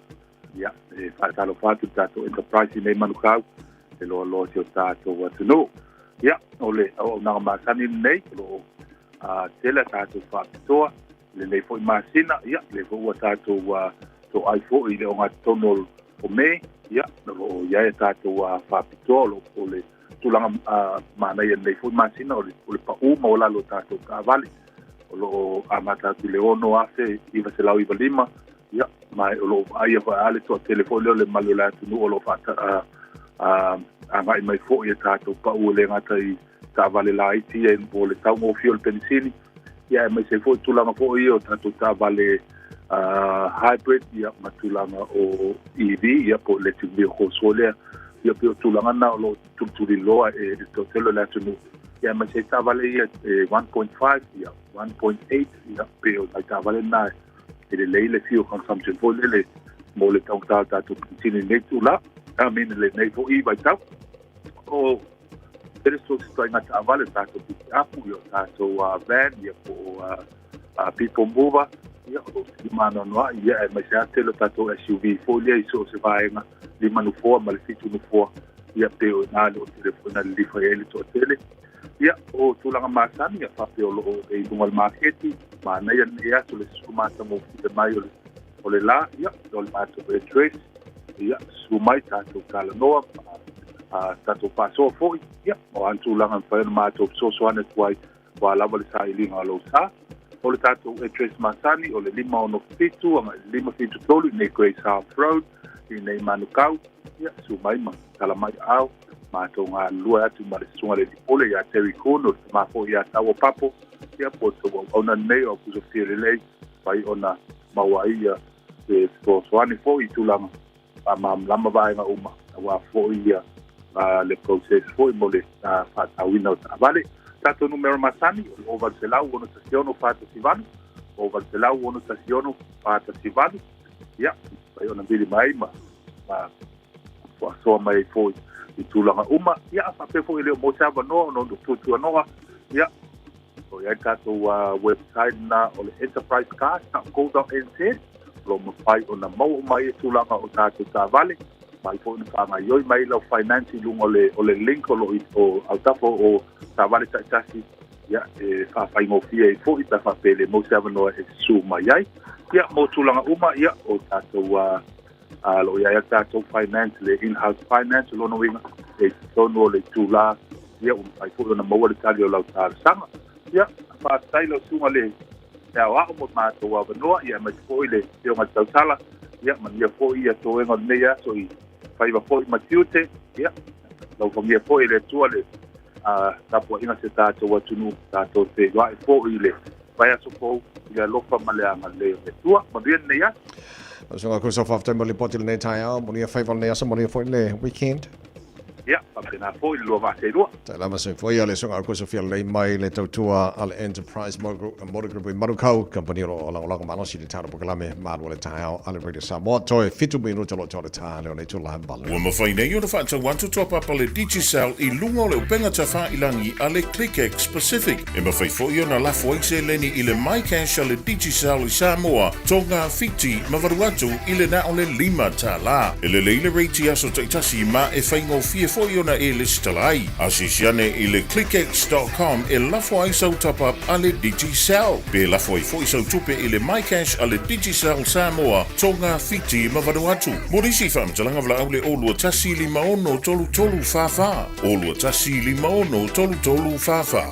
ya fa ta lo fa tu tato enterprise nei manukau e lo se tato wa tu no ya ole o na ma sani nei lo tele tato fa toa le nei foi masina ya le foi tato wa to ai foi le onga tonol o me ya no ya tato wa fa pitolo o le tulanga mana ya nei foi masina o le pa u ma ola lo tato ka vale o lo amata le ono afe iva se lau iva lima ya mai o lo ai va ale to telefone le malula tu no lo fa mai foi tato pa u le ngatai ka vale la iti en o le tau mo fiol pensini ya me se fo tulanga fo io tanto ta vale hybrid ya matulanga o EV ya po electric vehicle solar ya po tulanga na lo tuturi lo e to telo la tunu ya me se ta vale ya 1.5 ya 1.8 ya pe o ta vale na ele le fuel consumption fo le mo le tau ta tu tini ne tula a min le ne fo i ba ta o There is also going to avale tato apu yo tato van ya po people mover ya o mano no ya me se atelo tato SUV folia iso se vai na di manufo mal fitu no fo ya peo na lo telefona li faele to tele ya o tulanga masani ya fa peo lo e dungal marketi ma na ya to le sumata mo de mayo o le la ya do le mato be trace ya sumai tato kala no tato paso foi ya o antu langa fa ma to so ane kwai wa la vale sa ili ngalo sa o le tato e tres masani o le lima ono fitu ama lima fitu tolu ne Grace South Road i nei manukau ya su mai ma kala mai au ma to nga lua atu ma le sunga le ole ya Terry Kono ma fo ya tawo papo ya po to ona nei o kuzo fiele pai ona mawai ya e so ane fo i tulanga ama lama vai nga uma wa fo ya le process foi mole fa wina vale tato numero masani o Valselau ono tasiono fata sivalu o Valselau ono tasiono fata sivalu ia pai ona bili mai ma so mai foi I tulanga uma ia fa pe foi le mo sava no tutu no ia o ia tato website na o le enterprise card na go.nz lo mo pai ona mau mai tulanga o tato tavale mai foi na mai yo mai lo finance lungo o le link o altapo o tavale tasi ia fa pai mo fie foi ta fa pele mo sava no e su mai ai ia mo tulanga uma ia o tato lo ia tato finance le in-house finance lo no winga e tono le tula ia pai foi na mo le tali o la sanga ia fa tai lo sunga le ia wa mo mato wa no ia mai foi le ia ma tala ia man ia foi ia to en on ia so I fai va foi matiute ia lo famia foi le tuale tapo ina se tato wa tunu tato te wa foi le vai so po ia lo fa maleanga le tua ma bien ia so ko so fafte mo le potil nei tai au mo ia fai val nei so mo ia foi le weekend ia papena foi lo va se lo ta la mas foi ale so ko so fia le mai le tautua al enterprise motor group Marukau company lo la ma si le tara po kala me ma le tai au ale radio Samoa toi fitu me no tolo tolo ta le to la bal Wa ma fai nei ona fa want to top up ale Digicel I lungo le penga ta fa ilangi ale ClickX Pacific e ma fai foi ona la foi se leni I le mai cash ale Digicel I Samoa tonga fiti ma varuatu I le na ole lima ta la ele le rate aso taitasi ma e fai ngo fie foi ona e listalai asisiane I le clickx.com e la foi so top up ale Digicel be la foi so tupe I le my cash ale Digicel Samoa tonga fiti ma varuatu morisi fam talanga vla ole olu tasi li maono tolu fafa olu tasi li maono tolu fafa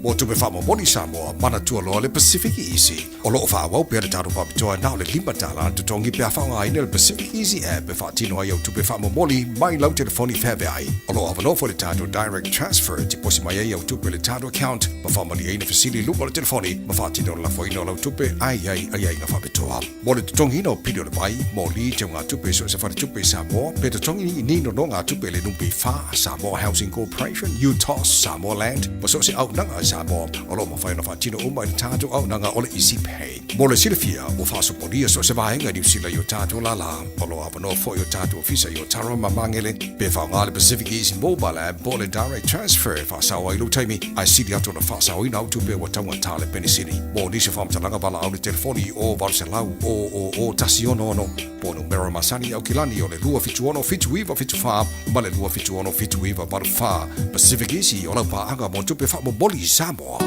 Mo tupe whamo moni Samoa, mana tua loa le Pacific Easy. O loo whawau pia le taro papitoa nao le lima tala tu tongi pia whaunga aina le Pacific Easy app e whaatino ai au tupe whamo moni mai lau telefoni whewe ai. O loo awanofo le tato direct transfer ti posi mai ai au tupe le tato account ma whamali aina fasili lupa le telefoni ma whaatino la whaino lau tupe ai nga whapitoa. Mo le tutongi no pidio le mai, mo li te ngā tupe so se whare tupe Samoa, pe tutongi nino no ngā tupe le numpi wha Samoa Housing Corporation, UTOS, Samoa Land, ma so se au nanga Samoa, o lo mawhai na whaatino uma I tātou au nanga o le Easy Pay. Mo le silifia, o whaasoporia so se wahenga New Zealand I o tātou la, o lo awano fo I o tātou ofisa I o tara mamangele, pe whaunga le Pacific Easy Mobile App, bo le direct transfer, whaasawa I lo taimi, ai sili ato na whaasawa I nau tupe wa taunga tāle penisini. Mo nisi whamtalanga wala au le telefoni o Valselau, o tasiono ono, po numero masani au kilani o le lua fitu ono fitu iwa fitu wha, ma le lua fitu ono fitu iwa waru wha, Pacific Easy o lau paanga mo tupe wha mo boli Samoa.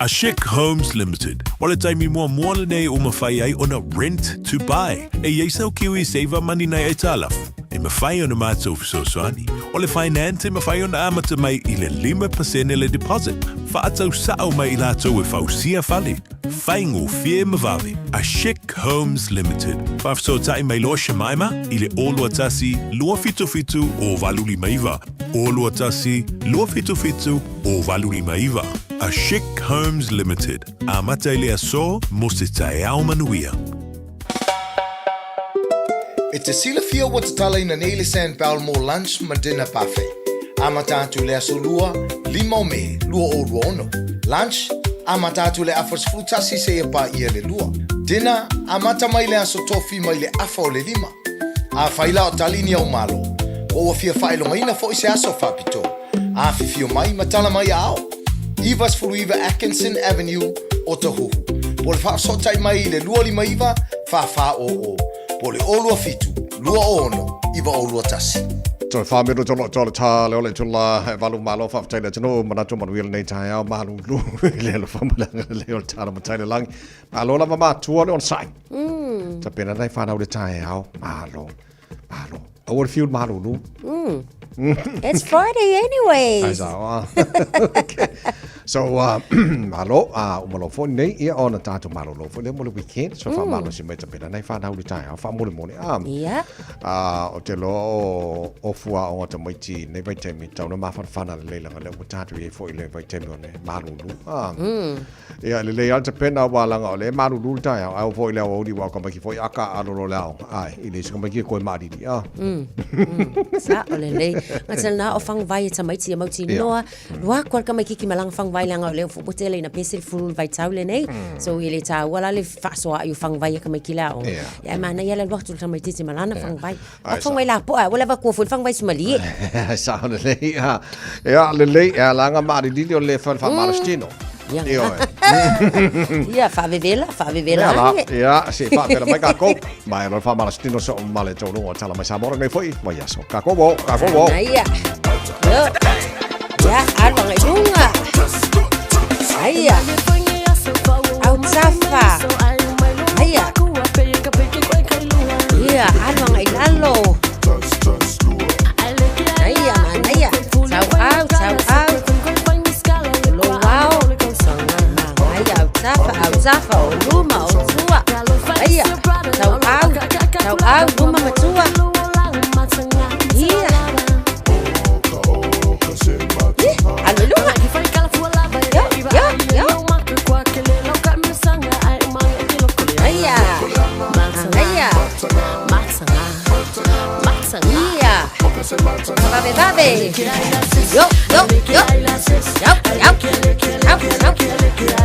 Ashik Homes Limited. Wala taimi mua moana nei o mawhai ai ona rent to buy. E yeisau kiwi save money nei e talafu. E mawhai ona mātou fisosoani. O le finance e mawhai ona amata mai I le 5% le deposit. Whaatau sao mai I lātou e whausia whale. Whaingo fie mawave. Ashik Homes Limited. Whafso tai mai loa Shemaima I le olua tasi lua fitu o valuli maiva. Olua tasi lua fitu o valuli maiva. Ashik Homes Limited. Amata ile aso mo se tae au manuia. E te sila fia wa te tala ina neile San Balmore lunch ma dinner buffet. Amatatu le aso lua, lima o me, lua o lua ono. Lunch, amatatu le afos frutasi se e pa ia le lua. Dinner, amata mai le aso tofi mai le afa o le lima. A faila o talini au malo. O wa fia failonga ina fo se aso fapito. A fifio mai matala mai ao. Ivas Furuiva Atkinson Avenue, Otahuhu. Pole wha sotai mai le lua lima iwa, wha o. Pole olua fitu, lua ono, iwa olua tasi. Toi whamero tono tole tā leo le tula he walu malo whaftaila tino manatu manuila nei tai au malu lu le lo whamalanga leo tāna mataila langi. Malo lava mātua le on sai. Ta pena nei whanau le tai au, malo. Awar field malo lu. It's Friday anyway. Okay. So malo umalo fo nei ia ona tato malo lo fo le mo le weekend so fa malo si meta pena nei fa na uli tai fa mo le mo le ia o te lo o fua o te maiti nei vai te mi tau na ma fa na le langa le mo tato e fo ile vai te mi ne malo lu ia le alta pena wala nga le malo lu tai au fo ile o di wa ka ki fo aka alo le au ai ile se ka ki ko ma di sa ole le matsel na o fang vai te maiti mo ti noa wa kwa ka mai ki malang fang vai langa le fo botele na pesil full vai tau le nei so ile ta wala le fa so ai fang vai ka mai ki la o ya mana ya le waktu ta mai ti malana fang vai fang vai la po wala ba ko fu fang vai sumali sa ole le ya le langa ma di le fa marstino ia fa vivela ia se fa pero mai ka ko mai lo fa marstino so male to no tala mai sa mora nei foi mai so ka ko bo ia ya alwa ngai dunga Aya, au safa. Aya, iya, alwa ngai lalo. Aya, manaya, tau au. Lo wow, aya, au safa, o luma, o tua. Aya, tau au, luma matua. Iya. Aleluia. Babe. Yo.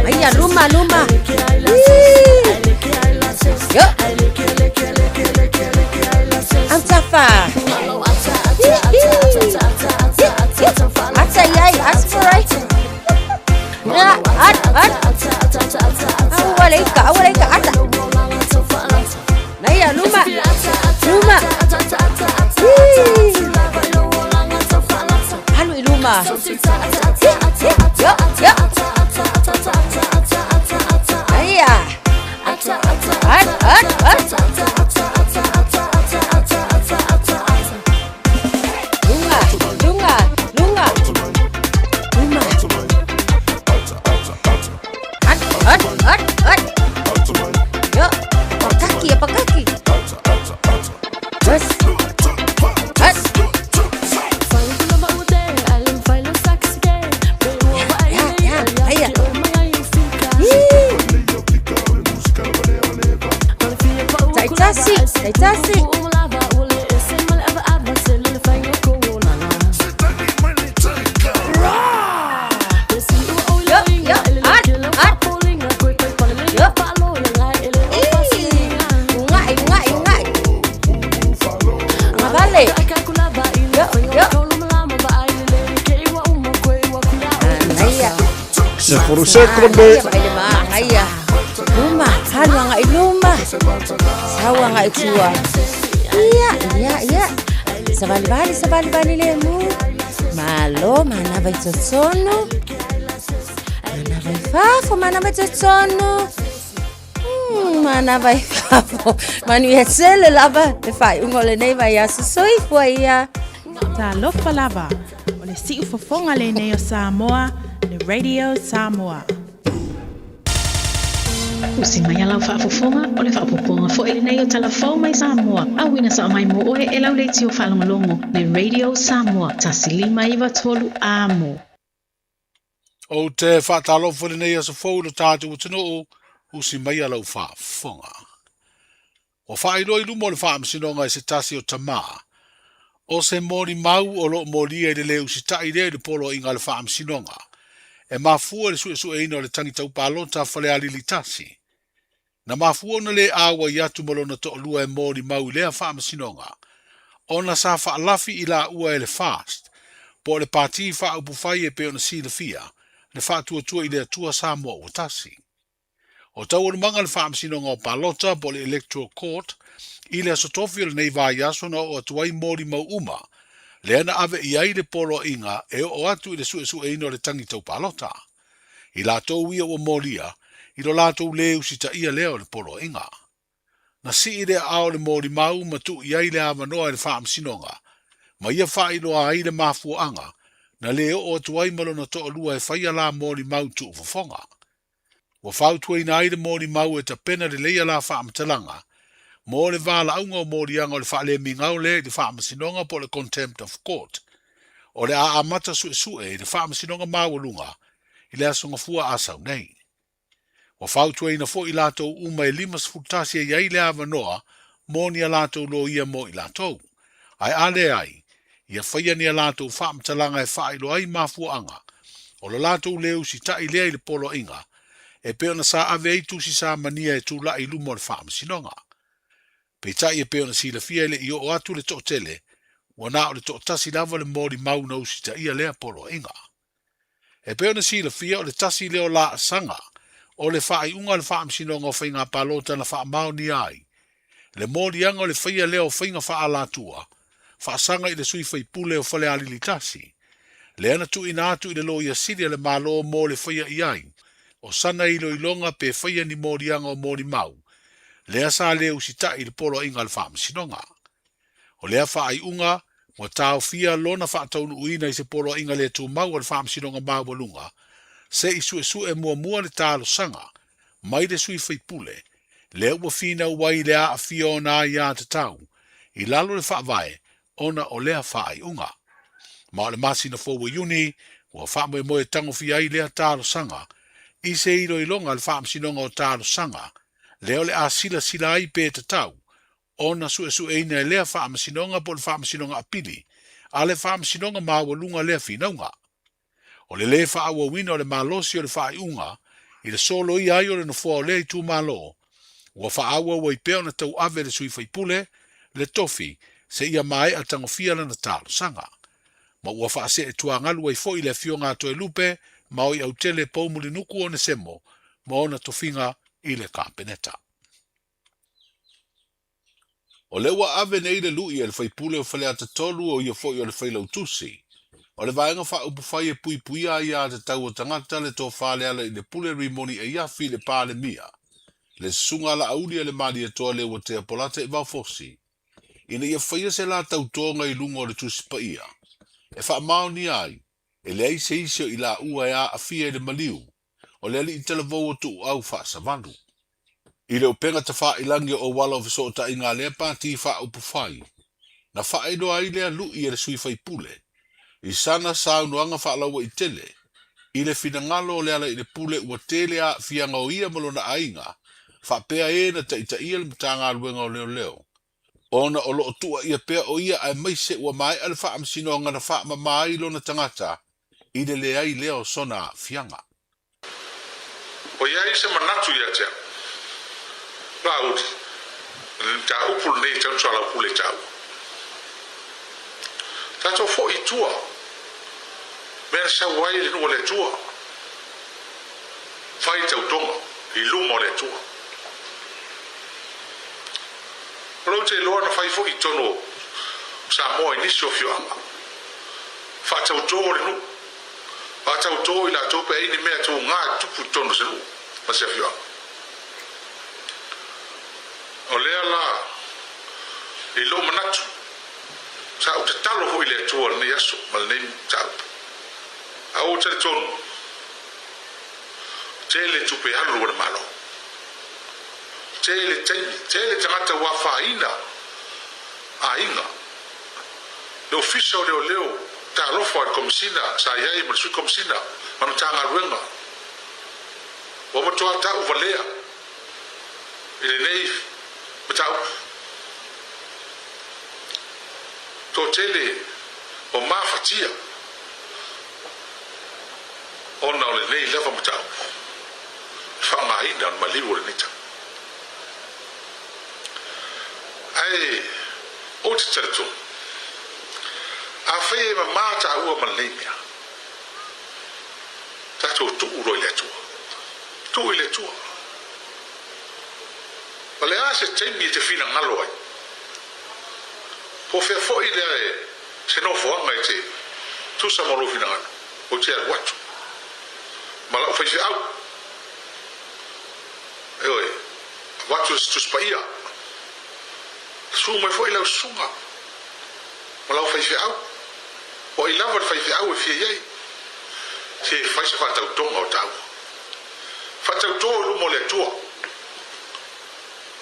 Aya, luma. Yo. Antafa. Atayay, aspiray. Awaleka, ata. Naya, luma. Halo, luma. Yo. Aya. Kaki. Taitasi. Sekunde. Aya. Luma, halwa ngai luma. Sawa ngai tua. Iya. Sabali lemu. Malo, mana vai tsotsono. Mana vai fafo, mana vai tsotsono. Mana vai fafo. Manu yetsele lava. Te fai ungole nei vai asu soi fuaia. Ta lofa lava. Ole si ufofonga le nei o Samoa. Le Radio Samoa. Usi mai alau whaafofonga o le whaapoponga fo ele nei o talafau mai Samoa. Awina sa mai mo oe e lau leiti o whalongalongo le Radio Samoa. Tasilima iwa tolu amo. O te whaatalo fo le nei a sa fau lo tātu utino o usi mai alau whaafonga. O whairoi lumo le whaamsinonga e se tasi o tamaa. O se mori mau o lo mori e le usi tai le polo inga le whaamsinonga. E mafua le su e ino le tangi tau palota fale alili tasi. Na mafua na le awa i atu malona to lua e mori mau lea whaamasinonga. O na sa whaalafi i la ua e le fast. Po le pati whaupufai e peo na sila fia. Le whaatua i le atua Samoa o tasi. O tau o manga le whaamasinonga o palota po le electoral court. I le asotofi le nei vai aso na o atuai mori mau uma. Le ana ave i aile polo inga e o atu i le su e ino le tangi tau palota. I latou ia o moria, i lo latou leu si ta ia leo le polo inga. Na si i le ao le mori mau matu i aile avanoa e le whaamsinonga, ma ia wha ilo a aile mafuanga, Na le o tuai malo na to lua e whaia la mōri mau tu ufafonga. Wa whau tuai na aide mōri mau e ta pena le leia la wha amtalanga. Mō le wala aunga o mōri anga o le wha le mingau le le wha amasinonga po le contempt of court. O le a amata su e le wha amasinonga mawalunga i le asonga fua asau nei. Wa whau tuai na fo i lato uma e limas futasi e iai le avanoa mō ni a lato lo ia mō i lato. Ai ale ai. Ia whaia ni a lātou whaamtalanga e whaelo ai mafua anga. O la lātou leu si tai lea i le polo inga. E peona sa ave eitu si sa mania e tū lai lumo le whaamasinonga. Pe tai e peona si la fia le i o atu le tōtele. Wana o le tōtasi lava le mōri mau nau si tai ia lea polo inga. E peona si la fia o le tasi leo la asanga. O le whaai unga le whaamasinonga o whainga palota na whaamau ni ai. Le mōri anga o le whaia leo whainga whaalatua. Whaasanga i le sui whai pule o whale alilitasi. Le ana tu ina atu i le lo ia siria le malo mō le whaia iai. O sana ilo ilonga pe whaia ni mōrianga o mōri mau. Le asa le usita i le polo inga le whaamasinonga. O lea whaai unga, mo tau fia lona whaataunu uina i se polo inga le tu mau le whaamasinonga mawalunga. Se isu e su e mua le talo sanga. Mai le sui whai pule. Le ua fina uai le a fia o na ia te tau. I lalo le whaavae. Ona o lea whaai unga. Ma o le masi na fōwa iuni, ua whaamoi moe tango fi ai lea tālo sanga, i se iro ilonga le whaamsinonga o tālo sanga, leo le a sila ai pēta tau, ona su e ina lea whaamsinonga po le whaamsinonga apili, a le whaamsinonga mawalunga lea whinaunga. O le whaawa wina o le malosi o le whaai unga, i le solo i ai o le nofua o lea i tū malo, ua whaawa wa i peo na tau ave le sui whaipule, le tofi, se ia mai a tango fiala na talo sanga. Ma ua whaase e tuangalu ai fo i le fio ngā toe lupe, ma oi au tele paumuli nuku o ne semo, ma ona tofinga i le kampeneta. O le ua ave nei le lui e le whaipule o whale ata tolu o ia fo i o le whailau tusi. O le vaenga wha upu whai e pui a ia te tau o tangata le tō whale ala i le pule rimoni e iafi le pāle mia. Le sunga la auli e le mali e toa le ua te apolata i vau fosi. Ina ia whaia se la tau tonga i lungo le tusi pa ia. E wha mao ni ai, e le aise isio i la ua e a afia i le maliu, o le ali i tala vau tu au wha savanu. I le upenga ta wha ilangi o wala o viso o ta inga lea pāti wha upu whai. Na wha edo ai lea lui e le sui whai pule. I sana sa unuanga wha laua i tele, i le finangalo o le ala i le pule ua tele a fianga o ia malona ainga, wha pea e na ta ita ia le mtanga aluenga o leo. Ona o loo tua ia pea o ia ai mai se ua mai ale wha amsinonga na wha mamai lona tangata i le leai leo sona fianga. O ia i se manatu ia tea. Laudi. Ta upul nei tau sala pule tau. Tato fo i tua. Mea sa wai le nua le tua. Fai tau tonga. I lumo le tua. Lo te loa na fai fo i tono sa moa inisi o fioanga. Fa tau tō le nu. Fa tau tō i la tōpe e ini mea tō ngā tupu tono se nu. Ma se fioanga. O lea la i lo manatu. Sa o te talo ho i le tōa ni aso. Ma le nei tau. A o te tono. Te le tupe halu wana malo. Tele tangata wa whaina a inga. Le ofisa o leo ta rofa al komisina sa iai ma sui komisina ma na tanga ruenga. Wa ma toa ta uvalea. Ile nei matau. To tele o ma fatia. Ona o le nei leva matau. Whanga ina ma liu le nita. Ai, o te terato. A whae ma māta ua ma leimea. Tato tu uro i le tua. Tu i le tua. Ma le a se teimi e te whina ngalo ai. Po whea fo i le ae, se no whoanga i te, tu sa moro whina ngana, o te ar watu. Ma lau whai au. Eoi, watu tu spaia. Su mai foi lau sunga. Ma lau fai au. O I lava fai fe au e fia iai. Se fai se whatau tonga o tau. Whatau tō lumo le tua.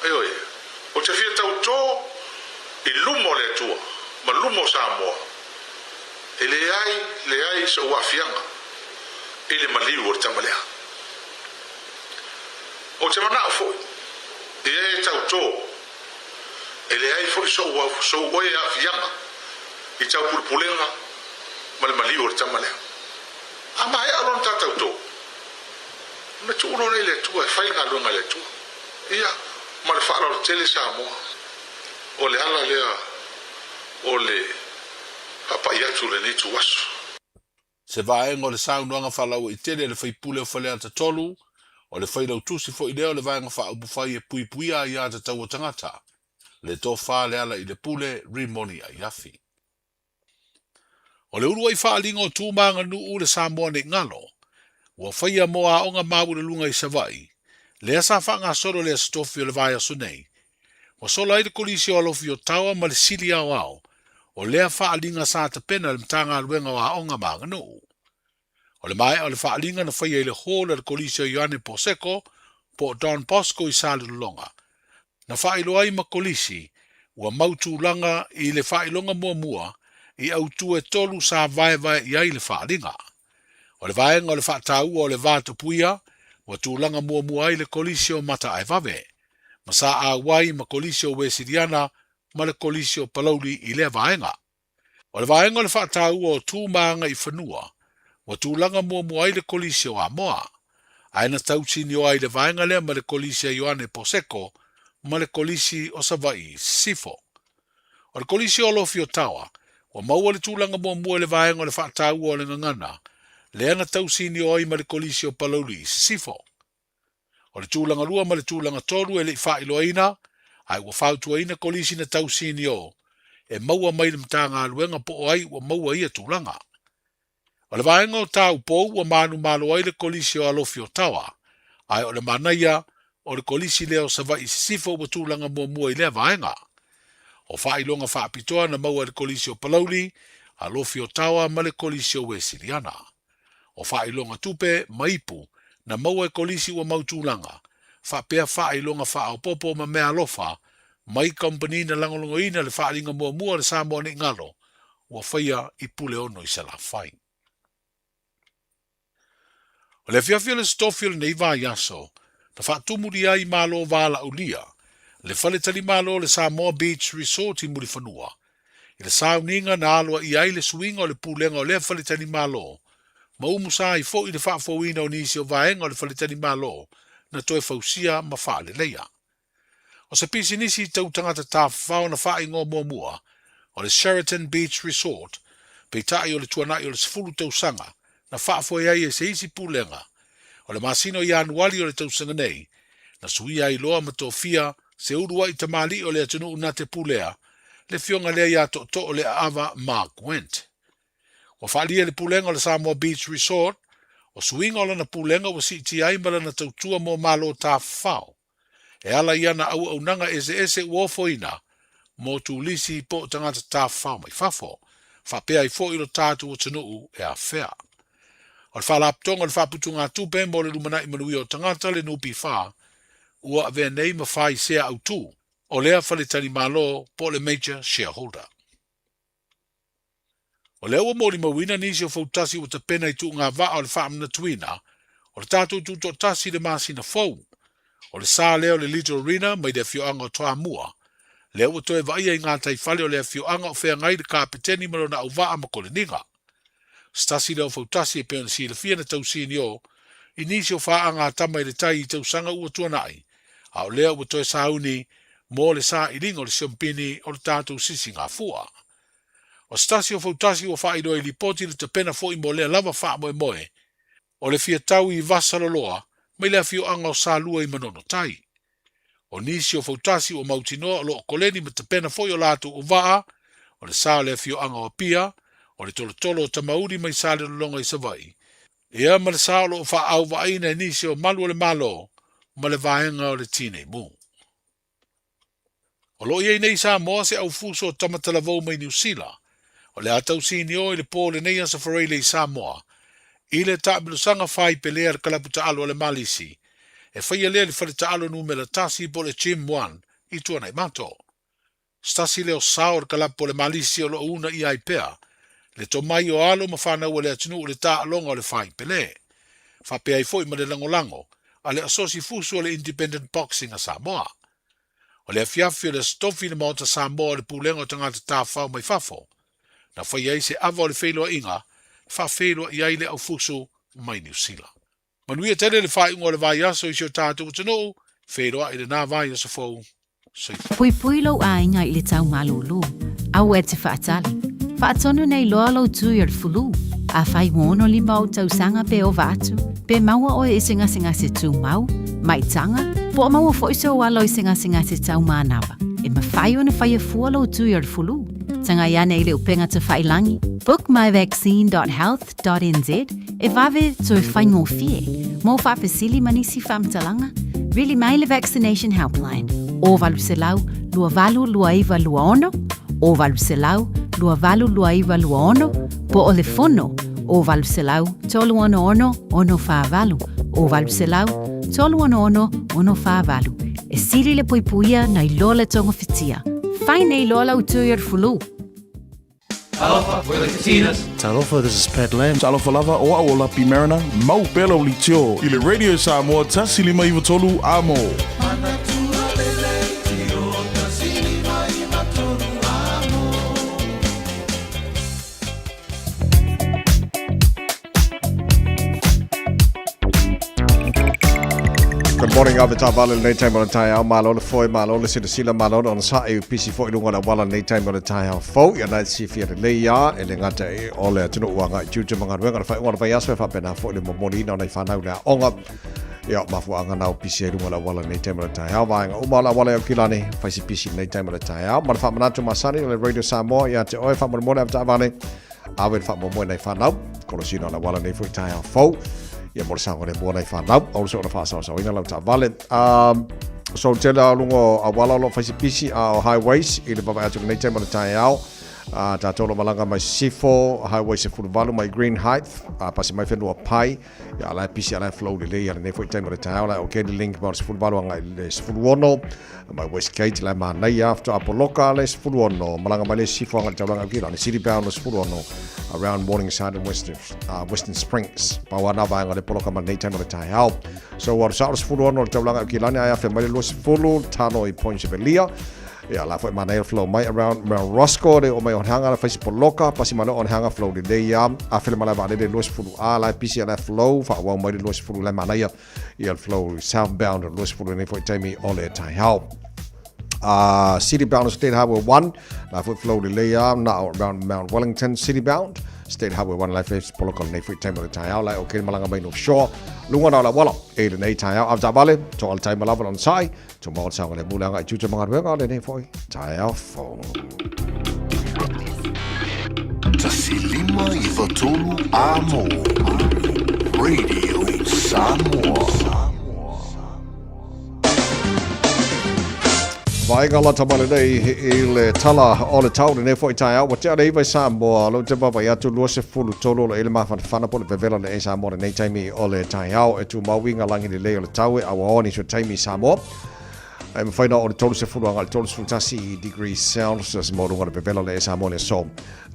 Ai oi. O te fia tau tō I lumo le tua. Ma lumo Samoa. E le ai sa uafianga. E le maliu o tamalea. O te mana fo. E e tau tō. E le ai fo so oi afianga. I tau pulpulenga. Ma le maliu o tamalea. Ama e alon tatau tō. Na tu uno le tua e whainga lunga le tua. Ia, ma le whaala o tele Samoa. O le ala lea, o le hapai atu le nitu wasu. Se vaenga o le saunuanga whalau I tele le whaipule o whalea ta tolu, o le whailau tusi fo I leo le vaenga wha upu whai e puipuia I a te tau o tangata. Le tō wha le ala I le pule, rimoni a iafi. O le urua I whaalinga o tūmanga nuu le Samoa ne ngalo, ua whaia moa onga mawu le lunga I Savai, le asa whanga soro le stofi o le vai aso nei, wa sola I le kolisi o alofi o tawa ma le sili au au, o lea whaalinga sa te pena le mtanga aluenga o onga maanga nuu. O le mai o le whaalinga na whaia I le hola le kolisi o Ioane Poseko, po Don Bosco I Sali Lulonga. Na whailo ai ma kolisi, ua mautulanga I le whailonga mua I autu e tolu sa vai I ai le whaalinga. O le vaenga o le whaatau o le vātu puia, wa tūlanga mua ai le kolisi o mata ai vave. Ma sa a wai ma kolisi o Wesiriana, ma le kolisi o Palauli I le vaenga. O le vaenga o le whaatau o tūmanga I whanua, wa tūlanga mua ai le kolisi o Amoa. Aina tautini o ai le vaenga lea ma le kolisi o Ioane Poseko, ma le kolisi o Savai Sifo. O le kolisi o Lofi o Tawa, wa maua le tūlanga mua le vaenga o le whaatau o le ngangana, le anga tausini o ai ma le kolisi o Palauli Sifo. O le tūlanga lua ma le tūlanga tolu e le whailo aina, ai ua whautu aina kolisi na tausini o, e maua mai le mtanga aluenga po o ai ua maua ia tūlanga. O le vaenga o tau pou ua manu malo ai le kolisi o Alofi o Tawa, ai o le manaia o le kolisi leo Savai Sifo ua tūlanga mua I le vaenga. O whailonga whaapitoa na maua le kolisi o Palauli, Alofi o Tawa ma le kolisi o Wesiriana. O whailonga tupe maipu na maua e kolisi ua mautulanga, whapea whailonga whaopopo ma mea alofa, mai company na langolongo ina le whaalinga mua le Samoa ne ngalo, ua whaia I pule ono I sala whai. O le fiafia le stofil nei va yaso, na whaatumuri ai malo vala ulia, le whaletali malo le Samoa Beach Resort I muri whanua, I le sauninga na alua I ai le swinga o le pulenga o le whaletali malo, ma umusa I fo I le whaafowina o nisi o vaenga o le whaletani malo na toe fausia ma whaale leia. O sa pisi nisi tau tangata tāwhao na whaingo mua o le Sheraton Beach Resort, pei tai o le tuanai o le sifulu tausanga na whaafoi ai e se isi pulenga, o le masino I anuali o le tausanga nei, na sui ai loa ma tōwhia se urua I tamali o le atunu unate pulea, le fionga lea ia to o le ava Mark Wendt. O whaalia le pulenga o le Samoa Beach Resort, o suinga o lana pulenga o si ti aimala na tautua mo malo tā whao. E ala ia na au nanga ese uofoina, mo tu lisi po tangata tā whao mai whafo, whapea I fo ilo tātu o tanuu e a whea. O le whalaptonga le whaputunga tupe mo le lumana I manui o tangata le nupi wha, ua avea nei ma whai sea au tū, o lea whaletani malo po le major shareholder. O lea ua mori mawina nisi o fautasi o te pena I tu ngā vaa o le whaamna tuina, o le tātou tu tasi le masina fau. O le sā leo le Little Arena mai le fioanga o toa mua, lea ua toe vaia I ngā tai whale o lea fioanga o whea ngai le kāpeteni marona au vaa ma kole ninga. Stasi leo fautasi e peona si le fia na tausini o, I nisi o whaa ngā tama I le tai I tausanga ua tuanai, a o lea ua toe sauni mo le sā I ringo le siompini o le tātou sisi ngā fua. O stasi o fautasi o whaero I lipoti le te pena fo I mo lea lava wha moe, o le fia tau I vasaroloa, mai lea fio anga o sālua I manono tai. O nisi o fautasi o mautinoa o lo koleni ma te pena fo I o lātu o vaa, o le sā lea fio anga o pia, o le tolo o tamauri mai sāle longa I Savai. Ia ma le sā o lo wha au vaina nisi o malu o le malo, ma le vaenga o le tine mu. O lo iei nei Samoa se au fuso o tamatalavo mai New Zealand, O le atau sini o le po le nei asa wharei le Samoa. I le taʻapilusanga whai pelea le kalapu taalo le Malisi. E whaia lea le whare taalo numera tasi po le Jim 1 i tuana i mato. Stasi leo sao le kalapu le Malisi o lo una i ai pea. Le tomai o alo ma whanau le atinu o le taʻalonga o le whai pelea. Whapea i foi ma le langolango a le asosi fusu o le Independent Boxing a Samoa. O le afiafi o le stofi le maota Samoa o le pulenga o tangata tāwhau mai fafo. Na whaia i se ava o le wheloa inga, whawheloa i aile au fusu mai New Zealand. Manuia tele le whai unga o le vai aso i sio tātou tano, wheloa i le nā vai aso fau. Pui pui lo a inga i le tau malulu, au e te whaatali. Whaatonu nei loa lo tui ar fulu, a whai mono li mau tau sanga pe o vatu, pe maua o e singa se tū mau, mai tanga, po o maua fo iso walo i singa se tau mānawa. E ma whai o na whai a fua lo tui ar fulu. Tanga ia nei le upenga te whailangi. Book myvaccine.health.nz e vave to whai ngō fie. Mō whapesili manisi whamtalanga. Really mai le vaccination helpline. O valu se lau, lua valu lua iwa lua ono. O valu se lau, lua valu lua iwa lua ono. Po o le fono. O valu se lau, tolu ono ono, ono wha valu. O valu se lau, tolu ono ono, ono wha valu. E siri le poipuia na i loa le tonga fitia. Whai nei loa lau tui ar fulu. Talofa, we're the Katinas. Talofa, this is Pat Lam. Talofa lava, o aola pi marina. Mau pelo li tio. I le Radio Samoa, tasi lima iwa tolu amo. Good morning, I've been talking about time on the time. I'm Malo, the Foy Malo, the Sila Malo, on the side of PC for you on the wall and late time on the time. Fo, you're not see if you're the layer, and then got all the to know what I do to Mangan. We're going to find one of my aspects up and for the Momorino, and I found out that on up. Yeah, Mafuanga now PC on the wall and late time on the time. How buying Umala Walla Kilani, Faisi PC late time on the time. But Famanato Masani, the Radio Samoa, you have to oil from the morning after Valley. I will find more when I found out. Colosino on the wall and late for time. Fo. Ia mo sa ngore bona I whanau, au so na whasa sa ina lau ta vale. So tela lungo a wala lo faisi pisi a highways I le papa atu nei te mo tai au. Ta tolo malanga mai sifo highway se fulu valu mai Green Heights pasi mai fenua pai ya la pisi ala flow le ya ne foi time tai au la okay the link about se fulu valu ngai le se fulu ono mai West Gate la ma nei after Apoloka le se fulu ono malanga mai le sifo ngai tawanga ki la city bound le se fulu ono around Morningside and Western Springs pa wana va ngai Apoloka ma nei time tai au so what sa se fulu ono tawanga ki la nei after mai le se fulu tano I point se belia. Yeah, la foi mana flow mai around Roscoe de o mai on hanga la face Poloka pasi mana on hanga flow de day a fele mala va de los fulu a la pisi la flow fa wa mai de los fulu la mana ya flow southbound de los fulu ne foi time all the time how city bound state highway 1 la foi flow de lay now around Mount Wellington city bound state highway 1 la face Poloka ne foi time all the time how like okay malanga mai no shore lunga na la wala 8 and 8 time out after vale to all time level on side to mo sa ngale mulanga chu chu mga wenga le ne foi time phone Tasilima I Vatolu Amo Radio Samoa Vai ngala tamale nei I le tala o le tau ne foi tai au te nei vai Samoa lo te baba ya tu lo se fulu tolo le ile mafan fana po le vevela le Samoa nei taimi o le tai au e tu mawinga langi le le tau e awoni so taimi Samoa I'm fine on the total fulu ngal total futasi degrees Celsius mo ngala vevela le Samoa le so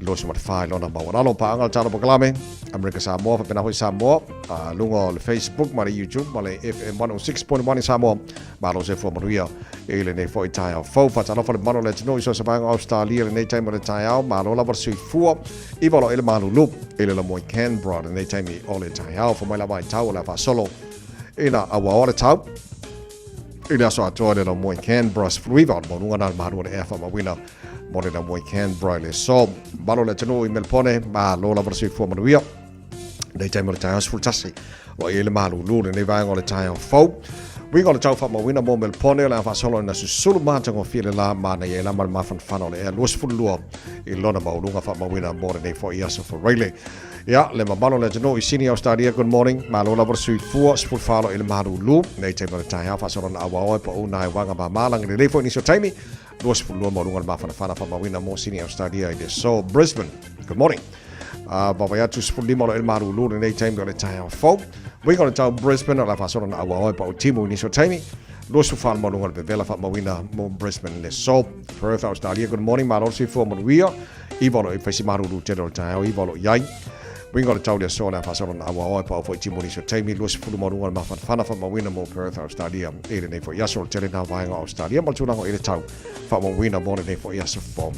lo se fai lo na ba lo pa ngal tala proklame America Samoa fa pena hoi Samoa lungo le Facebook ma le YouTube ma le FM 106.1 in Samoa ma lo se fo manuia ele ne foi tai au fo fa tala fo le mano le no so se bang Australia le time le tai au ma lo la por sui fu I volo ele manu lu ele la mo Canberra le time all le tai au fo mai la vai tau la fa solo ina awa ora tau ina so atore le mo Canberra fluiva mo nunga na ma ro e fa ma wina mo le mo Canberra le so malo le tino I Melbourne ma lo la por sui fu manuia le time le tai au fu tasi o ele manu lu le vai ngole tai au fo Wingo le tau fa mawina mo Melpone la fa solo na susulu matango file la mana ye la ma fanfano le los fulua I lona maulunga fa mawina mo ne for years for Rayleigh. Ja, le mabalo le jeno I sini Australia good morning. Malo la versu fu spul falo il maru lu nei te per tai fa solo na awa pa una wanga ba malang le fo ni so taimi. Los fulua maulunga ma fanfana fa mawina mo sini Australia I so Brisbane. Good morning. Baba ya tu spul limo il maru lu nei te per tai fa. We're going to tell Brisbane la fa solo na awa pa timu ni so taimi. Los fal malunga be vela fa mawina mo Brisbane le so Perth Australia good morning malo si fo mo wia ivolo I fesi maru lu te tai ivolo yai. We're going to tell the so la fa solo na awa pa fo timu ni so taimi los fulu malunga ma fa fana fa mawina mo Perth Australia ele nei fo yaso te na vainga Australia mal tuna ko ele tau fa mawina mo nei fo yaso fo.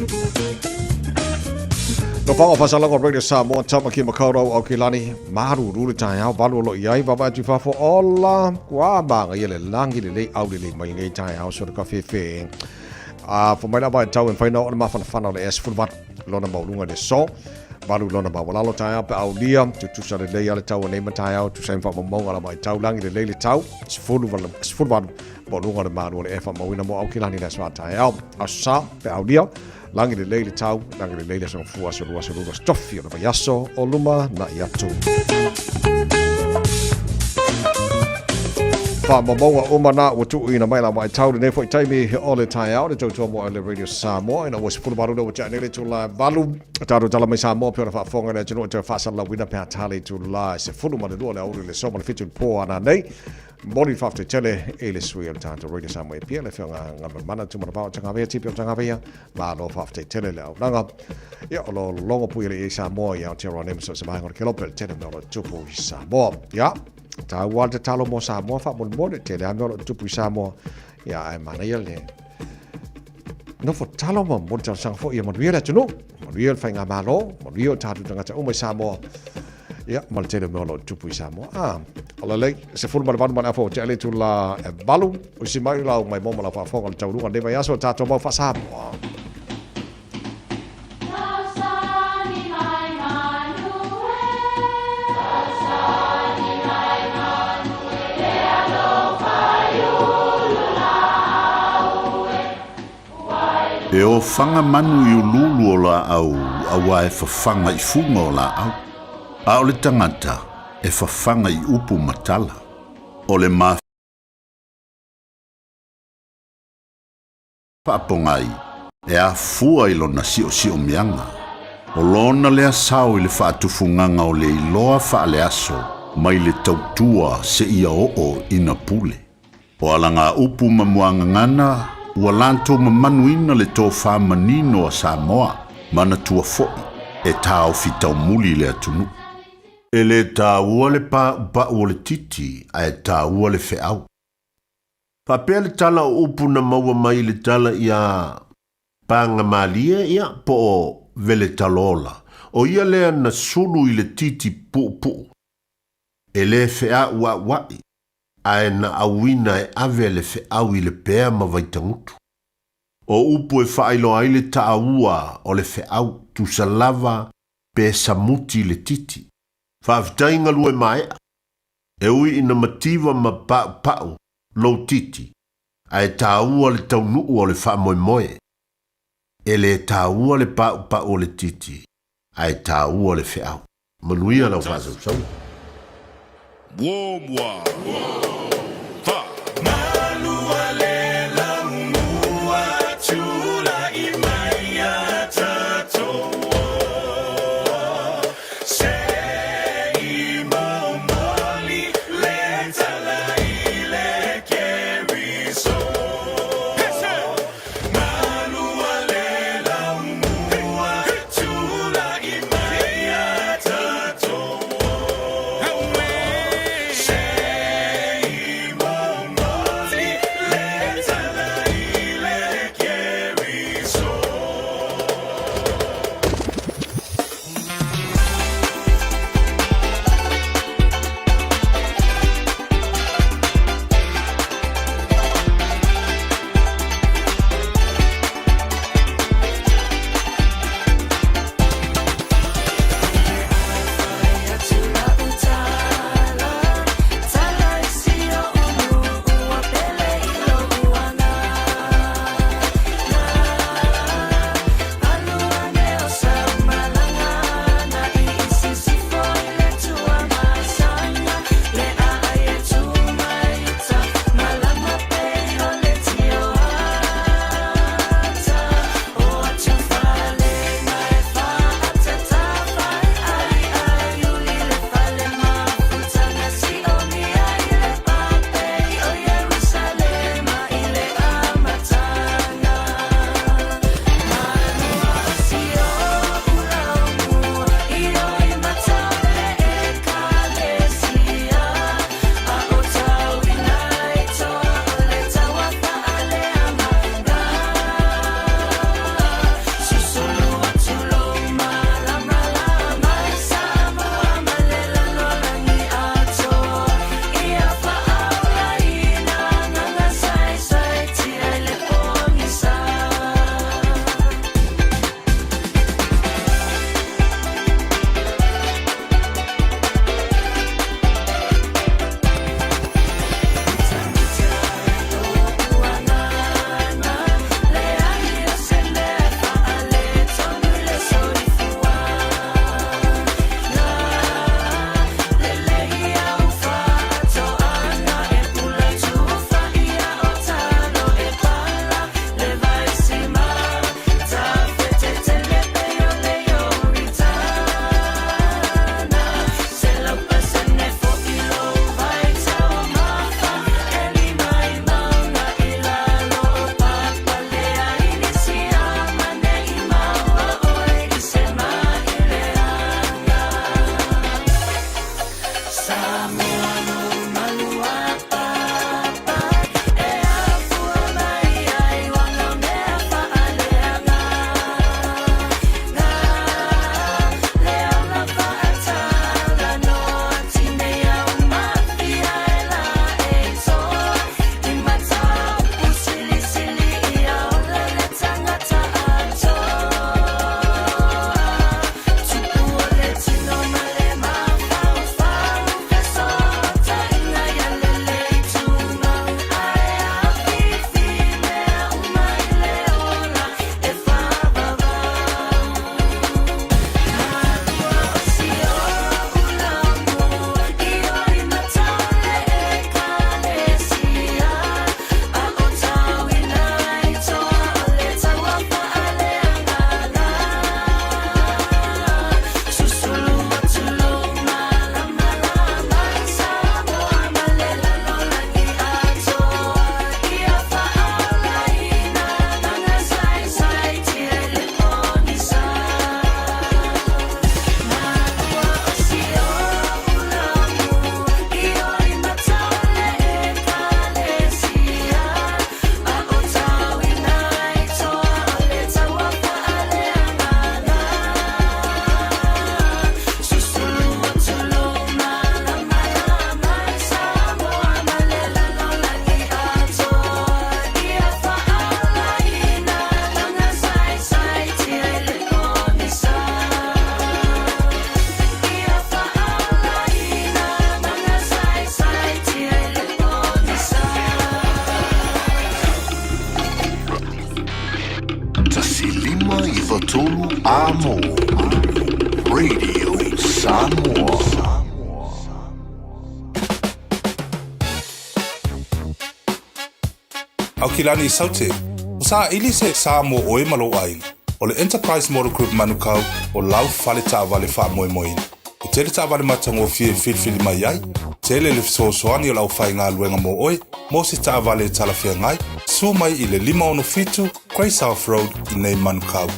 No whanga whasalanga Radio Samoa tama ki makaurau au ki lani maru ruru tai au balu lo iai baba tu whafo ola kua banga yele langi le lei au le mai ngai tai au so ka fe for mai na ba tau en faina ona ma fana le es fulvat lona maulunga de so balu lona ba wala lo tai au pe au dia tu sa le lei ale tau nei matai au tu sa fa mo ala mai tau langi le lei le tau fulvat maulunga de maru le fa mo wina mo au ki lani le swa tai au asa pe au dia langi le leile tau, langi le leile sa fua so lua stoffi o yaso o luma na iatu. Fa mamonga o mana o tu ina mai la mai tau ne foi taimi he ole tai out to mo le Radio Samoa ina was full baru o chane le tu la balu taro tala mai Samoa pe fa fonga le tino te fa sala wina pe tali tu la se full ma le do le o le so ma le fitu po ana nei. Mori fafte tele ele sui al tanto Radio Samoa pia le fionga ngam mana tu mana tanga ve tipi tanga ve ma lo fafte tele le nanga ya lo longo pu ile Samoa ya te ron so se mai ngor kelopel tele no tupu Samoa ya ta walta talo mo Samoa fa mon mo tele no tupu Samoa ya ai mana yele no fo talo mo mo ta sang fo ya mo riela tuno mo riel fa nga malo mo rio ta tu tanga o mo Samoa ya mal tele mo lo tupu Samoa ala lei se fulu mal van afo tele tu la balu o si mai la mai mo la fa fo al tau de vai aso ta to mo fa Samoa E o whanga manu I ululu o la au, awa e whawhanga I funga o la au. A o le tangata, e whawhanga I upu matala. O le ma whaapongai, e a fua I lona si o mianga. O lona lea sao I le whaatufunganga o le iloa whaale aso, mai le tautua se ia o ina pule. O alanga upu mamuanga ngana, ua lantou mamanuina le tō whamanino a Samoa, mana tua fo'i, e tāo fitau muli le atunu. E le tāua le pā ua le titi, a e tāua le wheau. Whapea le tala o upu na maua mai le tala ia pānga malia ia po o vele talola, o ia lea na sulu I le titi pu. E le whea ua wai. Ae na awina e ave le wheau I le pēa ma vaitangutu. O upu e whailo ai le tāua o le wheau tu sa lava pē samuti le titi. Whaaftainga lue mai. E ui ina mativa ma pau lo titi. Ae tāua le taunuu o le whaamoemoe. E le tāua le pau o le titi. Ae tāua le wheau. Manuia lau whazau sau. Womwa. tolu a mo. Radio Samoa. Au kilani saute. Sa ili se Samoa oe malo ai. O le Enterprise Motor Group manukau o lau fale ta vale fa moe moe. O tele ta vale matango fili mai ai. Tele le soani o lau fai ngā luenga mo oe. Mo se ta vale talafia ngai. Su mai i le 5 Grey South Road i nei manukau.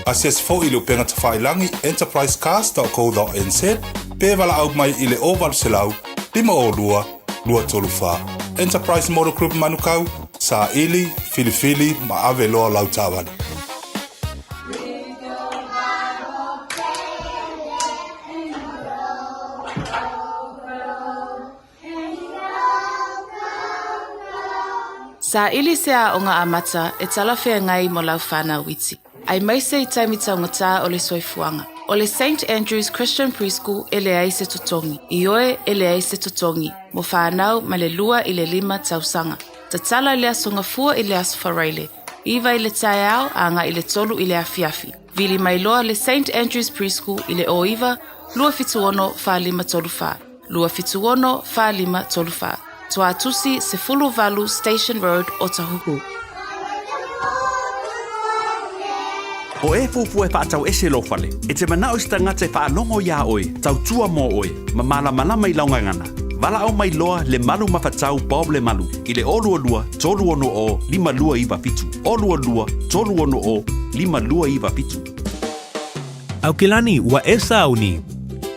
Asias fo i le upenga ta whailangi enterprisecars.co.nz pe wala au mai i le oval selau 5 Enterprise Motor Group manukau sa ili fili ma ave loa lau tawani. Sa ili sea o ngā amata e talawhea ngai mo lau whānau witi. Ai maise i taimi taungata o le soifuanga. O le St. Andrews Christian Preschool e le ai se totongi. I oe e le ai se totongi. Mo whānau ma le 2 i le 5 tausanga. Ta tala i le asonga fua i le aswharaile. Iwa i le tae au anga i le tolu i le afiafi. Vili mai loa le St. Andrews Preschool i le oiva, 251-535. 251-535. Toa tusi se Fulu Valu Station Road o Tahuhu. O e fufu e whaatau ese lo whale. E te manao sta ngate whaanongo ia oe, tau tua mo oe, ma malama i launga ngana. Vala au mai loa le malu mawhatau Bob le malu. I le olua tolu ono o 525. Olua tolu ono o 525. Au kilani wa esa au ni.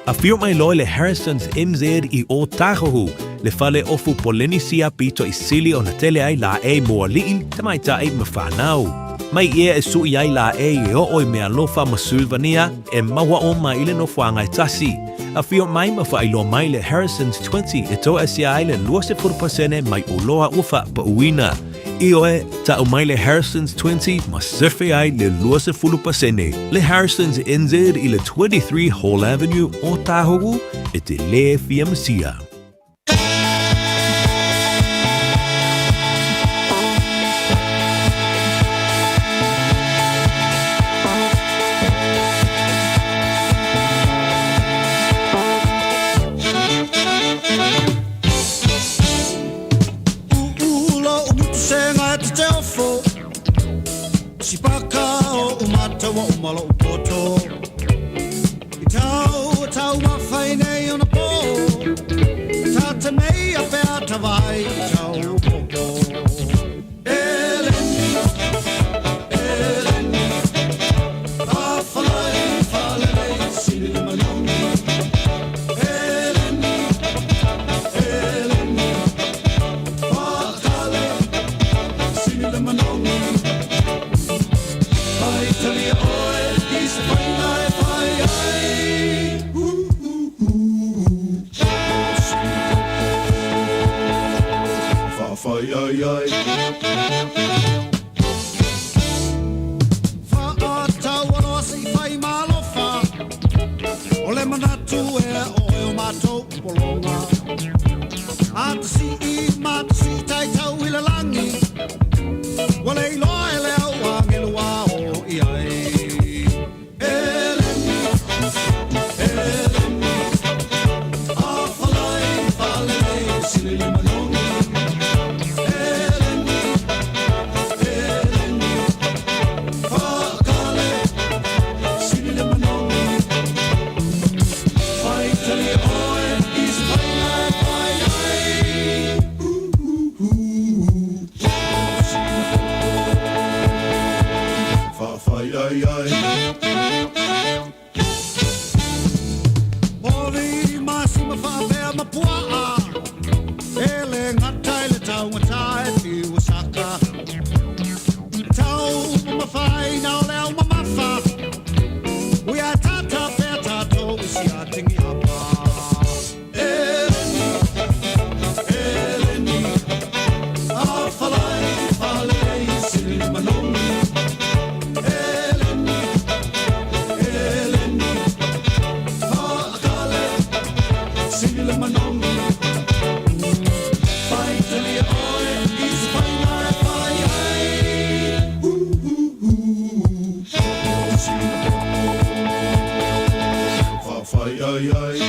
A fio mai loa le Harrison's MZ i o Tahohu. Le fale ofu polenisia pito i sili o na tele ai la e moa liin te mai ta e mawhanau. Mai ia e sui ai la e o oi mea lofa ma Sulvania e maua o mai ile no fuanga e tasi. A fio mai mawha ilo mai le Harrison's 20 e toa si ai le 20% mai uloa ufa pa uina. I oe ta o mai le Harrison's 20 ma surfe ai le 20%. Le Harrison's NZ i le 23 Hall Avenue o Tahogu e te le fiamsia. ai ai.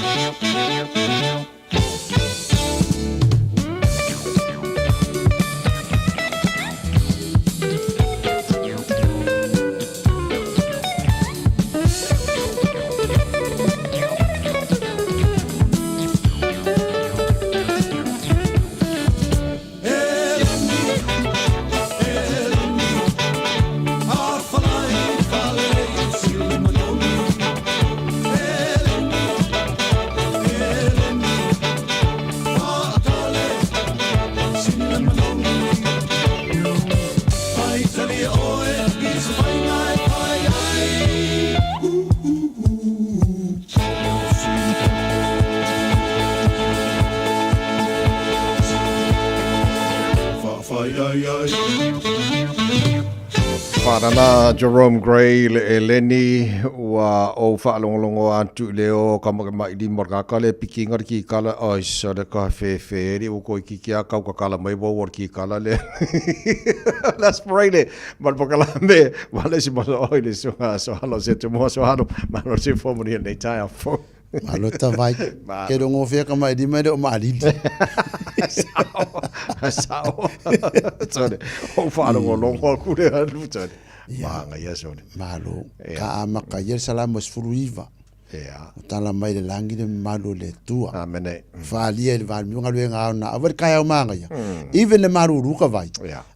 Whanana Jerome Gray le Eleni wa o whaalongolongo antu leo kamaka mai di morga kale piki ngar ki kala o so de ka fe ri o ko ki kia kau ka kala mai bo wor ki kala le las praile mar pokala me wale si mo o le so halo se te mo so halo ma no se fo mo ni nei tai fo Malo ta vai ke do ngo fe ka mai di mai do ma di sao so de o whaalongolongo ku le anu tane Manga ia sone. Malo. Ka amaka ia salamos furuiva. Tala mai le langi de malo le tua. Amene. Valia le val miunga le nga na. Aver kaya manga ia. Even le maru ruka vai.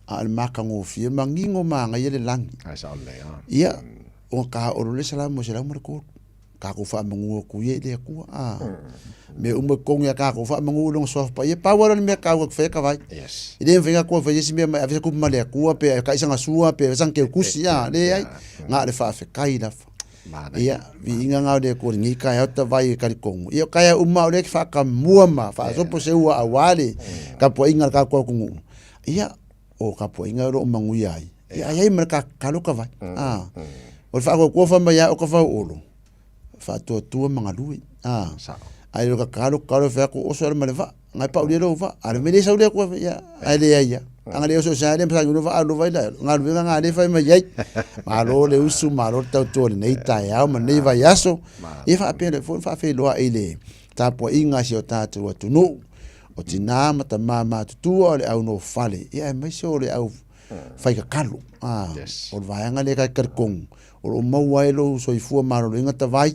Al maka ngofie mangingo manga ia le langi. Asa ole. Ia o ka o le salamos la mo ko. Ka ko fa mangu ku ye le ku a. Me umbe kong ya ka ko fa mangu long sof pa ye power me ka ko fe ka vai. Yes. Ide venga ko fa yesi me ave ku male ku pe ka isanga sua pe sang ke kusia le ai nga le fa fe kai la. Ia vi inga nga de ko ni ka ya ta vai ka kong. Ia ka ya uma le fa ka muama fa so po se ua awale ka po inga ka ko ku. Ia o ka po inga ro mangu ya. Ia ai me ka lo ka vai. Ah. O fa ko fa ma ya o ka fa olo. Fa to tu manga lui. Ah. Ai lo ka fe ko o so le va ngai pa ule lo va ale me le sa ule ko ya ale ya anga le so sa le msa no va lo vai la ngai venga nga le fa ma yai ma lo le usu ma lo ta to le nei ta ya ma nei va yaso e fa pe le fo fa fe lo ile ta po inga si o ta tu tu no o tina ma ta ma tu o le au no fale ya me so le au fa ka kalu o va anga le ka kong o mo wa lo so i fu ma lo inga ta vai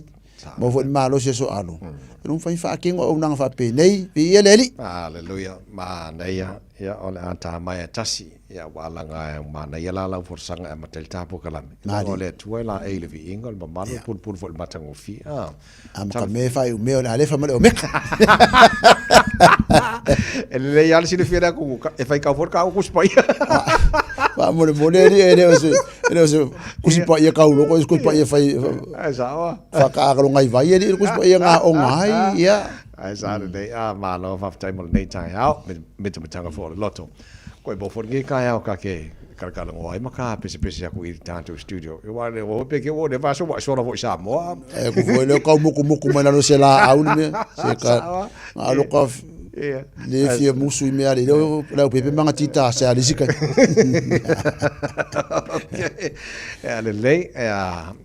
mo fo ma lo se so alo non fa fa kingo o nang fa pe nei vi ele haleluya ma nei ya ole anta mai tasi ya wala nga ma nei la la for sanga ma tel tapo kala ole tuela ele vi ingol ma malo pun fo matango fi am ka me fa me ole ale fa ma o me ele ya si le fiera ku e fa ka for ka ku spai va mo le ele o ku spai ya ka lo ko ku spai fa sawa fa ka lo ngai vai ele ku spai nga o ngai ya ai sa de malo fa tai mo nei tai au mit matanga for loto ko bo for ngi ka ya ka ke karkala ngo ai maka pese aku i tanto studio e wale o pe ke o de va so vo sa mo e ku vo le ka muku mana no se la au me se ka alo ka le fie musu i me ale le o pepe manga tita se ali sika ale le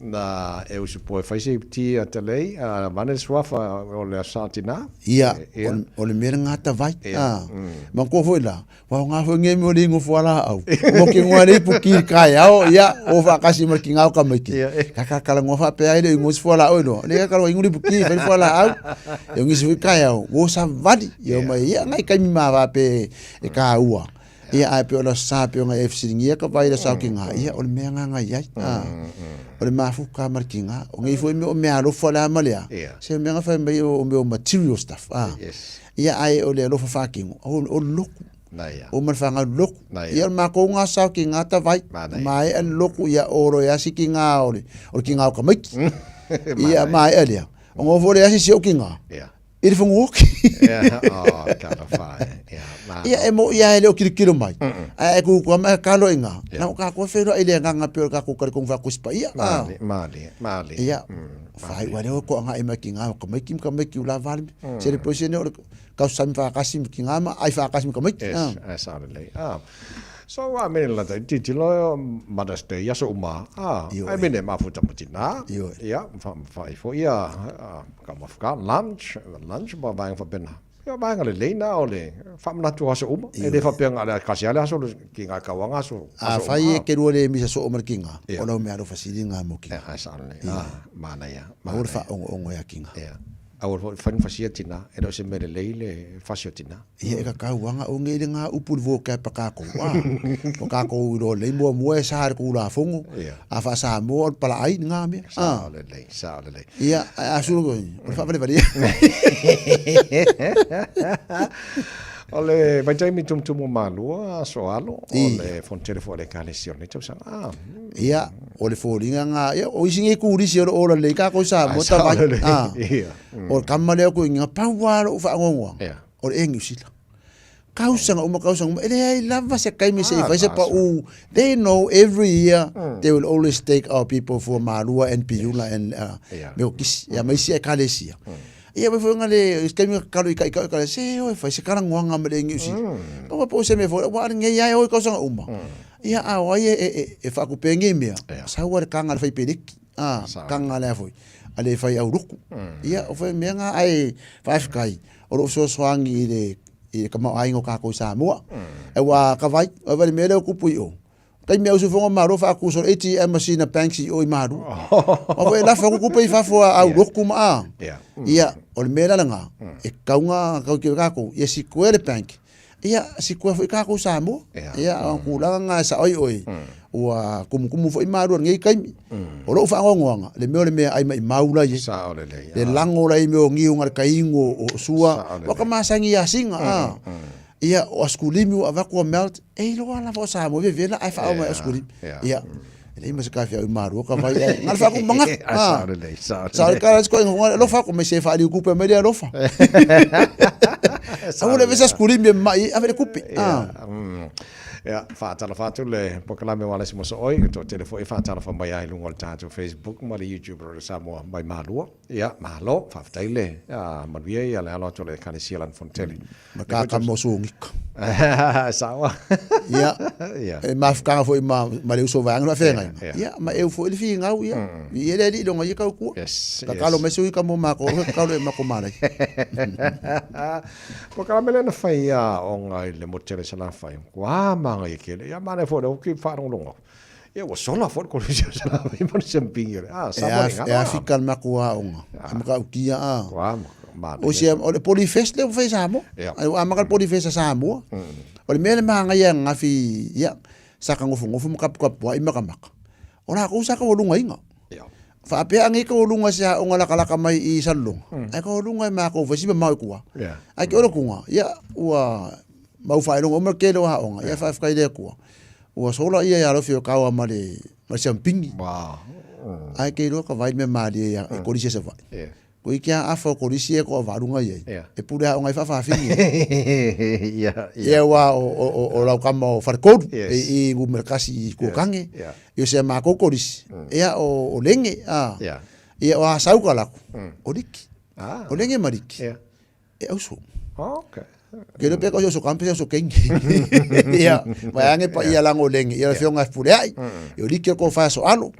na e o supo fa se ti a tele manes swafa o le santina ia o le mera ngata vai ma ko foi la wa nga fo nge mo lingo fo la au mo ki ngwari pu ki ka ya o ia o va kasi mo ki ngau ka meki ka kala ngo fa pe ai le ngo fo la o no le ka lo nguri pu ki fa fo la au yo ngi su ka ya o sa vadi yo ma ia ngai ka mi ma va pe e ka ua ia ai pe o la sa pe nga FC ngia ka vai la sa ki nga ia o le me nga ia o le mafu ka markinga o ngi fo me o me alo fo la malia se me nga fa me o material stuff ia ai o le lo fa kingo o loku o man fanga loku ia ma ko nga sa ki nga ta vai mai an loku ia oro ia si ki nga o ki nga ka mai ia mai elia o ngo fo le asi si o ki nga ele foi walk cara fa ia emo ia ele o kilo mai ai ku ko ma ka lo inga na ka ko fe ele nga pe ka ko ka ko fa ku spa ia mali ia fai wa ko nga e ma ki nga ko mai kim ka mai ki la val se le posene ka sam fa ka sim ki nga ma ai fa ka sim ka mai esa le So wa me la ti lo Mother's Day ya so uma. Ai me ne ma fu tamatina. Ya, fa fo ya ka ma fa lunch ba bang fa bena. Ya bang le leina ole. Fa na tu so uma. E de fa penga ala kasiala so ki nga ka wanga so. Fa ye ke le mi so uma kinga. Ona me aro fa silinga mo ki. Sa le. Mana ya. Ma ur fa ongo ya kinga. Awal fan fasia tina era se mele leile fasio tina ia ka ka wanga o ngele nga upul vo ka pa ka ko ka ko ro le mo sa ko la fongo a fa sa mo pala ai nga me sa le ia a su ko fa vale vale ole vai mi tum malua so alo ole fontere fo le kalesione tu sang ia ole fo linga nga ia o isinge ku ri se o le ka ko sa mo ta vai o kamale ko inga pawar o fa ngwa o engusila kausanga uma ele ai lava se kai mi se vai se pa u they know every year they will always take our people for malua and piula and me kis ya mai se kalesia ia me foi ngale skemi kalo i ka se o fa se karang wanga me lengi usi pa po se me foi wa nge ya o ko sanga uma ia a wa e fa ku pengi me sa wa kanga fa pedik kanga le foi ale fa au ruku ia o fa me nga ai fa kai o so swangi i ka ma ai ngo ka ko sa mo e wa ka vai o va me le ku pui o kai me usu fonga maro fa ku so ATM machine banksi o i maru o va la fa ku pui fa fo au ruku ma ia o le mera langa e kaunga ka ko ia si kuere bank ia si kua foi ka ko sa mo ia ku la nga sa oi wa kumu foi maru ngai kai o lo fa ngonga le me ai mai maula ye sa o le lango la i me ngi unga kai ngo o sua wa ka masangi ya singa ia o askulimi o avako melt e lo ala fo sa mo ve la ai fa o mai askulimi ia ele mas ka fia maru ka vai ngal fa ko manga sa ka ko lo fa ko me se fa ali ku pe me lo fa sa le vesa askulimi mai ave ku pe ya fa le pokala me wala simo so oi to telefo fa tala fa mai ai lungo tato Facebook ma le YouTube ro Samoa mai malu ya malo fa taile ya malvie ya la to le kan sialan fonteli maka ka mo so ngik sawa ya e ma fa foi ma le so va ngwa fenga ya ma eu foi le fi ngau ya ye le lo ngai ka ku ka kalo me so ka mo ma ko ka lo ma ko mala pokala me le na fa ya o ngai le mo tele sala fa kwa nga ikele ya mane fo do ki fa longo e o sola fo ko se sala me mo sempinge sa mo ya fikal makua onga amka ukia o se o le polifest le fe sa mo amka polifest sa mo o le mele manga ya ngafi ya saka ngofu maka po ai maka ora ko saka wolunga inga fa pe angi ko wolunga sa onga la kala mai i salong ai ko wolunga ma ko fa si ma ko ai ko ro kunga ya wa mau fai longo mer kelo ha onga ya fa kai de ko o sola ia ya lo fio kawa male ma champing ai ke lo ka vai me mali ya ko dise se vai ko ikia afo ko dise ko varunga ye e pure ha onga fa fini ya wa o la kama far code e u merkasi ko kange yo se ma ko dise ya o lenge ya wa sau kala o dik o lenge marik e uso okay Kero pe ko so kampe so king. Ia, vai ange pa ia lango leng, ia fionga pure ai. Yo li ko fa so alo.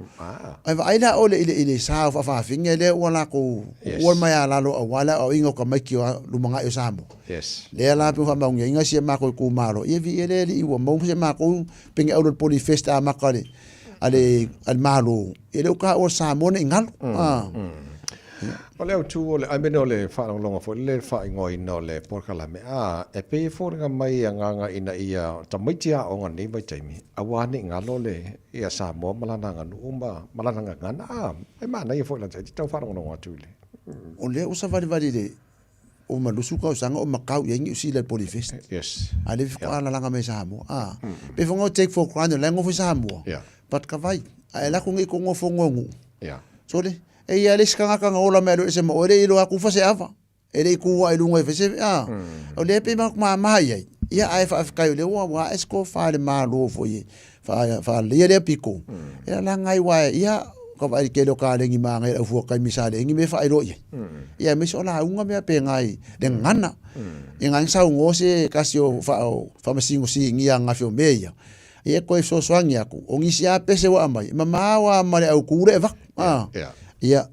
Ai vai la ole ile sa fa finge le wala ko wal mai ala lo wala o ingo ka mai ki lu manga yo sambo. Yes. Le la pe fa ma ngi si ma ko ku malo. Ia vi ele i wo mo se ma ko pinge au polifest a makale. Ale al malo. Ele ka o samone ngal. O leo tu ole ai meno le fa longa fo le fa ngoi no le porkala me e pe fo nga mai nga ina ia tamitia o nga ni mai taimi awani nga lo le ia sa mo malana nga umba malana nga ngana ai mana ia fo la tau fa longa tu le o le usa vali le o malusu ka sanga o makau yengi usi le polifest yes ale fi ala langa me sa mo pe fo ngo take for granted lengo fo sa mo pat ka vai ai la ko ngi ko ngo fo ngongu so le e ia le skanga ka ngola me lo se mo ore ilo aku fa se ava ele ku wa ilunga fa se o le pe ma mai ia ai fa ka le wa esko fa le ma lo fo ye fa le le piko ia la ngai wa ia ka vai ke lo ka lengi ma ngai fu ka mi sa lengi me fa ro ye ia me so la unga me pe ngai de ngana e ngai sa ngo se ka si o fa ma singo si ngia nga fio me ia ko so swangi aku o ngi sia pese wa mai mama wa mare au kure va ia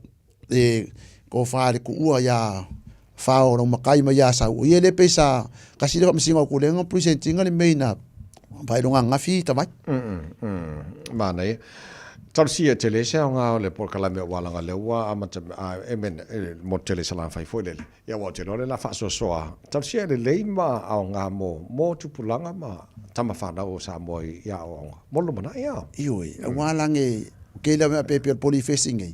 ko fa ku ua ya fa o makai ma ya sa o ye le pesa ka si le ma singo ku le ngo presenting ni me na vai longa ngafi ta vai mana tal sia tele sa nga le por kala me wala nga le wa ama emen mo tele sala fai foi le ya wa te le la fa so tal sia le leima au nga mo tu pulanga ma tama fa na o sa mo ya o mo lo mana ya ioi wala nge ke la me pe poli facing nge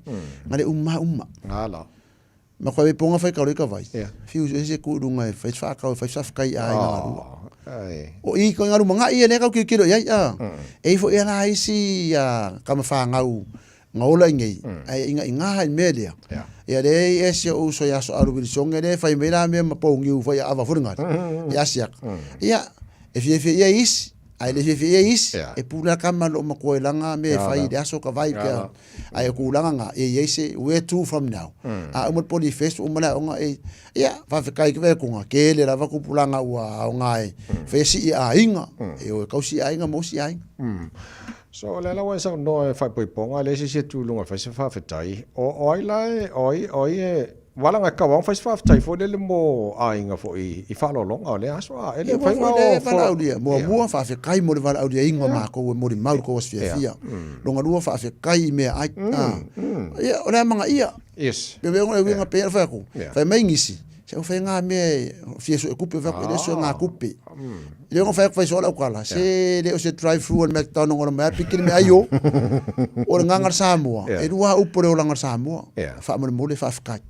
ngale umma ngala ma ko be ponga fai ka vai fiu se ku dunga fai fa kai ai o i ko ngaru manga i ne ka ki kilo ya e fo ya na isi ya kama fa ngau ngaula ngi ai inga ha media ya de ese o so ya so aru bi songe de fai mera me ma po ngi fo ya ava furunga ya sia ya e fi ya is ai le fi ya is e pula kama lo ma ko langa me fai de aso ka vai ka ai ku langa nga e ese where to from now a mo poli face o mala nga e ya fa fe kai ke ku nga ke le la va ku pulanga wa nga e fe si a inga e o ka si a inga mo si a so le la wa sa no fa poi ponga le si tu lunga fa se fa fe tai o ai lai oi wala nga ka wang fa fa tai fo le mo a inga fo i fa lo long le aso a ele fa nga o fa audia mo fa fe kai mo le val audia inga ma ko mo di mau ko fia longa lua fa fe kai me ai ya ona manga ia yes be nga winga pe fa ko fa mai ngisi se o fa nga me fia so kupe fa ko le so nga kupe le ngo fa so la kwala se le o se drive through al McDonald's ona ma pikin me ayo o nga ngar Samoa e rua upore o ngar Samoa fa mo le fa kai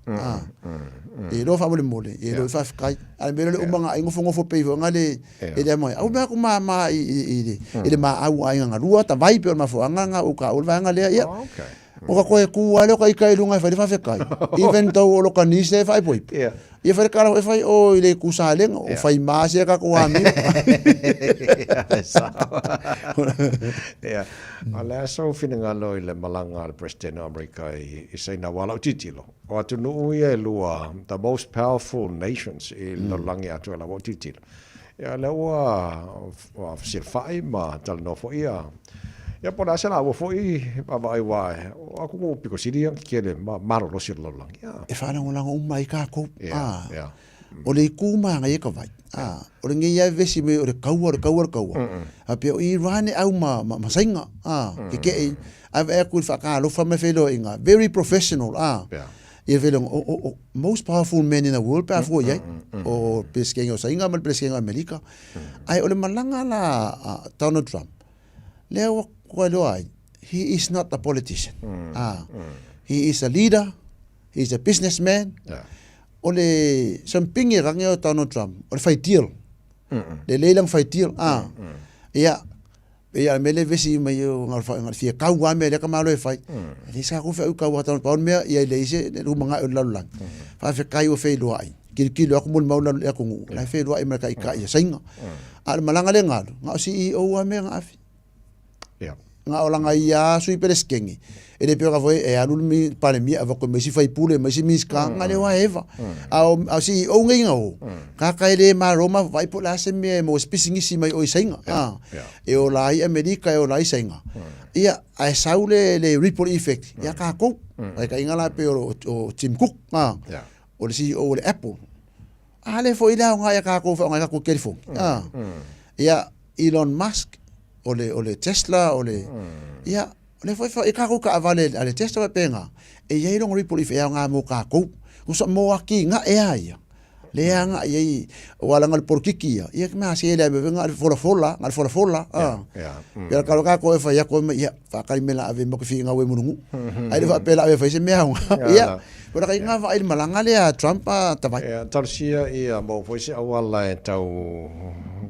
e lo fa mo le mole e lo fa kai al me le umanga ingo fo pe nga le e le mai au ba ko ma e le ma au ai nga rua ta vai pe ma fo nga o ka o va nga le ya o ka ko e ku ale ka kai lunga fa fa kai even though o lo ka ni se fa poi ia fa kara e fai o ile ku salen o fai ma se ka ko ami ya ala so fininga lo ile malanga al president America i sai na wala titilo o atu no ia lua the most powerful nations in the langi atu la titilo ya la wa sir fai ma tal no fo ia ya por asa la fo i ba vai wa aku ko piko siria kele maro lo sir lo lang ya e fa na ngula mai ka ko o le kuma ngai ka vai o le ngi ya vesi me o le kaua a pe o i rane au ma sainga ke a ku fa ka lo fa me felo inga very professional e velo o most powerful men in the world pa fo ye o peskengo sainga mal peskengo America ai o le malanga la Donald Trump leo he is not a politician. He is a leader. He is a businessman. Ole sampingi rangyo Donald Trump. Ole fai deal. Le lelang fai deal. Ya mele vesi mai ngal fia kau wa mele ka malo fai. Ni sa ko fa ka wa Donald Trump me ya le ise lu manga lalang. Fa fe kai o fe lo ai. Kilo aku mul mau la ko ngu. La fe lo ai me ka ya singa. Al malanga le ngal. Nga CEO wa me nga afi. Nga olanga ia sui pereskengi ele pe ka foi e alul mi pale mi avoko me si fai pule me si miska nga le wa eva au si o ngai ngau ka ka ele ma Roma vai po la se me mo spisingi si mai o senga e o lai America e o lai senga ia ai saule le ripple effect ia ka ko ai ka ingala pe o Tim Cook o le si o le Apple ale foi la nga ia ka ko fa nga ko telefon ia Elon Musk ole Tesla ole ya le foi e ka ko ka vale ale Tesla penga e ye long ripple if nga mo ka ko so mo aki nga e ai le nga ye wala ngal porkikia ye ma se le be nga fola ya ka ko e fa ya ko ya fa ka me la ave mo ki nga we mungu ai le fa pela ave fa se me ya pero ka nga va il malanga le Trump ta va tarsia e mo foi se awala tau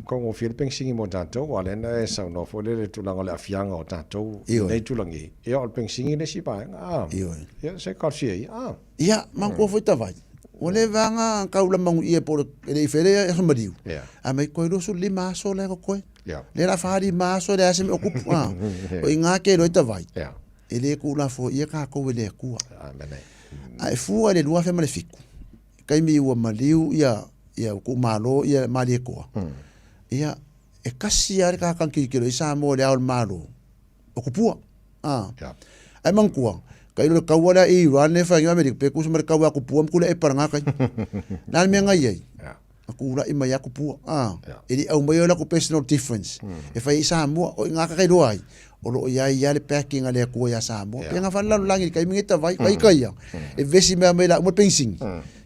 ko Philippines singi mo tanto wala na sa no fo le tulanga le afianga o tanto nei tulangi e o pensingi le si pa ya se corsi ya man ko foi tavai ole vanga kaula mangu ia por le fere e mariu a mai ko ro su lima so le ko le la fari ma so le ase me ocupa o inga ke lo tavai e le ku la fo ia ka ko le ku ai fu le lua fe male fiku kai mi ua maliu ia ku malo ia mali ko ia e kasi ar ka kan ki kilo isa mo le al malo o ku pua ai man kuang kai lo kawala i ran ne fa ngi amerika pe ku mer kawa ku pua ku le e paranga kai na me ngai ai aku la i mai aku pua ele au mai la ku personal difference e fa isa mo o nga ka kai do ai o lo ia le packing ale ku ya sa mo pe nga fa la langi kai mi ta vai kai ya e vesi me mai la mo pensing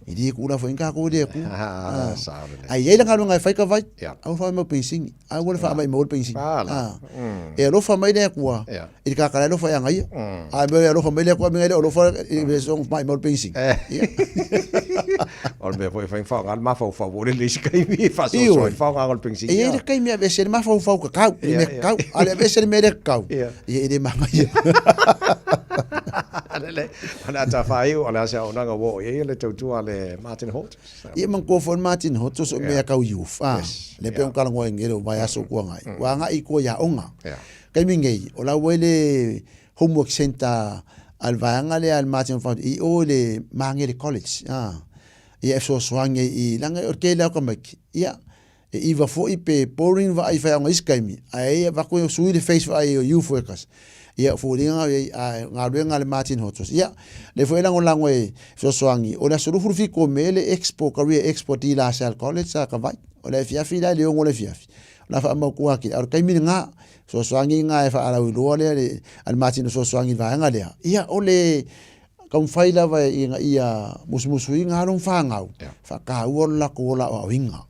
idi ku la fo inga ko de ku ai ele nga nga fa ka vai au fa mo pensing ai wo fa mai mo pensing e lo fa mai de ku e ka ka lo fa nga ia ai me lo fa mai le ku me le lo fa e so mai mo pensing ol me foi fa ngal ma fa wo le kai mi fa so fa ngal pensing e ele kai mi a veces ma fa ka me ka ale veces me de ka e ele ma ia ale ana ta fa io ala sa ona nga wo e le tu ale Martin Holt. Ia man ko fon Martin Holt so me ka youth. Le pe un kalango ngelo vai aso ko ngai. Wa nga I ko ya onga. Kai mingei o la wele homework center al vanga le al Martin Holt I o le mangere college. Ia so swange I langa o ke la ko mek. Ia e va fo I pe pouring va I fa nga iskaimi. Ai va ko sui le face va I youth workers. Ia fulinga nga luenga le Martin Hotos ia le foi lango e so o la suru furfi ko mele expo career expo di la sal college ka vai o le fiafi la le ngole fiafi la fa ma ku aki ar kai nga so nga e fa ala lo le al Martin so va nga le ia o le kam faila va ia musmusu nga ron fa nga fa ka o la ko la o winga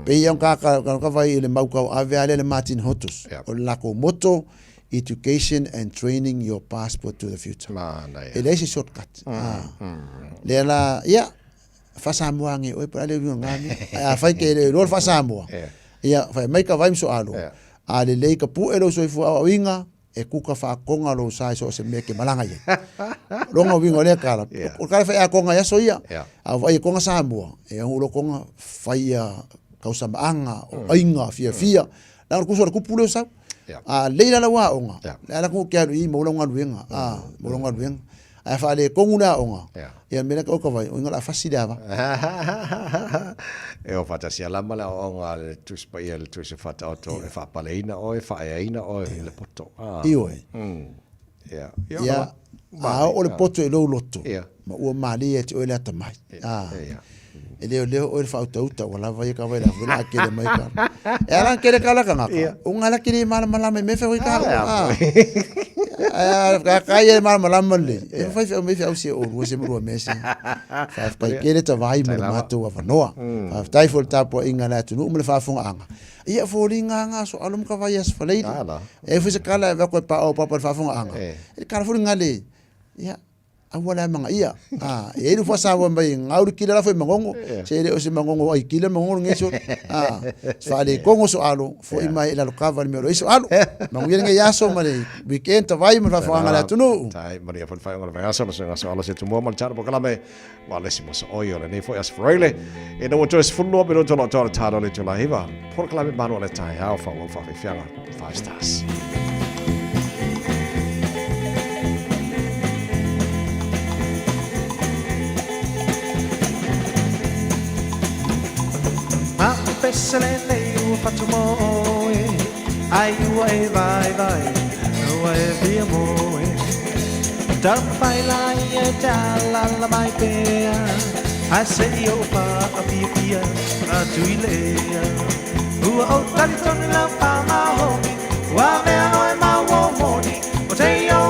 pe ia ka vai le mau ka ave ale le Martin Hotos o la ko moto education and training your passport to the future. It is a shortcut. Lela ya fa Samoa ngi o pa le ngani a fa ke le ro fa Samoa. Ya fa mai ka vai so alo. A le ka pu elo so fu a winga e ku ka fa konga lo sai so se me ke malanga ye. Longa winga le kala. O ka fa a konga ya so ya. A vai konga Samoa. E o lo konga fa ya kausa anga o inga fia. La ku so ku pu lo sa. Leila la wa onga la ko ke I mo longa luenga mo longa luenga a fa le konguna onga ya mena ko ka vai onga la fasidava e o fata sia la mala onga le tu spiel tu se fata auto e fa paleina o e fa aina o le poto io ya o le poto e lo lotto ma o mali e o le tamai ele o fa uta wala vai ka vai la ke le mai ka era ke le kala ka unga la ke mala me fe ka ka ye mala le e fa me fe o se o se mo me se fa ka ke le ta vai mo ma to wa noa fa tai fol ta po inga la tu no me fa fo anga ia fo linga so alum ka vai as fa le e fa se kala va ko pa o pa fa fo anga e ka fo ngale ia awala manga ia e lu fasa wa mai ngauri kila la foi mangongo se le o se mangongo ai kila mangongo ngeso fa le kongo so alo foi mai la lokava me so alo mangu nge yaso male weekend ta vai ma fa ngala tunu tai maria fa fa ngala yaso so alo se tumo mal char bokala me wale si mo so oyo le ne foi as frele e no to es fullo pero to to ta le to la hiva por kala me mano le tai ha fa wo fa fianga 5 stars Ma pesele nei faccio moe ai uai vai uai via moe da fai la la mai pea I say yo pa a pia a tuilea o tanto la pa ma ho wa me o ma wo moni o te yo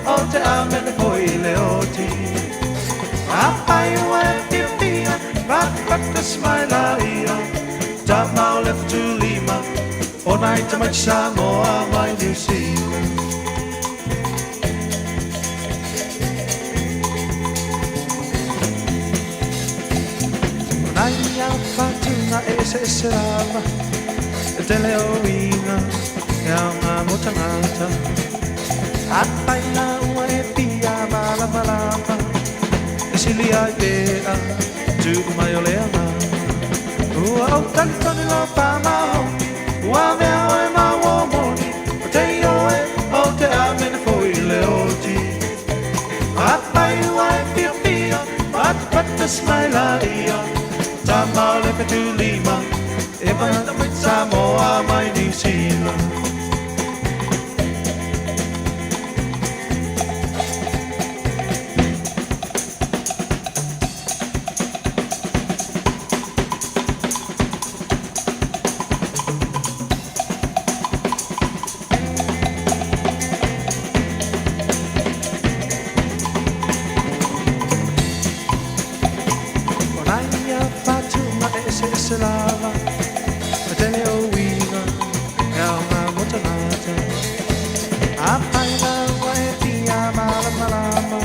o te ame foi leoti a pai uai pia but the smile Tamau left to Lima, all night to much Samoa, my New Zealand. Naya Fatina ese serava, te leoina, yama mutangata. Apaila ue pia mala malapa, esilia idea, tu maioleama. O tanto lo pa ma wa me o ma wo mo te yo o te ame foi le oti Smaila ia Tama le petulima E mana Samoa mai New Zealand Salava, Atene o Wiva, Elma Motanata, Apaina, Waetia, Malama,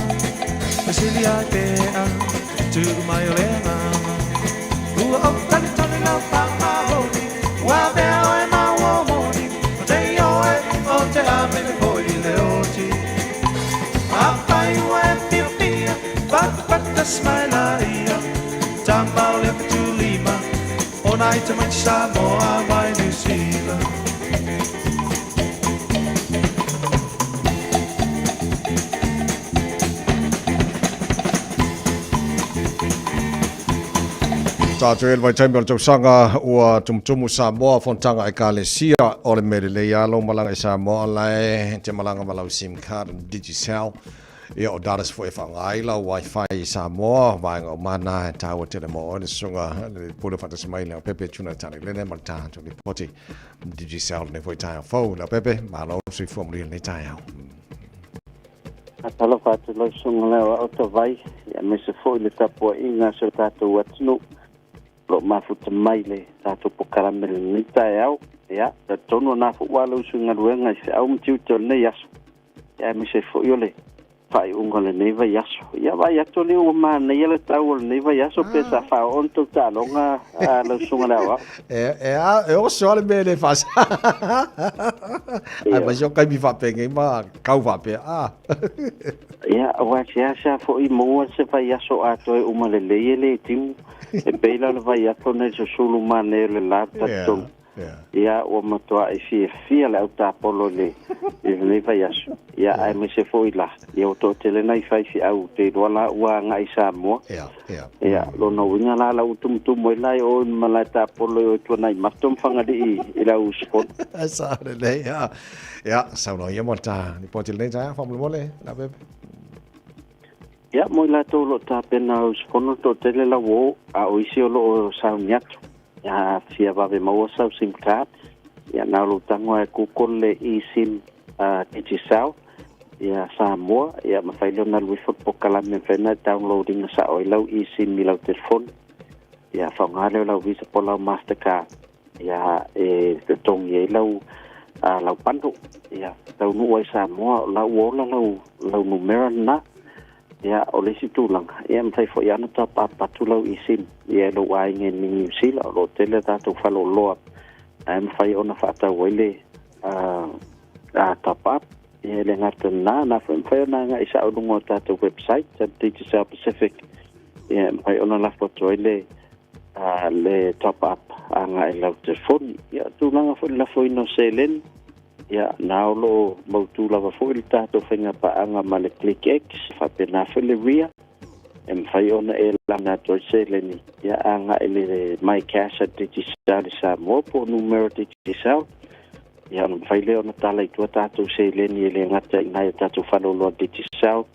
Basilia Bea, to my Olena, who of California, Papa Honi, Wabel and our Moni, they are on the Amen Boy Leoti. Apai, Pia, but the Smilaia, Tamba left to Lima. Ona ita mai Samoa mai New Zealand Tātou vai taimea tau sanga ua tumutumu Samoa fontanga e Kalesia o le mele le ialo malanga i Samoa lai te malanga malau SIM card Digicel ia o daras fo e whangaila Wi-Fi i Samoa vaenga o mana e tāua tele mo o le sunga le pula whatasmai leo pepe tuna tani lene malta tu li poti Digicel ne foi tai au fau leo pepe malo sui formuli le tai au Atalo whatu lau sunga leo au ta vai ia me se fo i le tapua inga so tātou atunu lo mafuta mai le tātou pokarame le ni tai au ia ta tonu na fu walu sunga ruenga i se au mtiu tone yasu ia me se fo i ole fai unga le neva yaso ia vai ato le o mana ia le tau le neva yaso pe sa fa on to talonga la sunga la e o so le me le fas ai ma jo kai mi fa pe ngai ma kau fa pe ia wa sia sa fo i mo se fa yaso ato e uma le tim e peila le vai ato ne so sulu mana le la tato ia o matua e fia le auta polo le neva yaso ia ai me se foi la ia o to tele nai fai fi au te rola ua ngai Samoa ia lo no winga la la utum mo lai o malata polo o to nai matom fanga di i la uspot sa le ia sa no ia monta ni poti le ja fam mole la bebe ia mo la to lo ta pena uspono to tele la wo a o isi o lo sa nyat ia fia va ve mo sa SIM card ia na lo tango e ku kolle i SIM Digicel ia Samoa ia mawhailo na lui whakpokala me whena downloading sa o ilau i SIM i lau telefon ia whaungare o lau Visa po lau Mastercard ia e te tongi e lau lau pando ia tau nua i Samoa lau ola lau numera na ia o le situlanga ia mwhai fo iana ta papatu lau i SIM ia lau ainge ni New Zealand o lo tele tātou whalo loa ia mwhai ona whaatau oile top up e le ngata na whai ona nga isa o lungo tātou website Digicel Pacific e mwhai ona la fotoile le top up anga e lau telefoni ia tūlanga fo la fo ino selen ia nao lo mautu lava fo i tātou whainga pa anga ma le ClickX whapena fo le ria e mwhai ona e lana toi seleni ia anga e le My Cash at Digicel i Samoa po numero Digicel ia no faile ona tala i tua tātou seleni e le ngata i ngai tātou whaloloa Digicel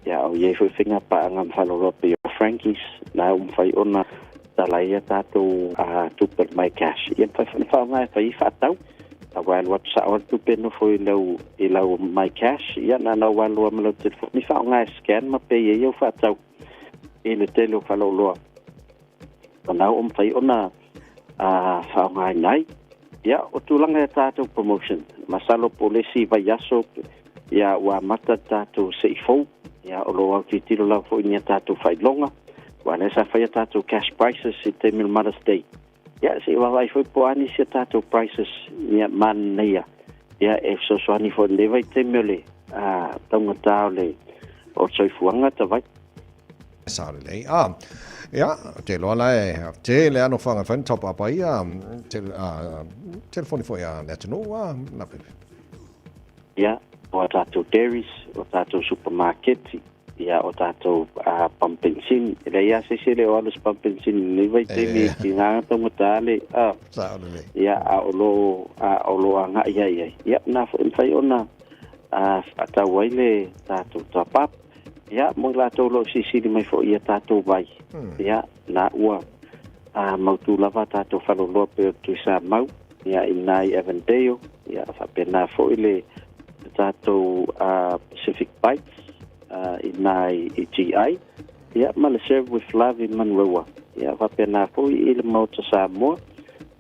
ia au iei fo whinga pa anga mwhaloloa pe o Frankies na umwhai ona tala ia tātou tuper My Cash ia mwhai whangai whai whatau a wale wat sa o tupe no fo i lau My Cash ia na na wale ma lau telefon ni whangai scan ma pe ia whatau i le tele o whaloloa na umwhai ona whangai nai ia o tūlanga e tātou promotion masalo polisi vai aso ia ua mata tātou seifou ia o lo au titilo lau fo inia tātou whailonga ua nesa whai tātou cash prices i te mil Mother's Day ia se wa vai foi po ani se tātou prices ia man neia ia e so ani fo leva i te mele taunga tāo le o soifuanga ta vai Sare lei ja te lo la te le ano fanga fan top up ai telefoni foi let no na ia o tātou dairies o tātou supermarket ia o tātou pampensin. Ele ia sesele o alus pampensin. Ni vai te mi ki ngā tangata le. Ia a olo anga ia. Ia na whai ona atau waile tātou tapap. Ia mo lātou lo sisiri mai fo ia tātou vai. Ia na ua mautu lava tātou whaloloa pe o tuisa mau. Ia inai Avondale. Ia whapena fo ile tātou Pacific Bites. Inai EGI. Ia male serve with love in Manroa. Ia whapena fo ile mauta Samoa.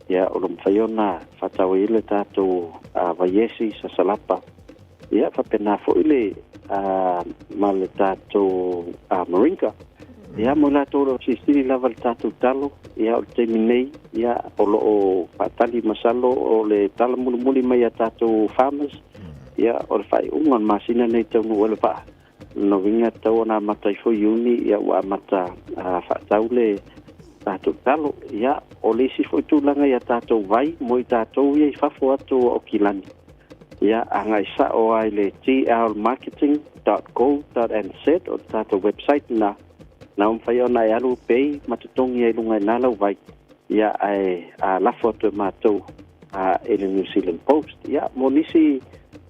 Ia o lom whaiona whatau ile tātou vaiesi sa salapa. Ia whapena fo ile male tātou Marinka. Ia mo lātou lo sisiri lava le tātou talo. Ia o le teminei. Ia o lo o patali masalo o le tala muli mai a tātou farmers. Ia o le whai ungan masina nei tau nu ole paa. No winga tau na mata i fo uni. Ia ua mata whatau le tātou talo. Ia o le si fo tūlanga ia tātou vai. Mo i tātou ia i whafo atu o kilani. Ia anga i sa o ai le tlmarketing.co.nz o tātou website na. Na whai o nai alu pei matutongi e lunga i nala vai. Ia ai lafo atu mātou ele New Zealand Post. Ia mo nisi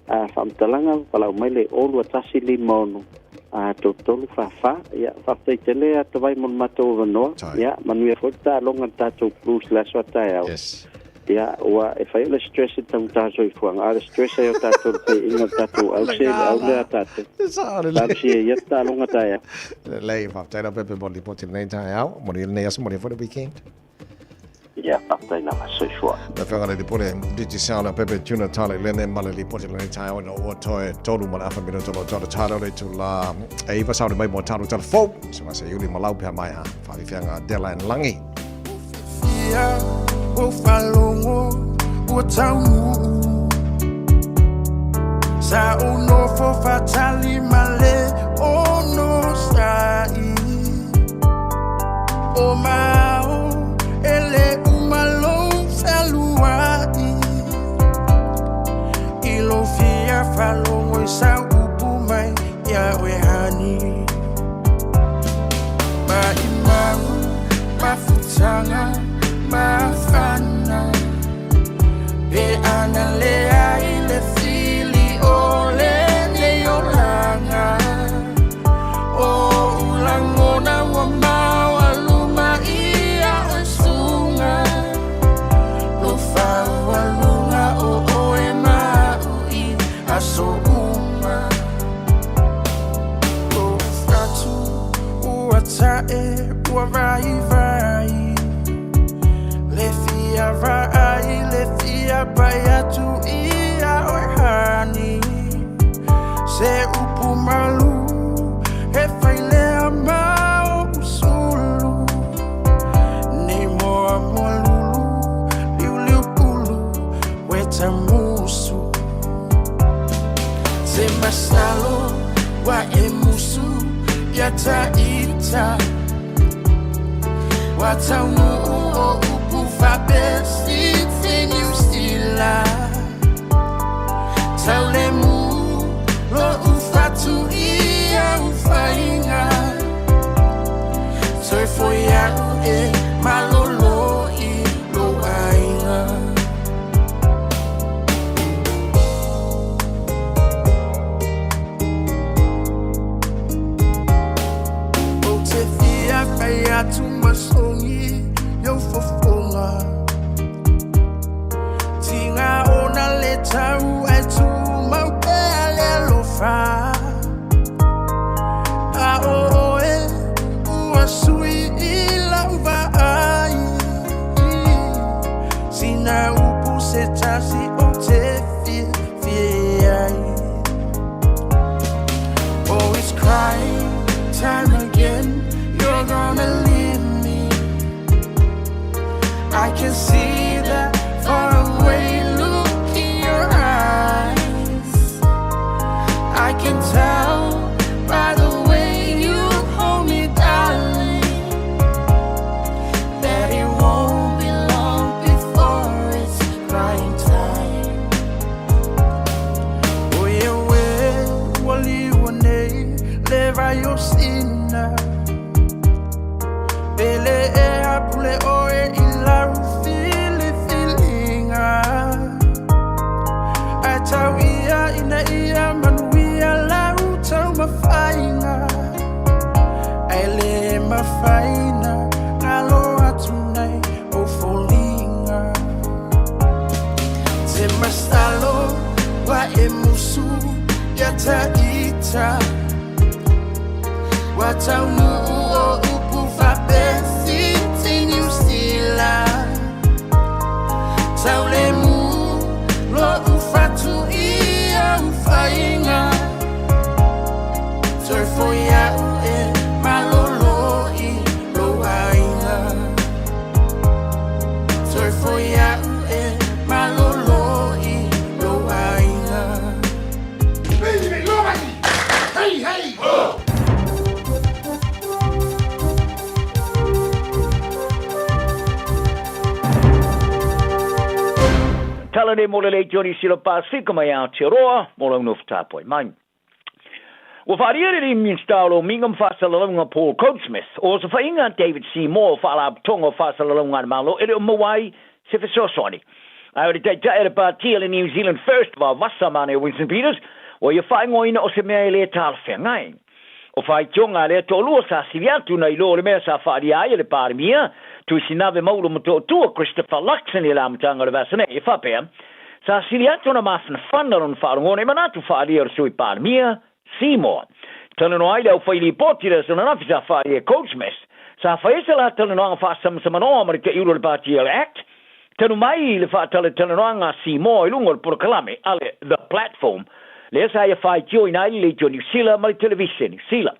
whamtalanga palau mai le olu atasi li mono tolu whawha. Ia whaftai tele atu vai mon mātou vanoa. Ia manui e whota longa tātou plus laso atai au. Ia ua e whai ole stress e tau tātou i fuang. Ara stress e o tātou pe inga tātou au se au lea tātou. Tātou si e iata longa tai au. Lei whaftai na pepe moni poti nei tai au. Moni nei asa moni for the weekend. Ia whaftai na maso i fua. Na whangare li pole digi sauna pepe tuna tale lene male li poti nei tai au. No o toe tolu mana awha mino tolo tolo talo le tu la e iwa saune mai mo talo talo fau. So ma se yuli malau pia mai ha. Whali whianga Dela and Langi. O falongo o taunu sa uno fo fatali male o no sai o mao ele umalo saluai ilo fia falongo sa upu mai ya wehani ba imau ba futanga Mafana Be analea ile fili ole neolanga O ulangona wa mawa luma ia osunga Lufa wa lunga o oe maui aso uma O fratu uatae uarai vai Lefia vai, lefia baiatu ia ohani Se upu malu, he failea mau usulu Ni moa moalulu, liu liu pulu, weta musu Se masalo, wa emusu, yata ita Wata o Fabesi thing you still Taulemu lo ufatu ia ufainga So for ya malolo I lo ainga O te fia faya tu masongi Yo fofonga Tinga ona le tau e tu mau pe ale lofa A o e ua sui I lauva ai Sina upu se tasi o te fie ai Always crying time again You're gonna leave me I can see that far away look in your eyes I can tell by the way you hold me, darling That it won't be long before it's crying time Oh yeah, wali wane le vai o sina Pele e hapule oe I lau fili filinga A tau ia ina ia manuia lau tau mawhainga Ai le mawhaina ngalo atu nei o folinga Te masalo wa e musu ya ta ita Wa tau nu o upu fa besi ti New Zealand Tau le mu lo ufatu ia ufainga Toi foi a e malolo I lo ainga Toi foi a e malolo I lo ainga Baby, lo vai Hey, hey Talane mo le Johnny Silo Pasifika mai Aotearoa mo le North Tapoi mai. Wa whaariere ri minstalo mingam whasalalunga Paul Coatsmith o sa whainga David Seymour whaala tonga whasalalunga malo ele o mawai se whasosoni. Ai ori tei tae repartia le New Zealand First wa wasamane o Winston Peters o ia whaingo ina o se mea le tala whengai. O whai tionga le tolua sa siriatu na ilo le mea sa whaariai le parimia tu sinave maulo moto tua Christopher Luxon I la mtanga le vasane e whapea sa siriatu na mafna whandaron whaarongone manatu whaari ar sui parimia Seymour. Talano ai leo whaili potira sa nanafi sa whaari e Coatsmith sa whaesa la talano anga whaasam sa manoa marika Euro le Party Act tanu mai le whaatale talano anga Seymour ilungo le purakalame ale The Platform le sa ia whai tio ina ili le tio New Zealand mari television New Zealand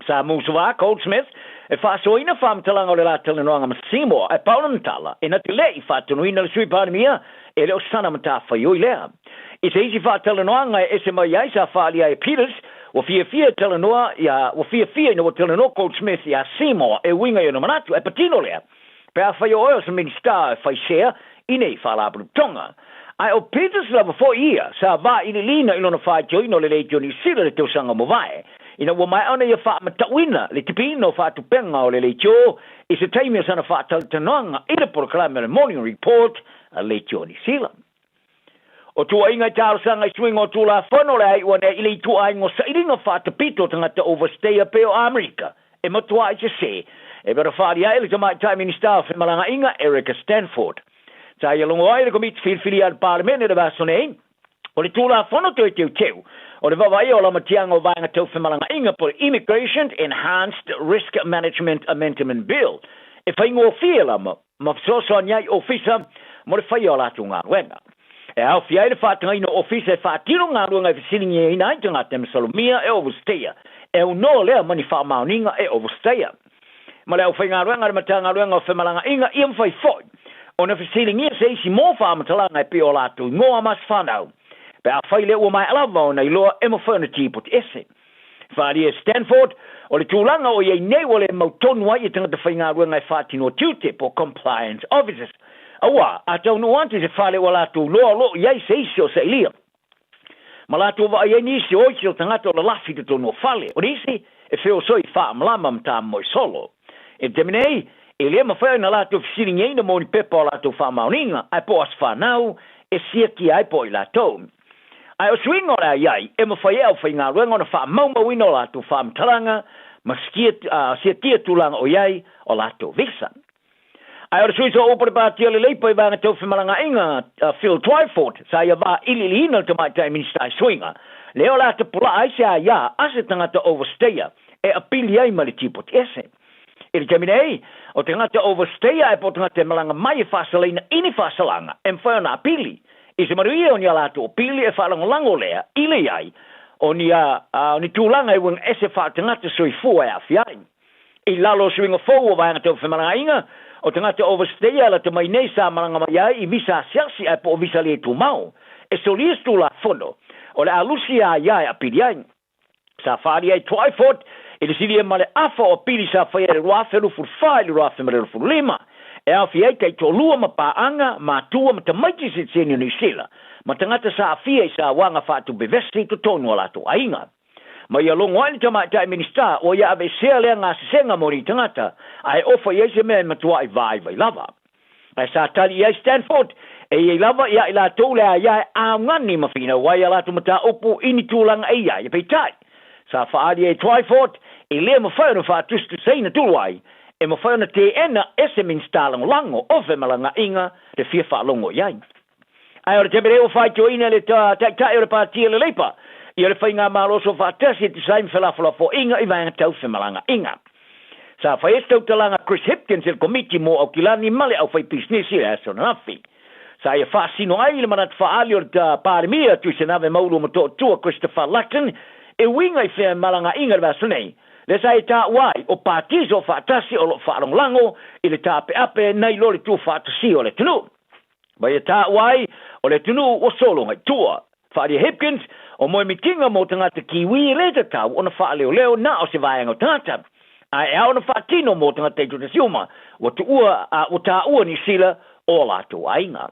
sa musuwa Coatsmith e whaasoina whamtalanga o le la talanoanga ma Seymour e paulantala e nati le I whaatunuina le sui parimia e leo sana mata whaioi lea. I se isi whatalanoanga e se mai ai sa whaalia e Peters wa fia talanoa ia wa fia ina wa talanoa Coatsmith ia Seymour e winga i na manatu e patino lea. Pe a whai oeo sa minister e whai share I nei whalabru tonga. Ai o Peters lava 4 year sa va I lina ilona whai joino le le Johnny Sila le teusanga mo vai. Ina wa mai ona ia wha matawina le tipino wha tupenga o le tio I se taimia sana wha talanoanga I le proclame le morning report a le Johnny Sila. O tua inga tau sanga I swing o tula whano le ai wane I le tua ingo sa iringa wha tapito tangata overstaya peo Amerika. E matua I se se. E bera whaari ai le tamai Prime Minister whi malanga inga Erica Stanford. Ta ia longo ai le komit whilwhiri al parliament e le vasone o le tula whano teo teu. O le wawai o la matianga o vaenga tau whimalanga inga po Immigration Enhanced Risk Management Amendment Bill. E whaingo o whiela ma whasoso anyai ofisa mo le whai o latu ngā ruenga. E au whiai le whātanga ino ofisa e whātiro ngā ruenga e whisiringi e ina itanga te Salomia e overstaya. E uno lea mani whaamauninga e overstaya. Ma le au whai ngā ruenga le matanga ruenga o whimalanga inga i mwhai foi. O na whisiringi e se isi mō whāmatalanga e pio latu ngoa mas whanau. Pe a whaile ua mai alava o nei loa e maternity pot ese. Whaari e Stanford, o le tūlanga o iei nei o le mautonu ai e tangata whainga ruenga e whātino tute po compliance officers. Awa, a tau nuanti se whale o lātou loa lo iei se isi o se ilia. Ma lātou wa iei nisi o isi o tangata o le lafi te tono whale. O nisi, e wheo soi wha amlama mta moi solo. E teminei, e lea mawhai na lātou fisiri ngeina mo ni pepa o lātou wha mauninga, ai po as whanau, e siaki ai po I lātou. Ai o swingo la iai, e mawhai au whai ngā ruenga na wha maumawino o lātou wha mtaranga, ma siatia tūlanga o iai o lātou visa. Ai o suiso opere pātia le leipa I vanga tau whimalanga inga Phil Twyford, sa ia wā ililina te mai tai minister swinga. Leo lātou pula ai se a ia, ase tangata overstaya, e apili ai ma le tipot ese. E le taminei, o tangata overstaya e po tangata malanga mai e whasalina ini whasalanga, e mwhai ona apili. I se maruia o ni alato o pili e whalangolango lea, ile iai, o ni tūlanga I wang ese whaatangata sui fua e awhiai. I lalo suinga fōu o vāinga tau whamaranga inga, o tangata overstaya la te mai nei sa maranga mai ai I visa siasi ai po o visa le tu mau. E so lias tūla fono, o le alusi a iai a pili ai. Sa whaari ai Twyford, e le siri e male afa o pili sa whaia le ruafelu furfai le ruafelu mare le furulima. E au fiai kai tolua ma paanga, ma tua ma tamaiti se tēni New Zealand. Ma tangata sa afia I sa wanga whātu bevesti to tonu ala to ainga. ma ia longo ai tama tai minista o ia ave sea le nga senga mori tangata ai ofa ia se me matua I vai lava ai sa tali ia Stanford e ia lava ia ila tole ia a ngani mafina wai ala tu mata opu ini tulang ia ia peitai sa faali e Twyford e le mafana fa tustu sei na tulwai e mafana te ena ese minsta lango ofe malanga inga te fia fa longo ia ai ora te bere o fai to ina le ta ora partia le lepa ia le whainga maloso whaatasi te saim whelawhala fo inga I vanga tau whemalanga inga. Sa whai estau talanga Chris Hipkins il komiti mo au kilani male au whai pisnesi e aso na nafi. Sa ia whaasino ai le manat whaali o ta pāremia tu se nave maulu mo to tua Christopher Luckton e winga I whemalanga inga le vasonei. Le sa e ta wai o pātiso whaatasi o lo whaarongango I le ta ape nei lori tu whaatasi o le tunu. Vai e ta wai o le tunu o solo ngai tua. Whaari Hipkins o moe mitinga mo tangata kiwi le te tau o na wha leo na o se vaianga o tangata. Ai au na whaatino mo tangata te siuma o ta ua ni sila o lato ainga.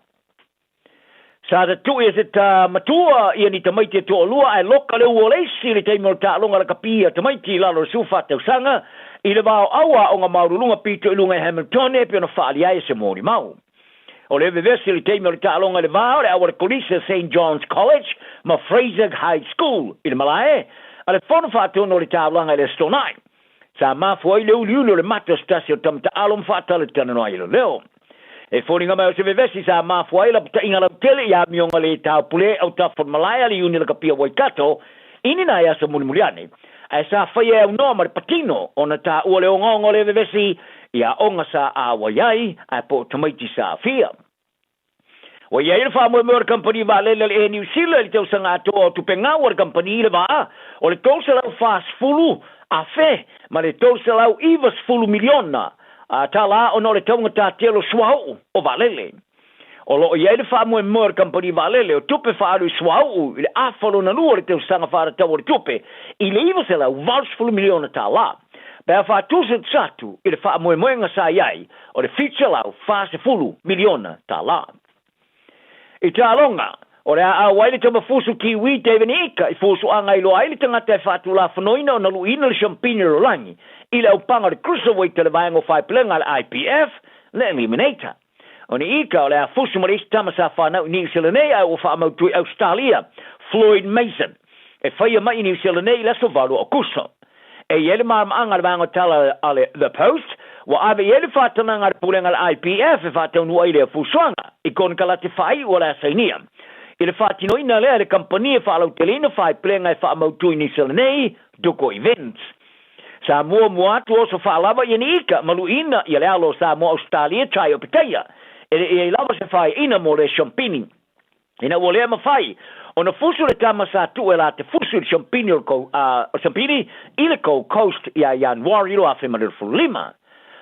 Sa ta tu e se ta matua ia ni tamaiti to lua ai loka leo o leisi le teimo ta longa la kapia tamaiti lalo sufa te usanga I le vao awa o nga maurulunga pito ilunga Hamilton e pio na whaali ai se mori mau. O le vevesi le teime o le ta'alonga le vao, le awara kolisa St. John's College, ma Fraser High School, I le malae, a le whono whaatona o le ta'alonga le stonai. Sa mafua I leo liuno le mata stasi o tam ta'alom whaatale tanano ai leo. E whoninga mai o se vevesi sa mafua I la puta inga lau tele ia mionga le ta'apule au tafon malaya le iuni le kapia waikato, ini na ia sa mulimuriane. Ai sa whaia au noa ma le patino, o na ta'ua le ongongo le vevesi, ia onga sa awa iai, ai po tamaiti sa fia. Wa iai le wha moe company va le e New Zealand le tau sanga atoa o tupenga wa le company le va, o le tau sa lau fas fulu a fe, ma le tau sa lau ivas fulu miliona, a ta la o no le tau ngata telo suau o va lele. O lo iai le wha moe company va lele, o tupe wha alu suau, i le afalo na lua le tau sanga wha tau o le tupe, i le ivas lau vals fulu miliona ta la. Pea wha tuset satu I le wha moe nga sa iai o le feature lau wha se fulu miliona ta la. I ta longa, o le a waile tama fusu kiwi David Ika I fusu anga I loa I le tangata e whatu la whanoina o na luina le champagne o rangi I le upanga le cruiserweight te le vaengo whai pelenga le IPF le eliminator. O ni Ika o le a fusu marisi tama sa whanau New Zealand o whaamautui Australia Floyd Mason e whaia mai New Zealand le so valu o kuso. E yele marama anga le vango tala ale The Post, wa ave yele whatana ngā pulenga le IPF e whatau nua I le fusuanga, I kon ka late whai o le asainia. I le whatino ina lea le kampani e whalau telina whai pulenga e whaamautui ni Selenei, duko events. Sa mua atu o so whaalawa I ni Ika, malu ina I le alo sa mua Australia chai o peteia, e lava se whai ina mo le champini. Ina o lea mawhai, o na fusu le tama sa tu e la te fusu le champini I le coast ia Januari lo afe mariru lima.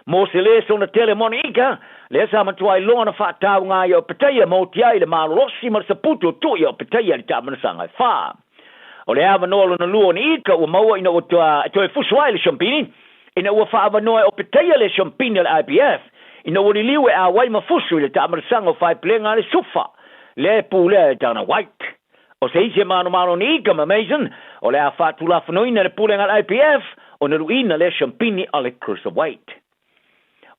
Mo se le so na tele moni Ika, le sa matua I longa na whaatau ngā I o peteia mo tia I le marosi mar saputo tu I o peteia li tamana sa ngai wha. O le awa noa na luo ni Ika ua maua ina o e fusu ai le champini, ina ua whaava noa o peteia le champini le IPF, ina ua li liwe a wai ma fusu le tamana sa ngai whai plenga le sufa, le pule Dana White. O se ise mano ni Ika ma Mason, o le a whatu la whanoina le pulenga IPF, o na ruina le champini a le cruiserweight.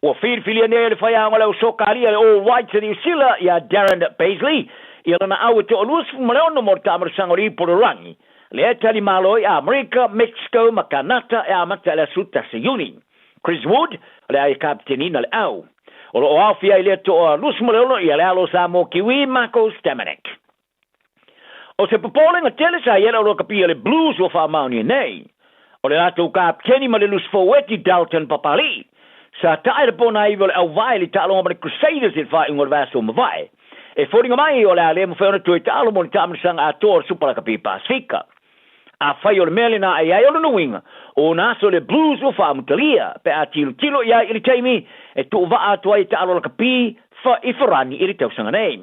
O whirwhilia nea le whaianga leo sokaria le All Whites a New Zealand ia Darren Paisley, ia lana aua te o luas fumareono mo tamara sangori Pororangi, le e tali maloi a Amerika, Mexico, ma Kanata e a mata le suta se uni. Chris Wood, le ai kaptenina le au. O lo awhia I le to o luas fumareono ia le alo sa mo kiwi Marco Stamanek. O se popolenga tele sa iela o kapia le Blues o whaamauni nei. O le ato kapteni ma le lus foweti Dalton Papali. Sa tae pona I le au vai li talo ma le Crusaders il fa ingor vaso ma vai. E foringa mai o le ale mo fa to talo mo tamna sanga ator super kapi Pacifica. A fai o le melina ai ai o le winga. O naso le Blues o fa mutalia pe atilo tilo ia ili taimi e tu va ato ai talo kapi fa iforani ili tau sanga nei.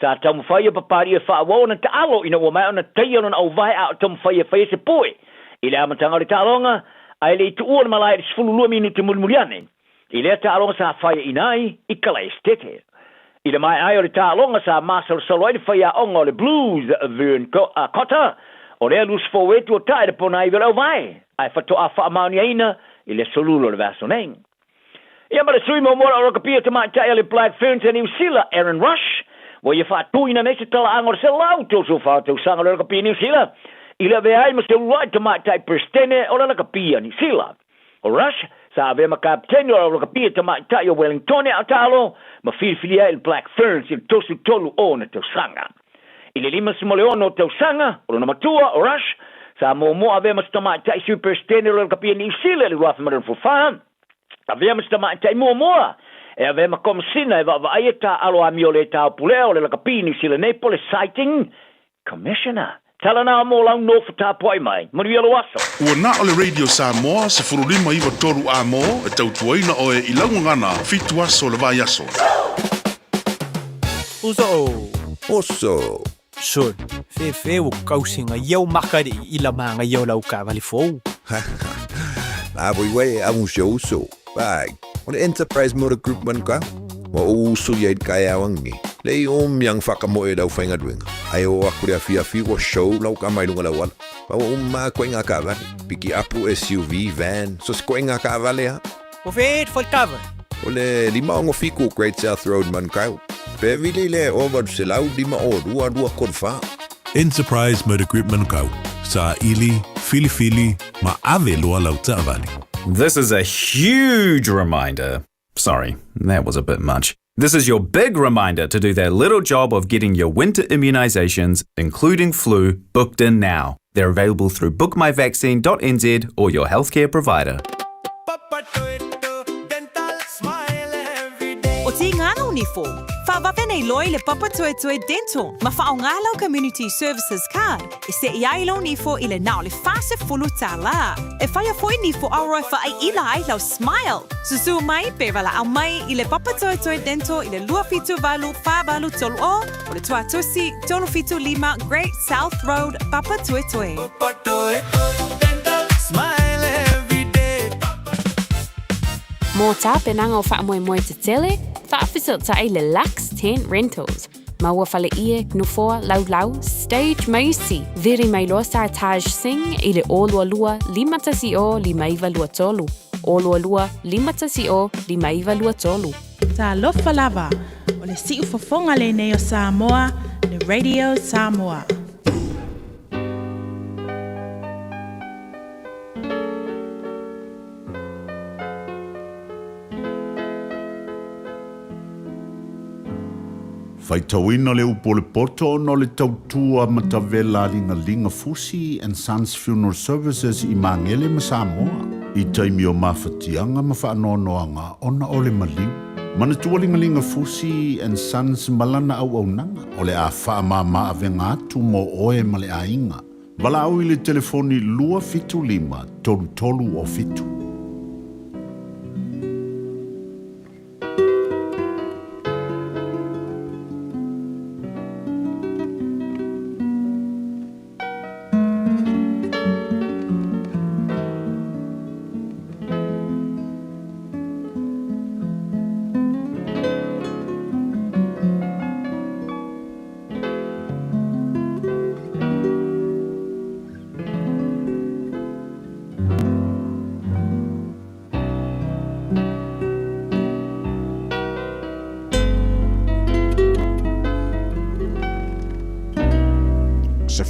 Sa tamu fai o papari e fa wona talo ina o mai ona taio na au vai a tamu fai se poi. Ile amatanga le talonga ai le tu o malai le sfulu 2 minuti mulmuliane. Ile talonga sa fai inai I kala estete. Ile mai ai o le talonga sa Marcel Soloid fai a ongo le Blues Vern Cotter O rea lus fo e tu tae de pona i velau vai. Ai fato a wha mauni aina i le solulo le vaso nei. Ia mara sui mo mora o kapia te mai tae le Black Ferns e New Zealand, Aaron Rush. Wa ia wha tuina nei se tala angor se lau tau so wha tau sanga le kapia New Zealand. I le vea ai ma se uai te mai tae prestene o le kapia New Zealand. O Rush, sa ave ma kapteni o le kapia te mai tae o Wellington e atalo, ma filfilia il Black Ferns i tosu tolu o na tau sanga. I le lima simoleono tau sanga, o na matua, o Rush, sa mo ave ma sta mai tae super stene o le kapia New Zealand i wafa maran fufan. Ave ma sta mai tae mua. E ave ma komsina e va ai ta alo amio le tau puleo le kapia New Zealand Naples citing Commissioner. Tala na mo lang no fata poi mai. Mari alo aso. Ua na o le Radio Samoa se furulima iwa toru a mo e tau tuaina o e ilangu ngana fitu aso le vai aso. Oso. Son, fe o kausinga iau makari i la manga iau lau ka vali fou. Na voi amu so. Bag. O le Enterprise Motor Group man ka. Mo uso yai kaya wangi. Le yang whakamoe lau whainga duenga. Ai o akure a fia o show lau ka mai lunga lau wala. Pa o koinga ka vale. Piki apu SUV, van. So koinga ka vale ha. O fe for cover. O le lima ongo fiku Great South Road man kau. Pe vile le over se lau lima o rua kodfa. Enterprise Motor Group Manukau. Sa ili, fili, ma ave loa lau ta'avali. This is a huge reminder. Sorry, that was a bit much. This is your big reminder to do that little job of getting your winter immunizations, including flu, booked in now. They're available through bookmyvaccine.nz or your healthcare provider. O ti ngana ni fo. Whawawhe nei loi le Papa Toe Toe Dental. Ma whaongalau Community Services Card. E se iailo ni fo i le nao le fase fulu tā la. E whaia foi ni fo auroi wha ai ila ai lau smile. Susu mai pe wala au mai i le Papa Toe Toe Dental i le lua fitu valu whawalu tolu o le tua tusi tolu fitu lima Great South Road Papa Toe Toe. Papa Toe Dental smile every day. Mō tā penanga o whaamoe te tele, whaafisot ta i le Lux Tent Rentals. Maua whale ie, nufoa, lau, stage maisi. Viri mai loa sa Taj Singh i le olua lua, limatasi o limaiva lua tolu. Olua lua, limatasi o limaiva lua tolu. Ta lofa lava, o le siu fofonga le neo Samoa, le Radio Samoa. Faitauina le upo le poto no le tautua matavela linga Fusi and Sons Funeral Services I Mangele ma Samoa. I taimi o mawhatianga ma whaanoanoanga ona o le maliu. Manatua linga Fusi and Sons malana au nanga o le a whaamama avenga atu mo oe ma le ainga. Wala au I le telefoni lua fitu lima tolu o fitu.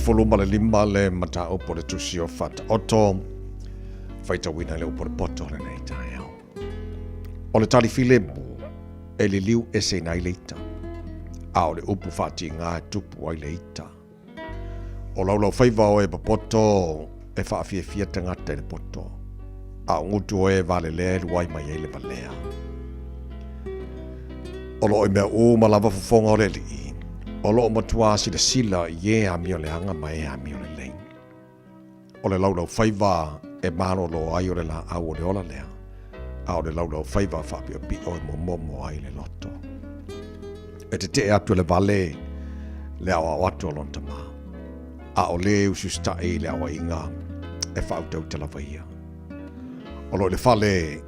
Fuluma le lima le mata opo le tusi o fata oto faita wina le opo le poto le nei tae au. O le tali filemu e le liu e se nai leita. A o le upu fati ngā tupu ai leita. O laulau faiva o e papoto e whaafia tangata le poto. A ngutu o e vale le luai mai e le valea. O lo e mea o malava fufonga o le li. O lo matua si le sila ye a mio le anga mai a mio le lein. O le laulau faiva e maro lo ai o le la au o le ola lea. A o le laulau faiva whapio pi o e momo ai le loto. E te atu le vale le awa watu o lontama. A o le ususta e le awa inga e whautau te lawahia. O lo le fale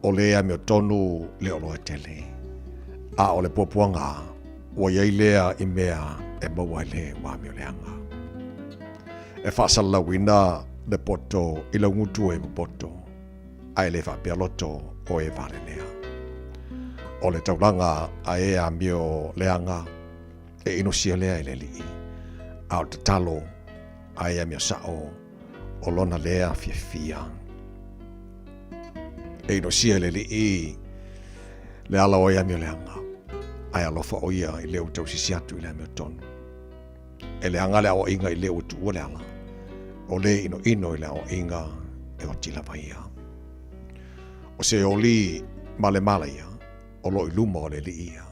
o le a mio tonu le olo e tele. A o le puapuanga o iai lea I mea e maua le wa mio leanga. E whaasalawina le poto I la ngutu e poto. Ai le whapea loto o e vale lea. O le tauranga a e a mio leanga e inosia lea e le lii. Ao te talo a e a mio sao o lona lea fia. E inosia le lii le ala o e a mio leanga. Ai alofa o ia I leo tau sisiatu I le mio tonu. E leanga lea o inga I leo tu o le ala. O le ino I lea o inga e o tila vaia. O se o li male ia, o lo I luma o le li ia.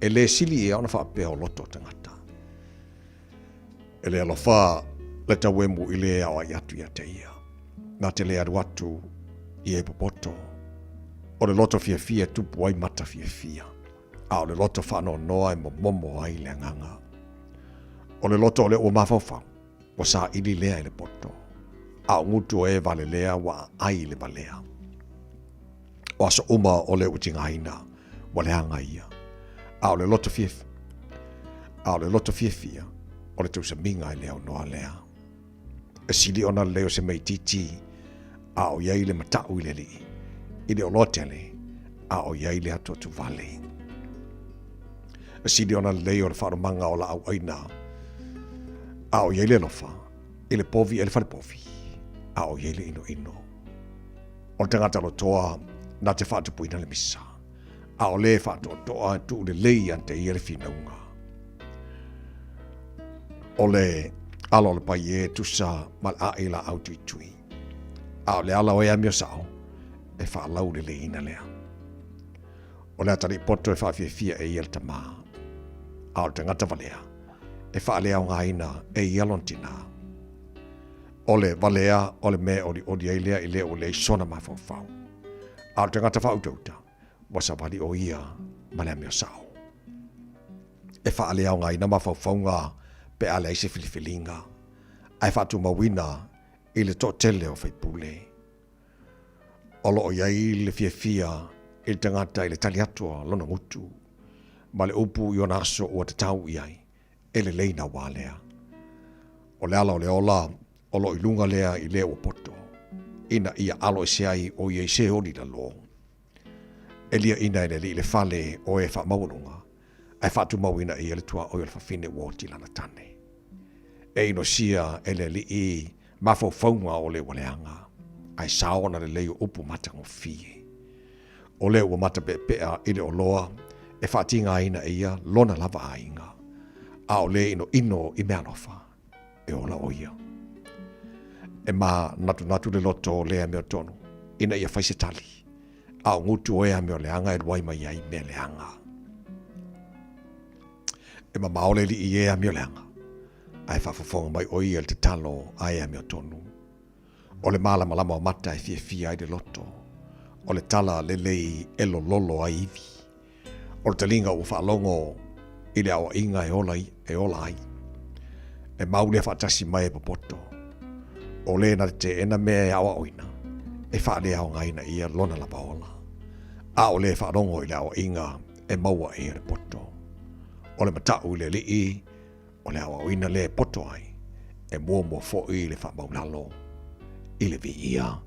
E le sili ia ona whaapea o loto tangata. E le alofa le tawemu I le au ai atu ia te ia. Nā te le adu atu I e popoto. O le loto fia tupu ai mata fia. A o le loto whano noa e momo ai le nganga. O le loto o le o mawhawhau. O sa ili lea I le poto. A o ngutu e vale lea wa ai le valea. O asa uma o le utingaina, wa le hanga ia. A o le loto fiefi. A o le loto fiefia, o le tausa minga I leo noa lea. E sili ona leo se mei titi, a o iai le matau I le li. I le o lotele, a o iai le ato tu vale. E sili ona leo le wharumanga o la au aina, a o iai le lofa, I le povi e le whare povi, a o iai le ino. O le tangata lo toa, na te whaatu puina le misa. A o le whaatu o toa tu le lei ante I le whinaunga. O le alo le pai e tusa mal a e la au tui. A o le ala o e amio sao, e whaalau le leina lea. O le atari poto e whaafia e I el tamaa. A o te ngata valea, e whaalea o ngā ina e I alontina. O le valea, o le me o di eilea I le o le sona mawhawhau. Ao te ngata whautauta, wasa wali o ia, male amio sao. E whaalea o ngā ina mawhawhaunga, pe ale aise filifilinga. Ai whatu mawina, I le to tele o whaipule. Olo o iai le fia, I le tangata I le tali atua, lona ngutu. Ma le upu I ona aso o te tau iai, e le leina wālea. O le ala o le ola, olo I lunga lea I le o poto. Ina ia alo e seai o ia I se honi la lo. Elia ina ina li le fale o e wha maununga. Ai whatu mauina I ele tua o ele whawhine wōti lana tane. E ino sia ele li I mafo whaunga o le waleanga. Ai saona le leo upu mata ngo fie. O le ua mata pepea I le o loa. E whatinga ina ia lona lava ainga. A o le ino I mea nofa. E ola o ia. E ma natu le loto lea meo tonu. Ina ia whaise tali. A o ngutu oea meo leanga e ruai mai ai mea leanga. E ma maole li I ea meo leanga. Ai whafafonga mai oi el te talo a ea meo tonu. O le malama o mata e fia ai de loto. O le tala le lei elo lolo ai iwi. O le talinga o whaalongo I le awa inga e ola ai. E maule whaatasi mai e popoto. O le na te ena mea e awa oina. E whaale au ngaina ia lona la paola. A o le whaarongo I le awa inga e maua e re poto. O le matau I le lii, o le awa oina le poto ai. E mua fo I le whaamaulalo. I le vi ia.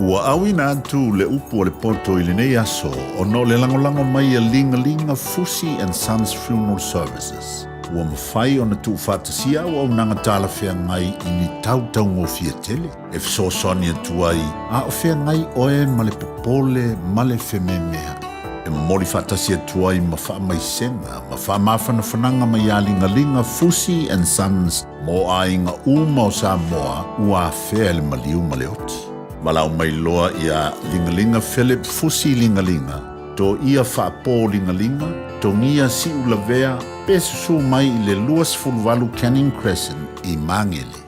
Ua awina atu le upu o le poto I le nei aso o no le langolango mai a linga Fusi and Sons Funeral Services. Ua mawhai o na tu whātasia o au nanga tāla whea ngai I ni tautau ngō fia tele. E fsosoni atu ai, a o whea ngai oe ma le popole ma le whememea. E mori whātasia atu ai ma wha mai senga, ma wha mawhana whananga mai a linga Fusi and Sons mo a inga uma o Samoa ua whea le maliu ma le oti. Malau mai loa I a linga Philip Fusi linga. To ia whaapō linga, to ngia si ulavea, pe susu mai I le luas fulvalu Canning Crescent I Mangele.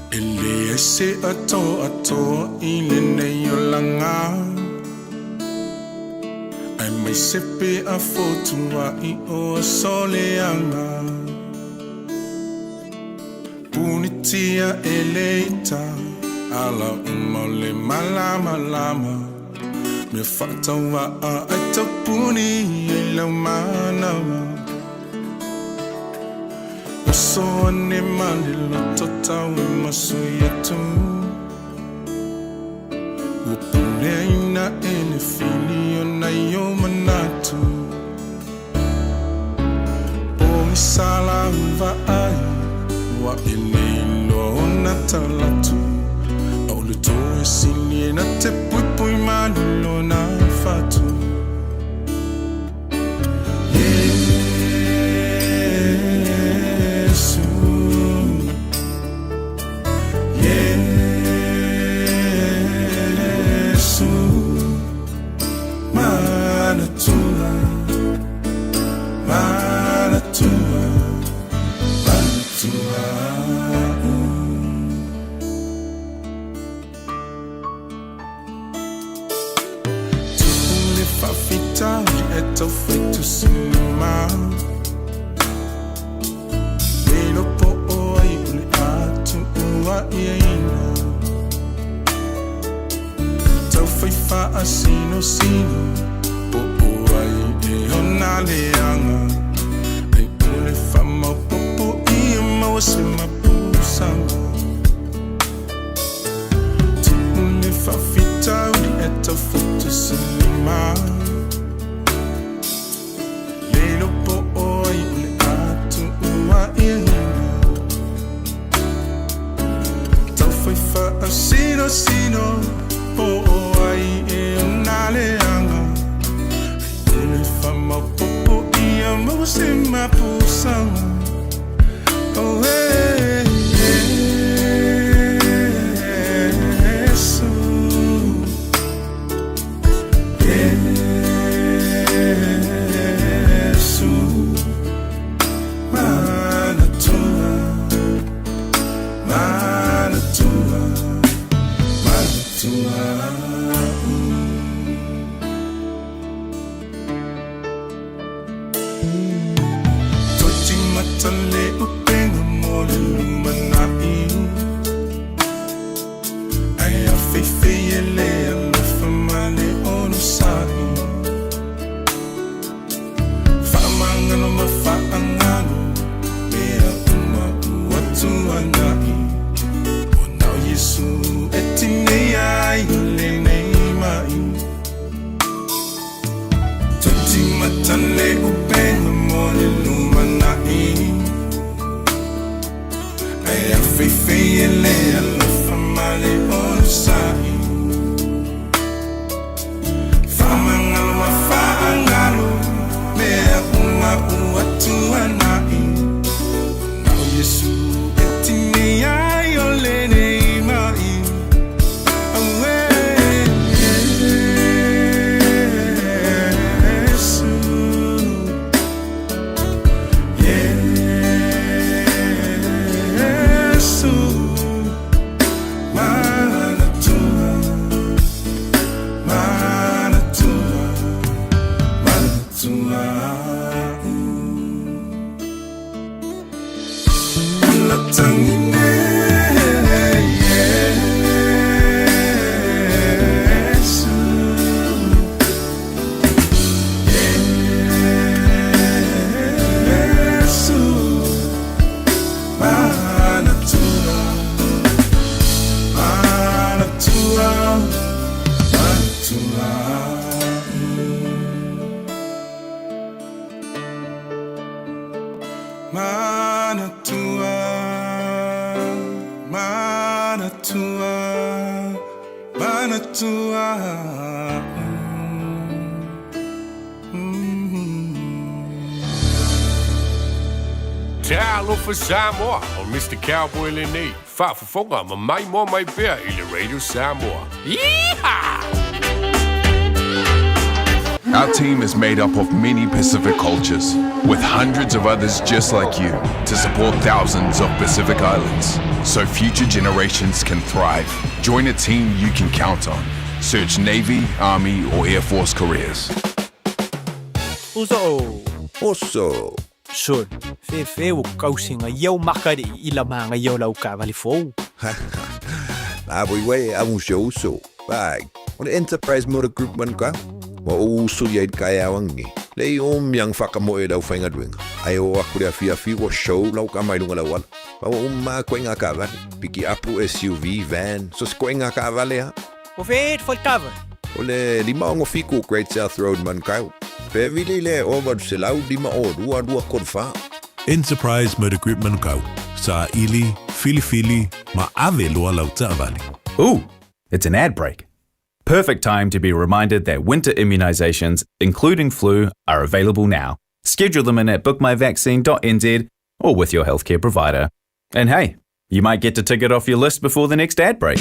Ele se ato I le nei o langa. mai sepe a fotua I o soleanga Punitia eleita Ala umale malama lama Me fatawa a aita puni ila manawa Oso ane malilo totawe masu yetu Upuleina ele filio na yomanatu O isala va ai Wa ele lo na talatu O le toe sini na te pui malilo na fatu Sino sino po ai e ona leanga ai ole fama popo I ma se ma pusanga tu ne fa fita uri eta foto cinema lelo po ai ole atu ua ina tau foi fa sino sino po ai e ona leanga ole fama popo I ma se ma pusanga oh hey for Samoa on Mr. Cowboy Lenny. Whaafafonga ma mai mo mai pea I le Radio Samoa. Yeehaw! Our team is made up of many Pacific cultures, with hundreds of others just like you, to support thousands of Pacific islands, so future generations can thrive. Join a team you can count on. Search Navy, Army, or Air Force careers. Uso. Oso. Son, fe o kausinga yau makari ila manga yau lau ka valifou. Abui amu show so. Bag. On Enterprise Motor Group man ka. Wa uso yait kaya wangi. Lei yang whakamoe lau whainga duenga. Ai o akure a fia wa show lau ka mai lunga lau wala. Wa umma koenga ka vale. Piki apu SUV, van. So koenga ka vale ha. O fet for cover. Ole lima ongo fiku Great South Road man kau. Pe vile le over se lau lima o dua korfa. Enterprise Motor Group Manukau. Sa ili, fili, ma ave loa lau ta'avali. Ooh, it's an ad break. Perfect time to be reminded that winter immunisations, including flu, are available now. Schedule them in at bookmyvaccine.nz or with your healthcare provider. And hey, you might get to tick it off your list before the next ad break.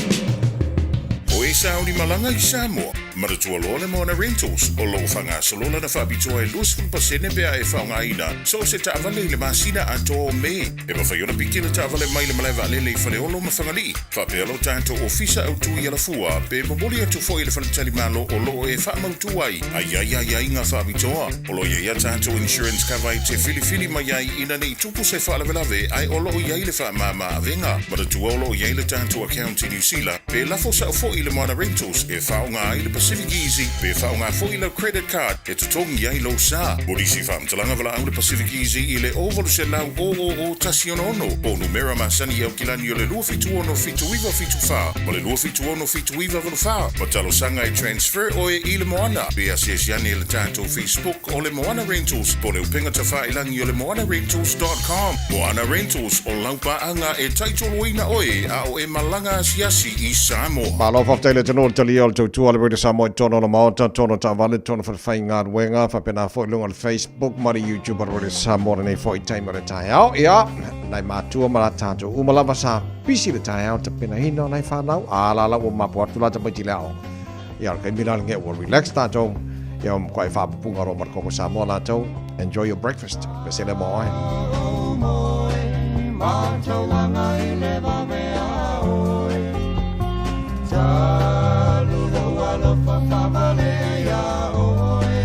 O e Saudi Malanga I Samoa, maratua lole mo na rentals, o lo whanga salola na whabitua e luas pasene pia e whaunga ina, so se taavale le masina a tō me, e mawhaiona piki le taavale mai le malaiva lele I whale olo mawhangali, whapealo tātou ofisa au tui ala fua, pe maboli atu fo I le whanatali malo o lo e whamautu ai, ai ngā whabitua, o lo ia tātou insurance cover I te fili mai ai ina nei tupu se whaalawelawe ai o lo iai le whaamama avenga, maratua o lo iai le tātou account I New Zealand, pe lafo sa fo I le Moana Rentals e whaunga ai le Pacific Easy pe whaunga fo I le credit card e tutongi ai lo sa. Morisi whaamtalanga wala au le Pacific Easy I le ovalu se lau o tasi ono o numera masani au kilani o le lua fitu ono fitu iwa fitu wha ma le lua fitu ono fitu iwa valu wha ma talo sanga I transfer o e I le Moana pe asiasiani le tātou Facebook o le Moana Rentals po le upenga ta wha ilangi o le moanarentals.com. Moana Rentals o laupa anga e taitolo ina oe a o e malanga asiasi I Samoa. Malofa tele tono tali al to tu al Samoa tono na mauta tono ta vale tono for fainga wenga fa pena fo lunga Facebook mari YouTube al Samoa nei foi time le tai au ia nai matua mara tato umalava sa pisi le tai au te pena hino nai fa nau ala la o mapo tu la te piti lao ia ke miral nge wo relax tato ia mo kwai fa punga ro mar ko Samoa la to enjoy your breakfast pesele mo ai macho wanga ile va me saludo a los papales ya hoy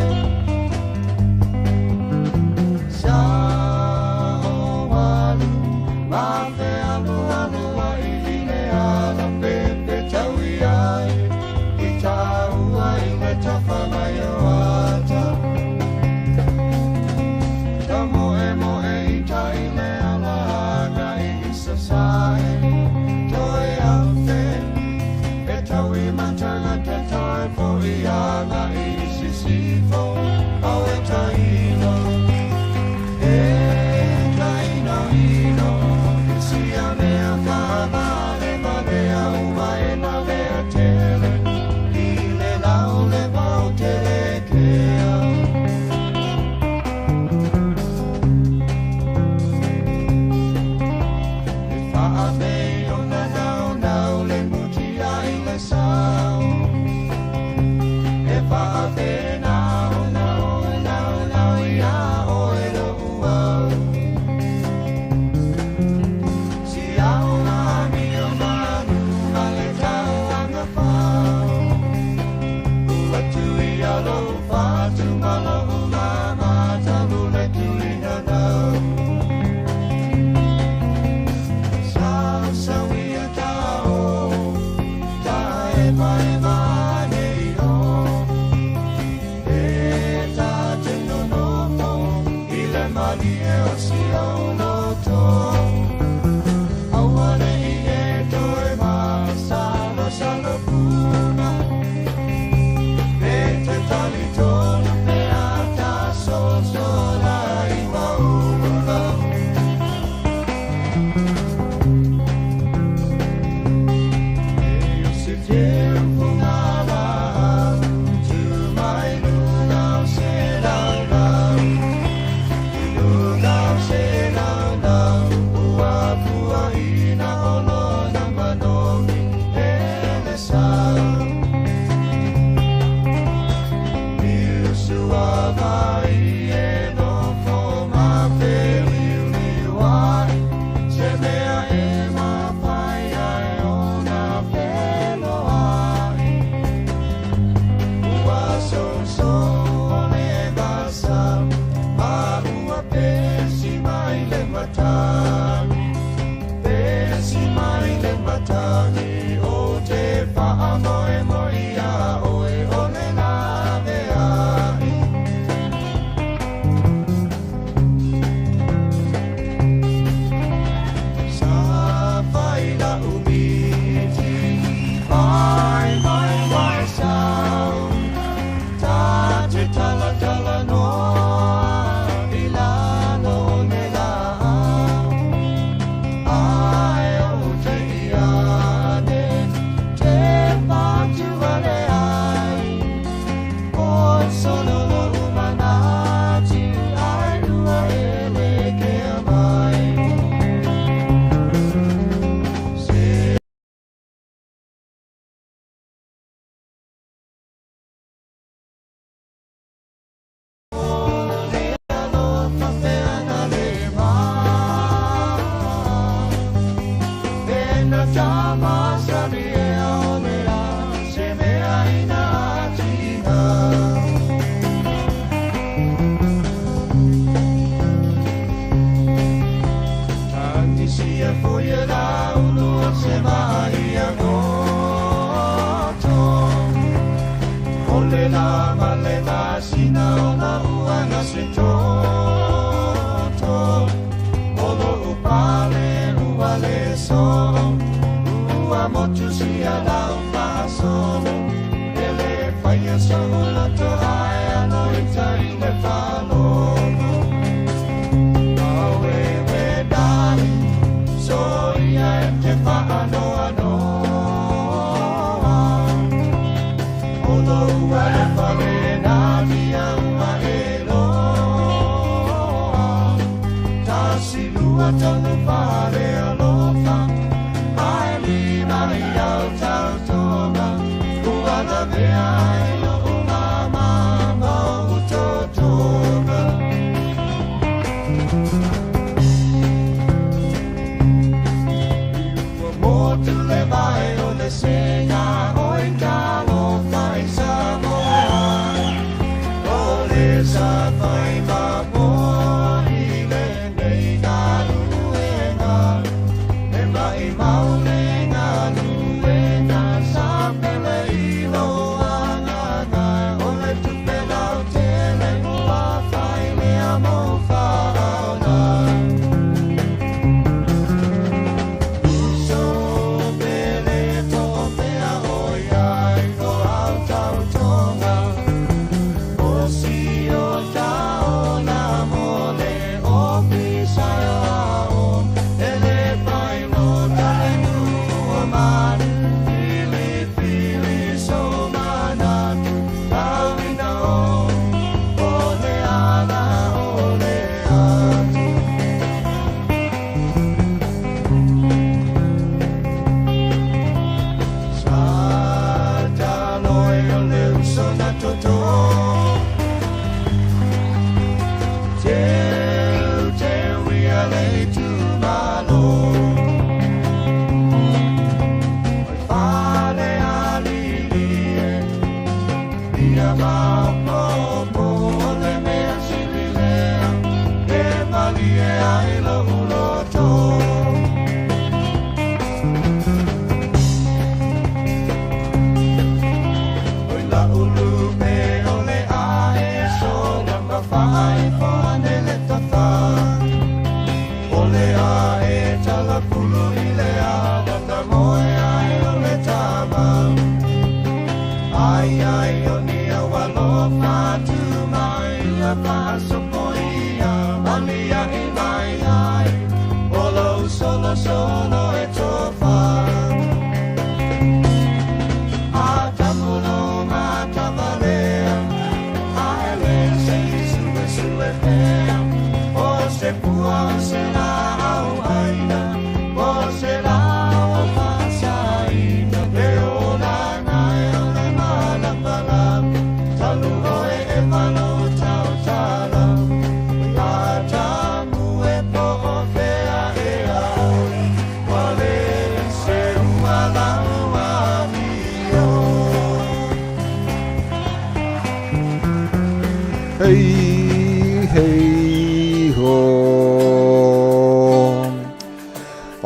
saludo ma fe alu ile a la pepe chawia I chaua ile chafala yo ata tamo e chaile ala ga I sasai joy ante we matanga te tai for iana I sifo au e taino si ane a whaamare marea uma e na lea tele I le lau le mau tele kea e whaame o na nau le muti ai le sau e whaame nau ia o e lo uau si au na mi o manu ma le tau anga whau ua tui alo whatu malo ula matalu le tui na nau sau ia tau tae mai nei o e ta te nono I le mali e o si au loto awane I e toe masalo salo puna e te tali tonu pe ata sola I maula e o si tempo nada tu mai luna se lau lau luna se lau lau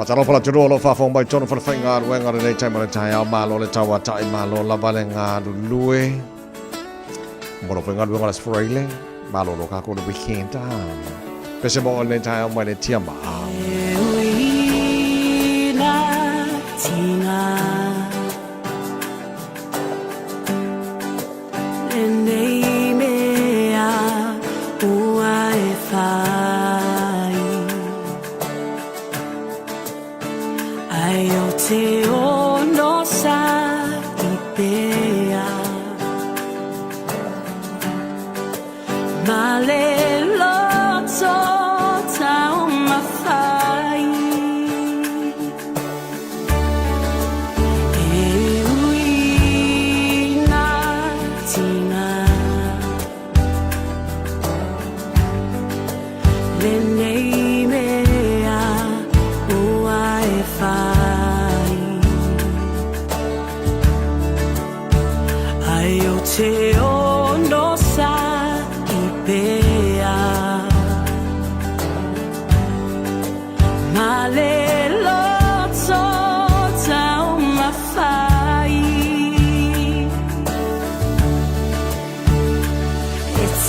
Pacaro pala jero lo fa fong bai chono fa fainga ruenga re chai mara chai ma lo le chawa chai ma lo la balenga lue mo lo fainga ruenga las freile ma lo ka ko le weekend ta pese mo le chai ma le tia ma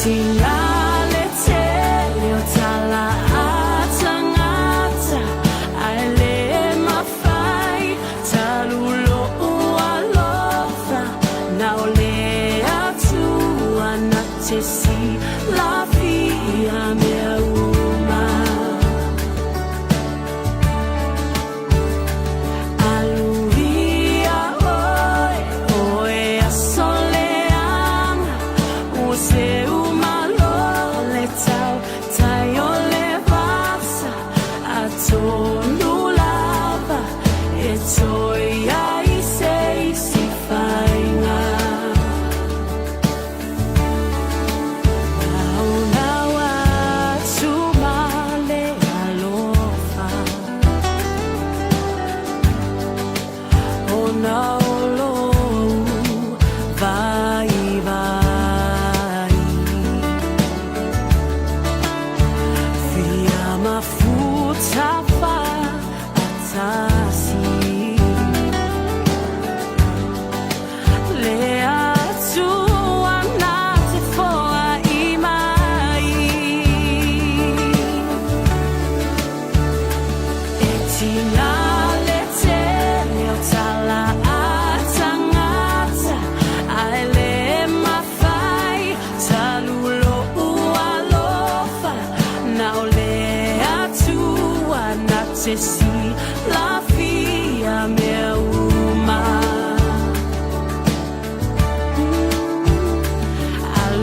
Singa le te leo tala tafa atasi lea tua na te foa I mai e tina le te leo tala atangata ai le mawhai talulo ua lofa na o le atua na te si la fia mea uma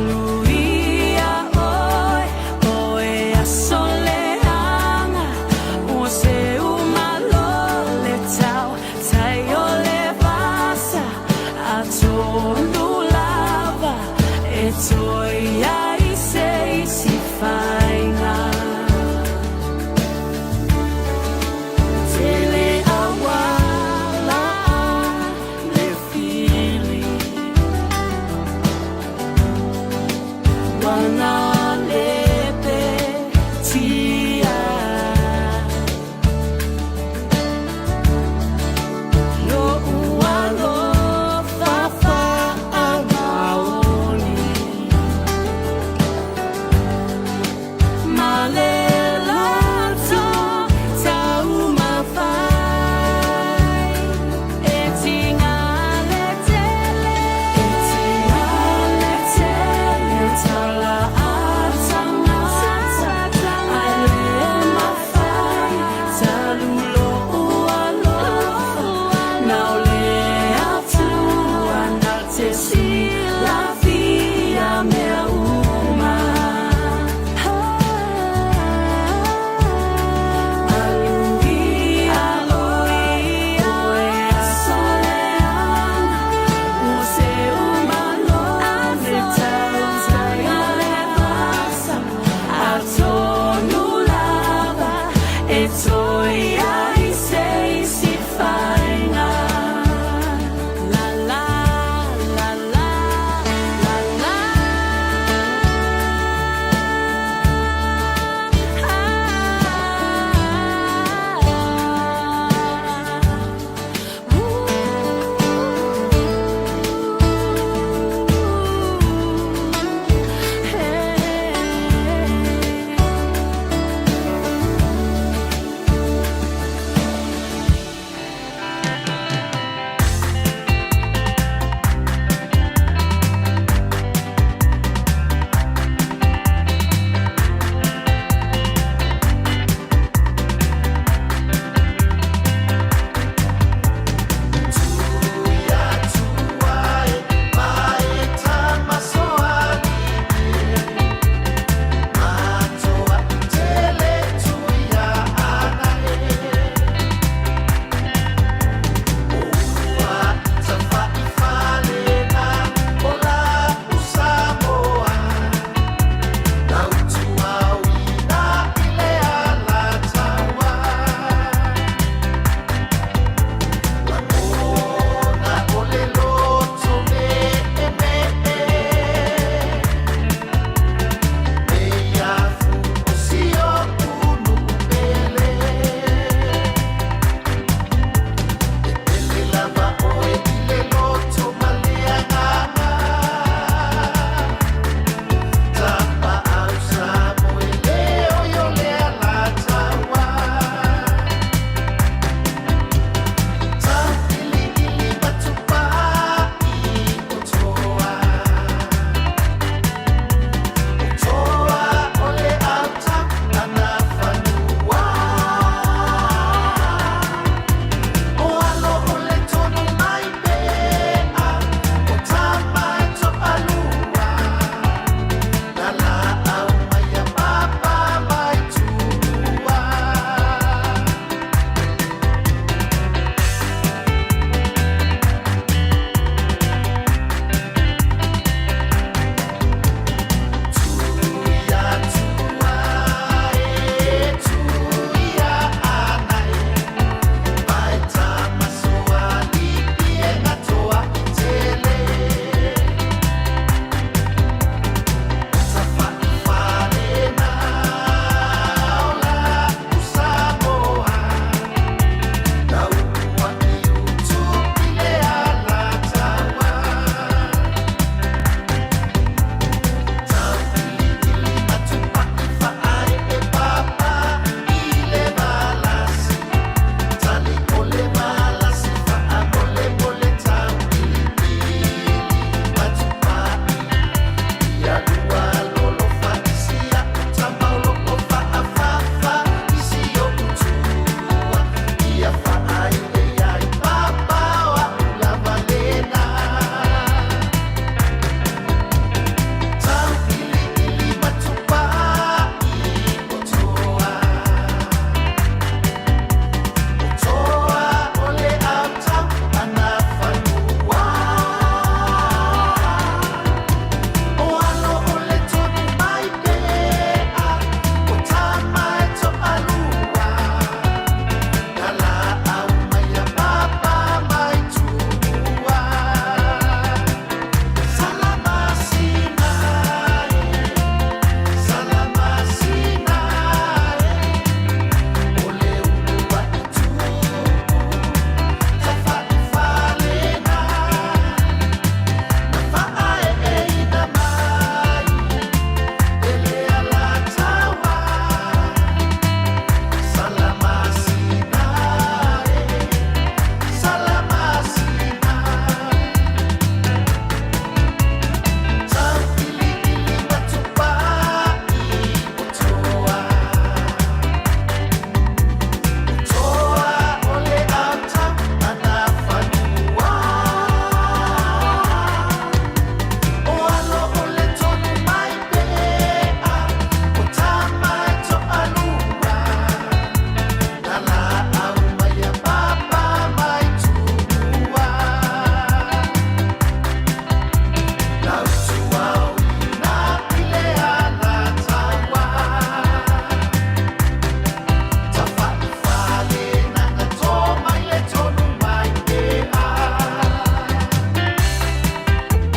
aluia oi oe a soleanga ua se uma lo le tau tai o le vasa a tonu lava e toi ai se si fainga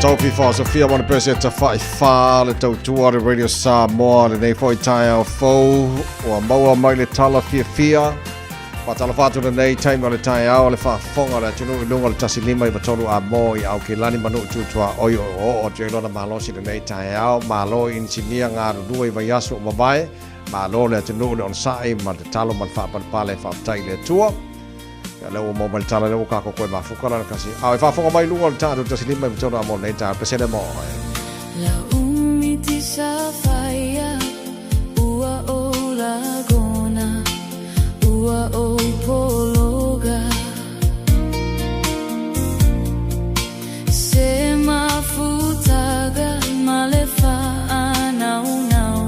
Taufi fa Sofia mana pese ta fai fa le tau tua le Radio Samoa le nei foi tai au fou o maua mai le tala fia pa tala fatu le nei taima le tai au le fa fonga le tunu lunga le tasi lima i matolu a mo i au ke lani manu tutua oi o jelona malosi le nei tai au malo insinia ngā rudua i vai asu o mawai malo le tunu le on sai ma le talo ma le fa pale fa tai le tua le o mo tala le o ka ko ma fukala kasi ai fa fonga mai lunga le tatu tasi lima i matolu a mo nei tai pesele mo La umiti safaya ua o lagona ua o pologa se mafutaga malefa anau nau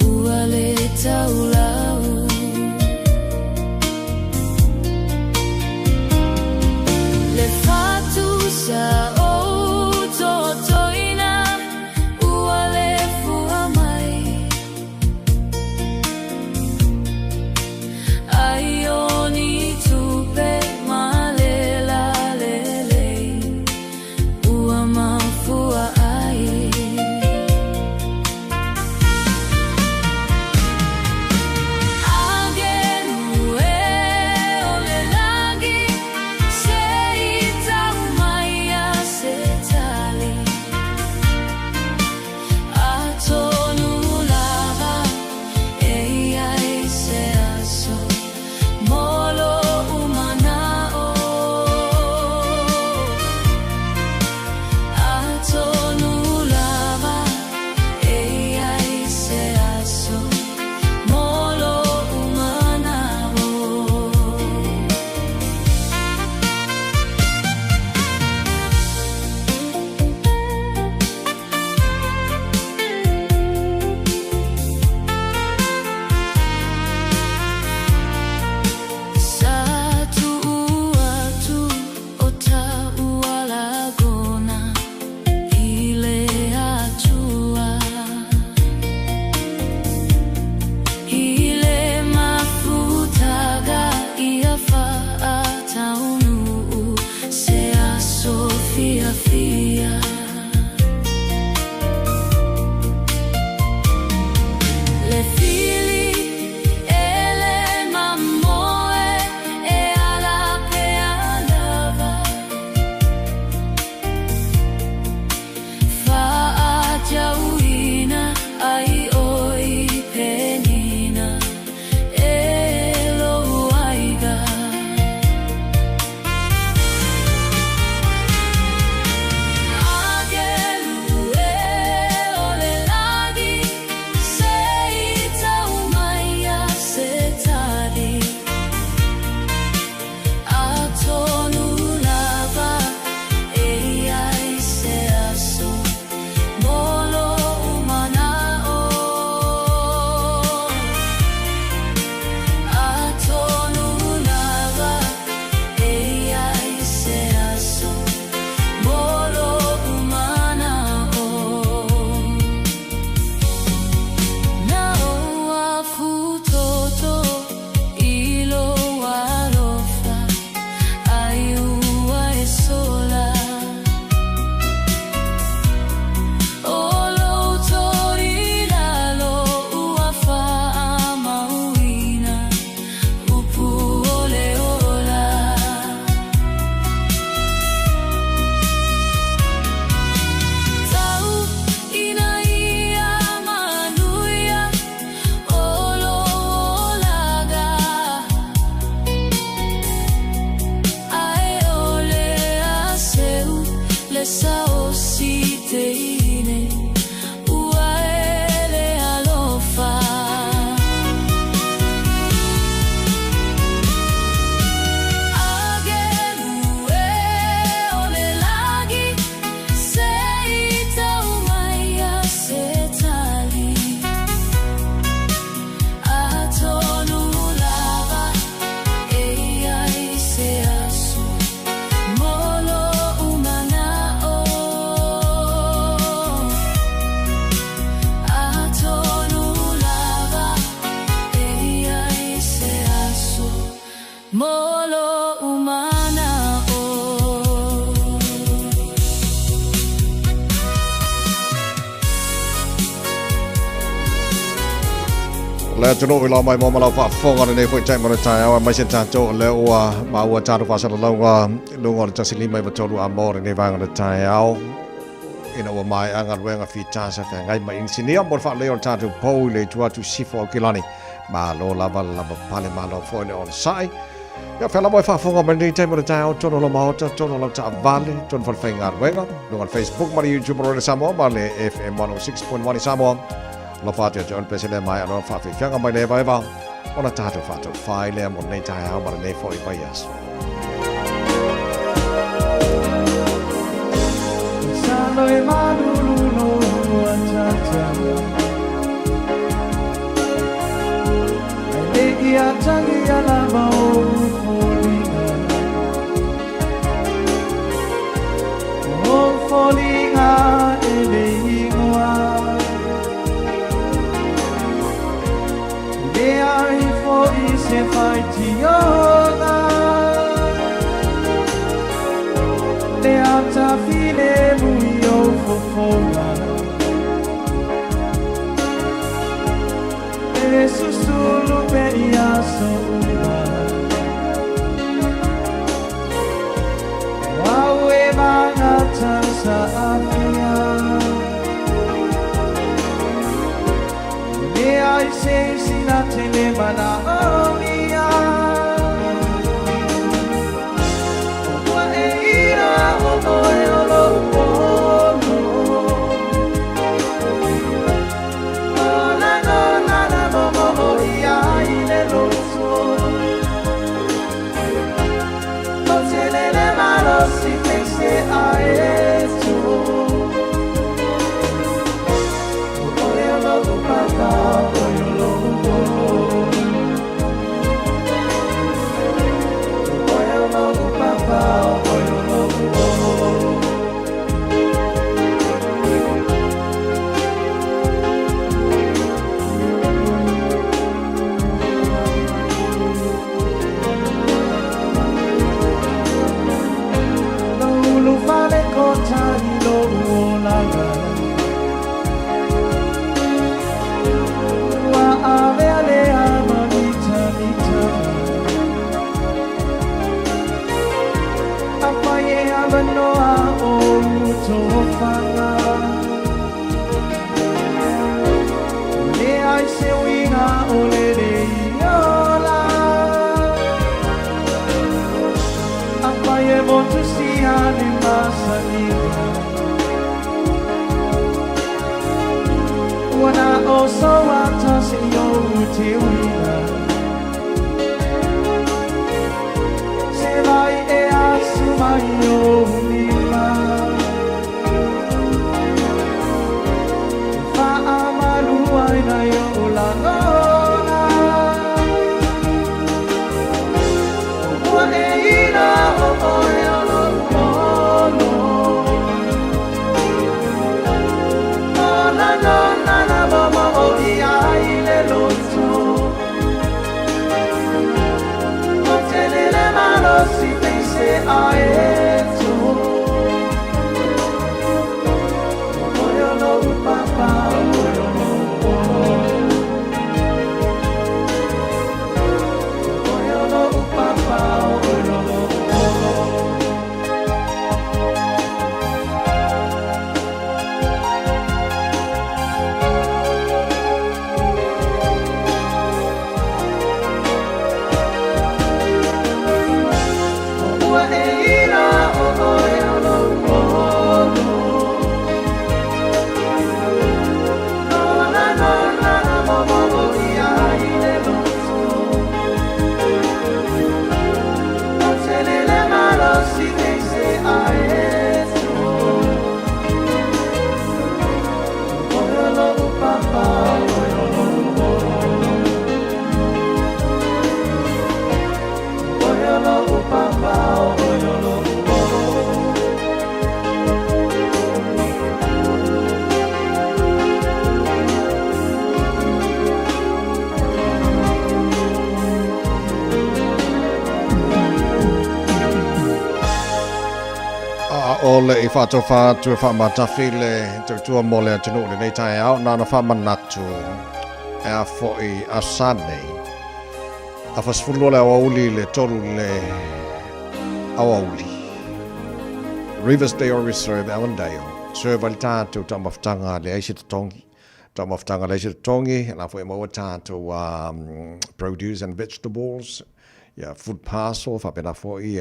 ua le taulau le fatu sa Le tunu ila mai mo malau fa fonga nei foi chai mana tai awa mai senta to le o ma o taru fa sala longa lunga ta sili mai batolu amor nei vanga na tai au ina o mai anga wenga fita sa fa ngai mai insinia mo fa le o tatu po le tua tu sifo kilani ma lo lava pale ma lo foi le on sai ya fela mo fa fonga mai nei tai mana tai au tono lo maota tono lo ta vale ton fa fenga wenga lunga Facebook mari YouTube ro Samoa ma le FM 106.1 Samoa la fatia John Pesile mai ano fa fi fianga mai le vai va ona tato fato fai le mo nei tai au mara nei foi vai as Salo e malulu no atata Legi atangi ala mau folinga Oh folinga ele ingwa Ai foi se fai tiona Le ata fine muio fofola E susulu pe ia sola Wow e vanga tansa afia E ai sensi na tele mana omia Wa e ira o noi o lo pono Na mo ia ile lo so O tele le malo si pense a esto O yo lo papa So I toss it yo teoria Se vai e assuma yo lima Fa amalu ai na yo la lona Wa e ira o yo lo pono Na mama o ia ile loto O tele le malo si pense a esto O yo no papa o yo no O yo no papa o yo no ole I whātua e whamatafi le tautua mo le atinu le nei tai au nana whamanatu a fo'i a Sunday. A fasfulu le awauli le toru le awauli. Riversdale Reserve Avondale. Serve al tātou tamaftanga le aisi tongi. Tamaftanga le aisi tongi. La fo'i maua tātou produce and vegetables. Yeah, food parcel. Whapena fo'i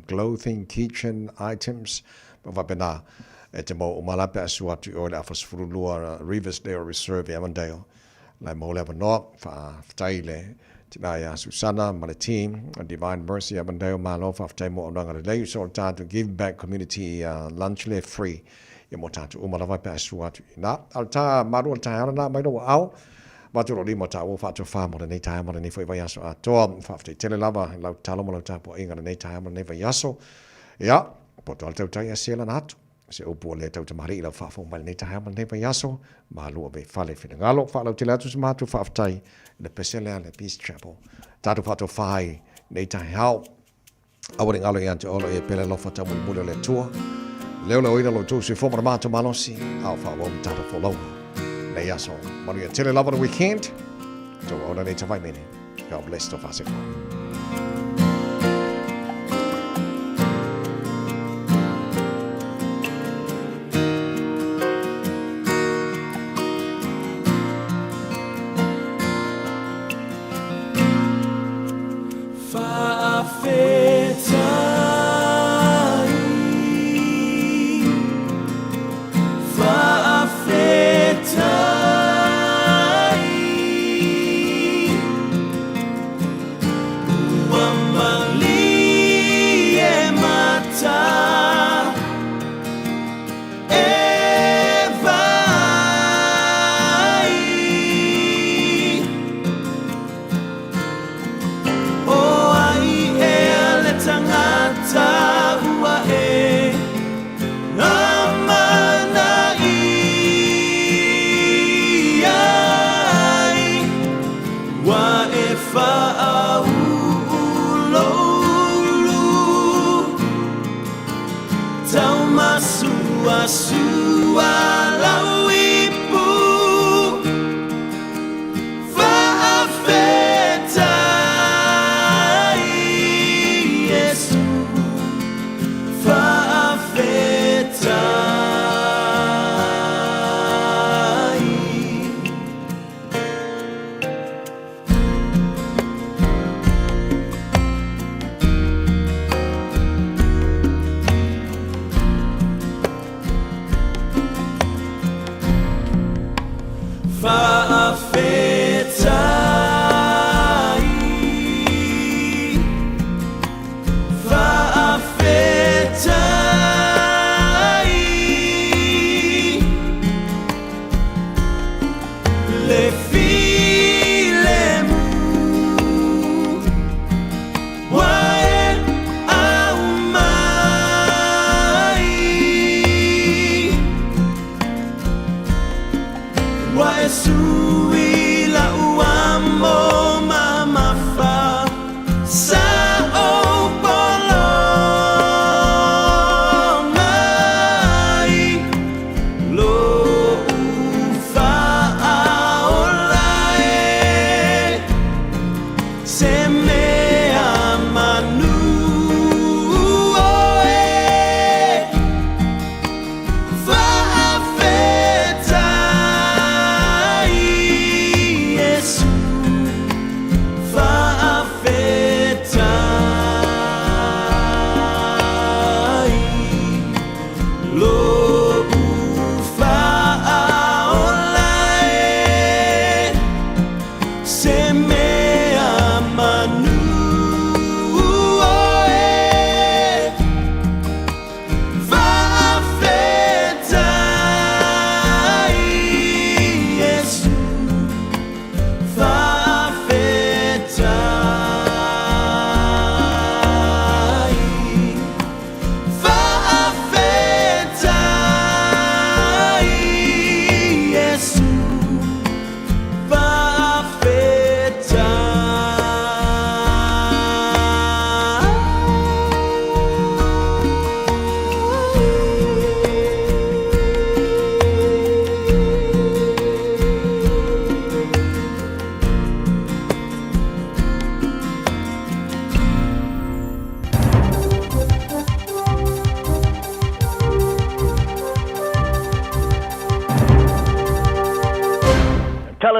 clothing, kitchen items. Whapena e te mau umalape asua tu o le a fasfulu lua Riversdale Reserve Avondale. Lai mau lewa noa whaftai le. Tina Susana, my team, Divine Mercy, Abandale, Malo, Fafte, Moanga, Lay, so time to give back community lunch le free. Yamotatu, Umalava Passuat. Na, Alta, Madu, Tayana, Mado, Ow, Maturi Mota, Fatu Farm, on any time on any for Yaso, Tom, Fafte, Telelava, Lau Talamo Tapo, Ing on any time on Neva Yaso. Ya, but Alto Taya Selanat. Se upo le tau te marila whafo mai nei taha man nepa yaso, ma lua be whale whinangalo, whalau te latu matu whaftai, le peselea le Peace Chapel. Tatu whato whai nei taha hau, awari ngalo i ante olo e pele lofa tamu mule le tua, leo leo ina lo tu si fomara matu malosi, au whawa mi tata wholonga. Nei yaso, manu ia tele lava the weekend, to ona nei tawai mene. God bless to fasiko.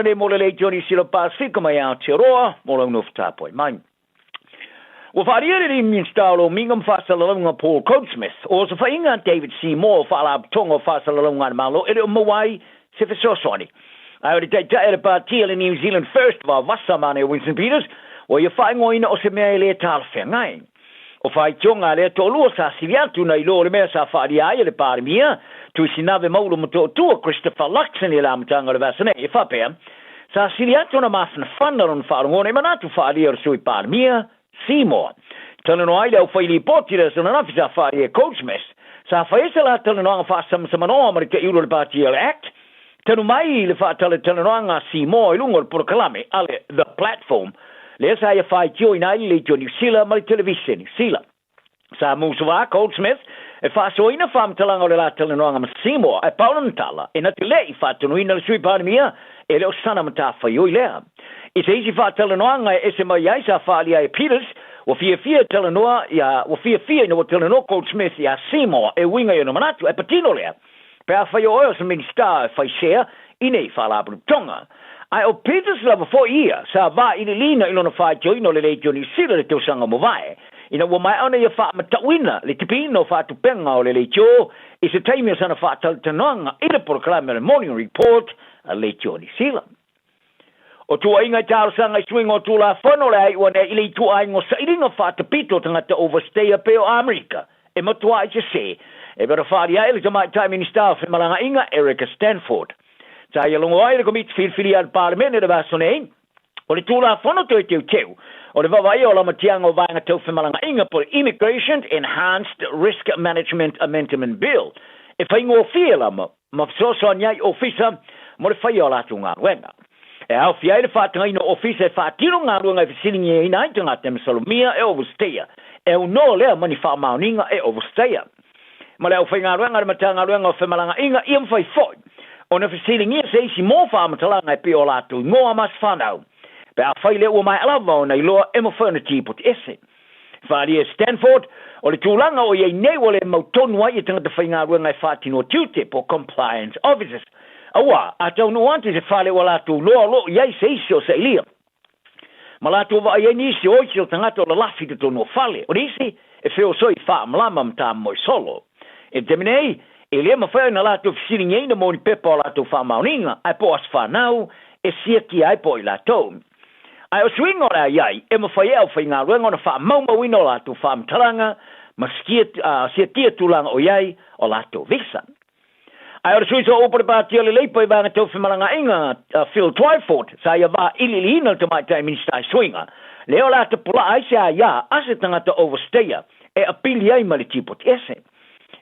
talane mo le Johnny Silo Pacific mai Aotearoa mo lo no Tapoi mai. Wa faria ri minstalo mingam fasalalunga Paul Coatsmith o so fainga David C. Moore fala tongo fasalalunga malo ele mawai se fesosoni. I would take that about in New Zealand first of all, Wassamane Winston Peters, or you find going to Semele Talfengai. O fai tonga le tolu sa siliatu na ilo le mesa faria le parmia tu sinave maulo moto tu Christopher Luxon ila mtanga le vasane e fa pe sa siliatu na mafna fanna non fa ngone manatu faria sui parmia Seymour tano ai le fai li potire so na fisa faria Coatsmith sa faisa la tano fa sam samano ma ke ilo le party act tano mai le fa tano nga Seymour ilungol por kalame ale the platform. Lesa ia fai tio ina le Johnny Sila ma television Sila. Sa muswa Coatsmith e fa so ina fam talanga le la talanga ma Seymour e paulantala ina te le fa tonu ina sui parmia e le osana mata fa yo ile. It's easy fa talanga e se mai sa fa lia Peters o fia talanga ya o fia no talanga Coatsmith ya Seymour e winga yo no manatu e patino le. Pe fa yo o se minister fa share ine fa la tonga. Ai o Peters la before year sa va ili lina ilona fa joino le Johnny Sila le tosanga mo vai ina wo mai ona ia fa matawina le tipino fa tu penga o le jo is a time sana fa tal tananga ina proclaim le morning report le Johnny Sila o tu inga tal sanga swing o tu la fono le ai wona ili tu ai ngo sa iringa fa te pito tanga te overstay a pe o America e matua I se e vera fa dia ele mai time in staff malanga inga Erica Stanford. Sa ia longo ai le komit fili al parlement de vasone o le tula fono to teu o le vavai o la matianga vai nga tau malanga inga por Immigration Enhanced Risk Management Amendment Bill e fai ngo fiela ma so nyai ofisa mo le fai o la tunga wenga e au fiai le fatanga ino ofisa fa tiro nga runga fisilinge ina tanga tem solomia e oversteya e no le mani fa mauninga e oversteya ma le fai nga runga matanga runga o malanga inga im fai foi ona fisilingi se si mo fa matalanga pe o la tu ngo mas fanau pe a fai le o mai alava na ilo e mo furniture put esse fa di Stanford o le tulanga o ye nei o le mautonu ai tanga te fai nga runga fati no tute po compliance officers awa a tau no antes e fa le o la tu lo ye se sio se lia malatu va ye ni si o sio tanga to la lafi to no fale o disi e feo so I fa mlama mta mo solo e terminei ele ma fa na la tu fisilinga ina mo ni pepa la tu fa mauninga ai po as fa now e sia ki ai po la to ai o swing ora ai e ma fa ia fa nga renga na fa mau wino la tu fa mtalanga ma sia tia tu langa o ai o la tu visa ai o swing so open party le le po va na tu fa malanga inga Phil Twyford sa ia va ililina to my time in stai swinga le o la tu pula ai sa ia asitanga to overstay e apili ai ma le tipo ese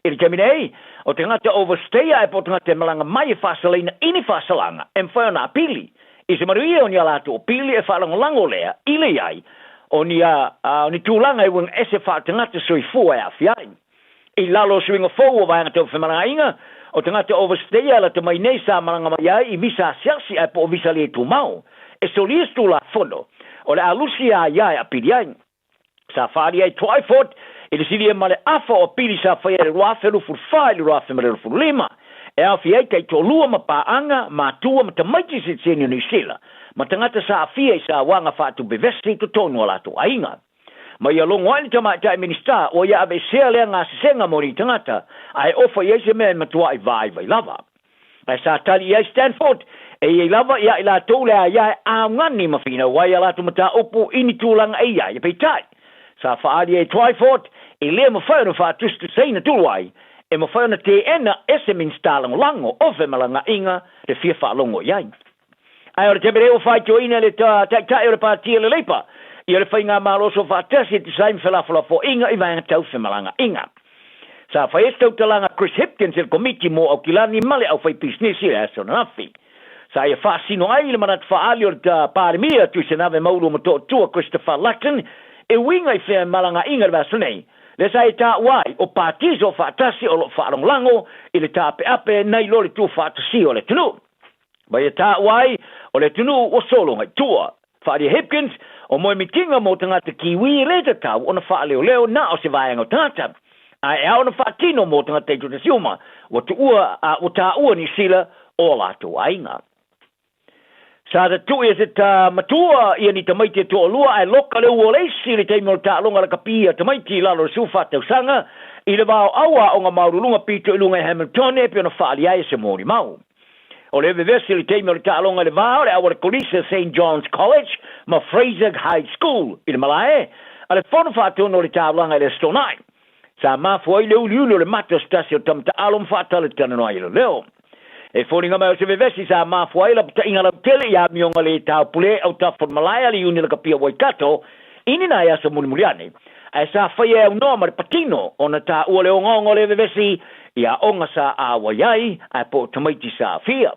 il terminei o te ngata overstay e po te ngata malanga mai fasalina ini fasalanga em fa na pili ise maria on ya lato pili e falang lango lea ile ai on ya ni tulanga e won ese fa te ngata soi fu e afiai I lalo swinga fo o va ngata malanga inga o te ngata overstay la te mai nei sa malanga mai I visa siasi e po visa le tu mau e so listu la fono o le alusia ya a pili ai safari ai Twyford ele silia male afa o pili sa fai e ruafe rufu fai ruafe male rufu lima e afi ai kai tolua ma paanga ma tua ma tamaiti se tseni ni sila ma tangata sa afia I sa wanga fatu bevesti to tonu ala tu ainga ma ia longo ai tama tai minister o ia ave sea le nga senga mori tangata ai ofa ye se me ma tua I vai lava ai sa tali ai Stanford e ia lava ia ila tole ia a ngani ma fina wai ala tu mata opu ini tulanga ia ia peitai sa faali e Twyford e le ma fa no fa tustu sei na tulwai e ma fa na te ena ese min stalang lango o fe malanga inga de fia fa longo yai ai ora te bere o fa jo ina le ta ora parti le lepa I le fa inga malo so fa tasi te sai fela fo inga I vai tau fe malanga inga sa fa esto talanga Chris Hipkins el committee mo o kilani male au fa business ia so na fi sa ia fa sino ai le manat fa ali o ta parmia tu se nave maulo mo to Christopher Luxon e winga I fe malanga inga va sonei le sai ta wai o partizo fa tasi o fa lango I le ta ape nei lo le tu fa tasi o le tunu vai ta wai o le tunu o solo ngai tua fa di Hipkins o mo mitinga mo tanga te kiwi le ta tau ona fa leo na o se vai ngo tata ai ona fa tino mo tanga te tu siuma o tu o ta o ni sila o la tu ainga Sa da tu e se ta matua ia ni tamaiti to lua ai loka le uolesi le teimo ta longa la kapia tamaiti la lo sufa te sanga i le vao awa o nga maurulunga pito ilunga Hamilton e pio na faali ai se mori mau. O le vevesi le teimo ta longa le vao le awa le kolisa St. John's College ma Fraser High School i le malae a le fono fatu no le ta longa le stonai. Sa ma foi le uliulo le mato stasio tam ta alom fata le tana no ai le leo. E fōringa mai o se vevesi sa mafuai la puta inga la tele ia mionga le tau pule au ta formalaya li uni la kapia Waikato ini na ia sa mulimuliane. Ai sa whaia au noa mare patino o na ta ua le ongongo le vevesi ia onga sa a waiai ai po tamaiti sa fia.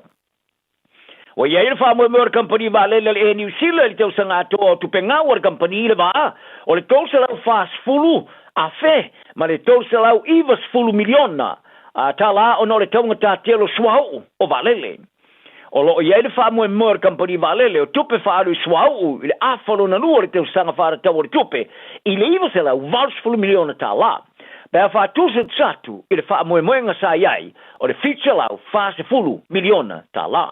Waiai le wha mua company va le e New Zealand le tau sanga ato o tupenga war company le va o le tausa lau fast fulu a fe ma le tausa lau ivas fulu miliona tala o no le taunga ta telo swau o valele. O lo ia le fa mo mor company valele o tupe fa alu swau ile afalo na lua le teu sanga fa ta o tupe. Ile ivo se la vals fulu miliona tala. Ba fa tu se tsatu ile fa mo nga sa yai o le feature la fa se fulu miliona tala.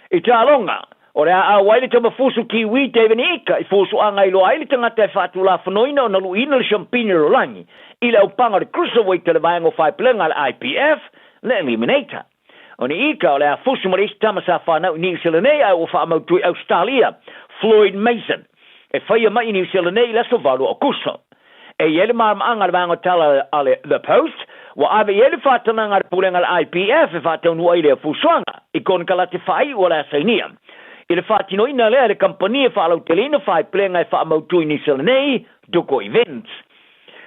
I talonga o le a waile te mafusu kiwi te venika I fusu anga ilo aile tanga te fatu la fanoina o na luina le champagne o langi. Ile au panga le cruiserweight te le vaengo fai plenga le IPF le eliminator. O ni ika o le a fusu marisi tama sa whanau New Zealand au wha amautui Australia Floyd Mason. E whaia mai New Zealand le so valu o kuso. E yele marama anga le vaengo tala ale The Post wa ave yele whatananga le pulenga le IPF e whatau nua ile a fusuanga. I kon kalate whai o le asainia. I le whatino ina le company whalau telina whai plenga e wha amautui New Zealand duko events.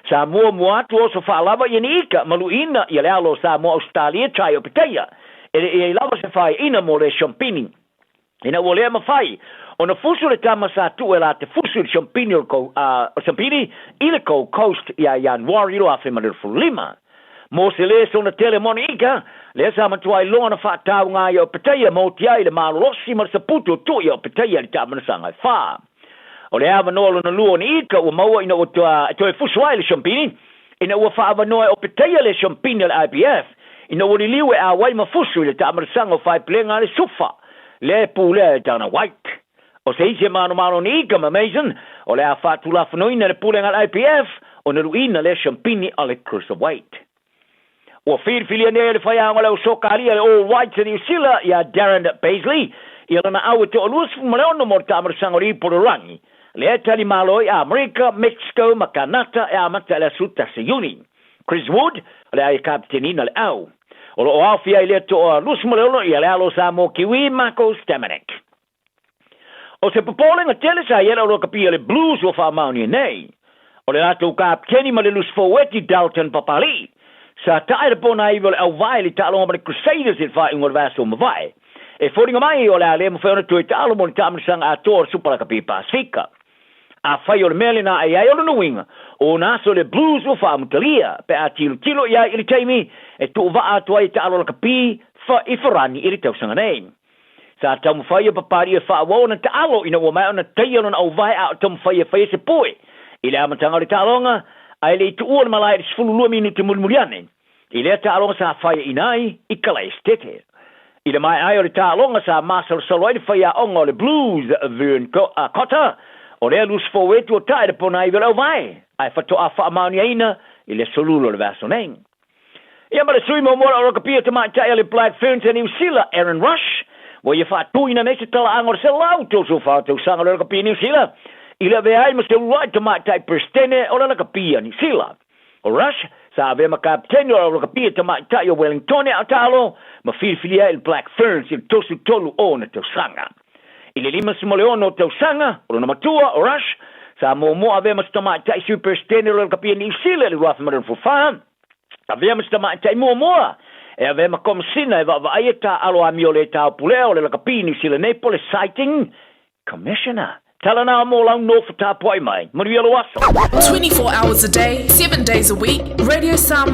Sa mua atu o so whaalava i ni ika malu ina i le alo sa mua Australia chai o peteia. E lava se whai ina mo le champini. Ina o lea mawhai. O na fusu le tama sa tu e la te fusu le champini i le coast i a Januari lo afe ma le fulima. Mo se le so na tele moni ika le sa matua I loa na whaatau ngā i o peteia mo ti ai le maalosi ma le saputo tu i o peteia le tama na sanga wha. O le ava noa na luo ni ika ua maua ina o e fusu ai le champini ina ua whaava noa o peteia le champini le IPF ina ua liwe a wai mafusu le tamarasanga o whai plenga le sufa le pule dana white. O se ise mano ni ika ma Mason o le a whaatula whanoina le pulenga le IPF o na luina le champini a le cruiserweight. O whirwhilia ne le whaianga le o sokaria le all white se New Zealand ia Darren Paisley ia lana awa te o luas fumareono mo tamarasanga o Ipororangi. Le tali malo I America, Mexico, Makanata e amata le suta se uni. Chris Wood, le ai kaptenina le au. O lo awhia I le to o lus moleolo I le alo sa mo kiwi Marco Stamanek. O se popolenga tele sa iela o kapia le blues o whaamauni nei. O le ato kapteni ma le lus foweti Dalton Papali. Sa tae le pona iwa le au vai li talo ma le Crusaders il wha ingor vaso ma vai. E fōringa mai o le ale mo whaona tue talo mo le tamarisanga ator supala kapi Pasifika. A whai o le mele na ai o le nuinga, o naso le blues o whaamutalia, pe a tilo ia ili teimi, e tu wa atua I talo la kapi, I wharani ili tausanga nei. Sa tamu whai o papari e whaawau na talo ina o mai o na teio na au vai a tamu whai se poe. I le amatanga o le talonga, ai le tu ua le malai le sifulu lua minuti mulimuliane. I le talonga sa whai inai, I kala estete. I le mai ai o le talonga sa Marcel Saloy le whai a onga o le blues, Vern Cotter, o lea lus fōwetu o tae le pona I velau vai. Ai whato a whaamauni aina I le solulo le vaso nei. Ia ma le sui mo mora o rokapia te mai tae le Black Ferns e New Zealand, Aaron Rush. Wa ia whaatuina nei se tala angor se lau tau so whaatau sanga le rokapia New Zealand. I le veai ma se uai te mai tae prestene o le rokapia New Zealand. O Rush, sa ave ma kapteni o rokapia te mai tae o Wellington a talo, ma whirwhiria il Black Ferns I tosu tolu o na tau sanga. I le lima simoleono o tau sanga, o na matua, o Rush, sa mo ave ma stama tai super stene o kapia New Zealand, I wath maran fufan. Ave ma stama tai moa, e ave ma komsina, e va aieta alo amio le tau puleo, le kapia New Zealand, Napoli citing Commissioner. Tala na mo lang no for ta poi mai. Marielo waso. 24 hours a day, 7 days a week, Radio Samoa.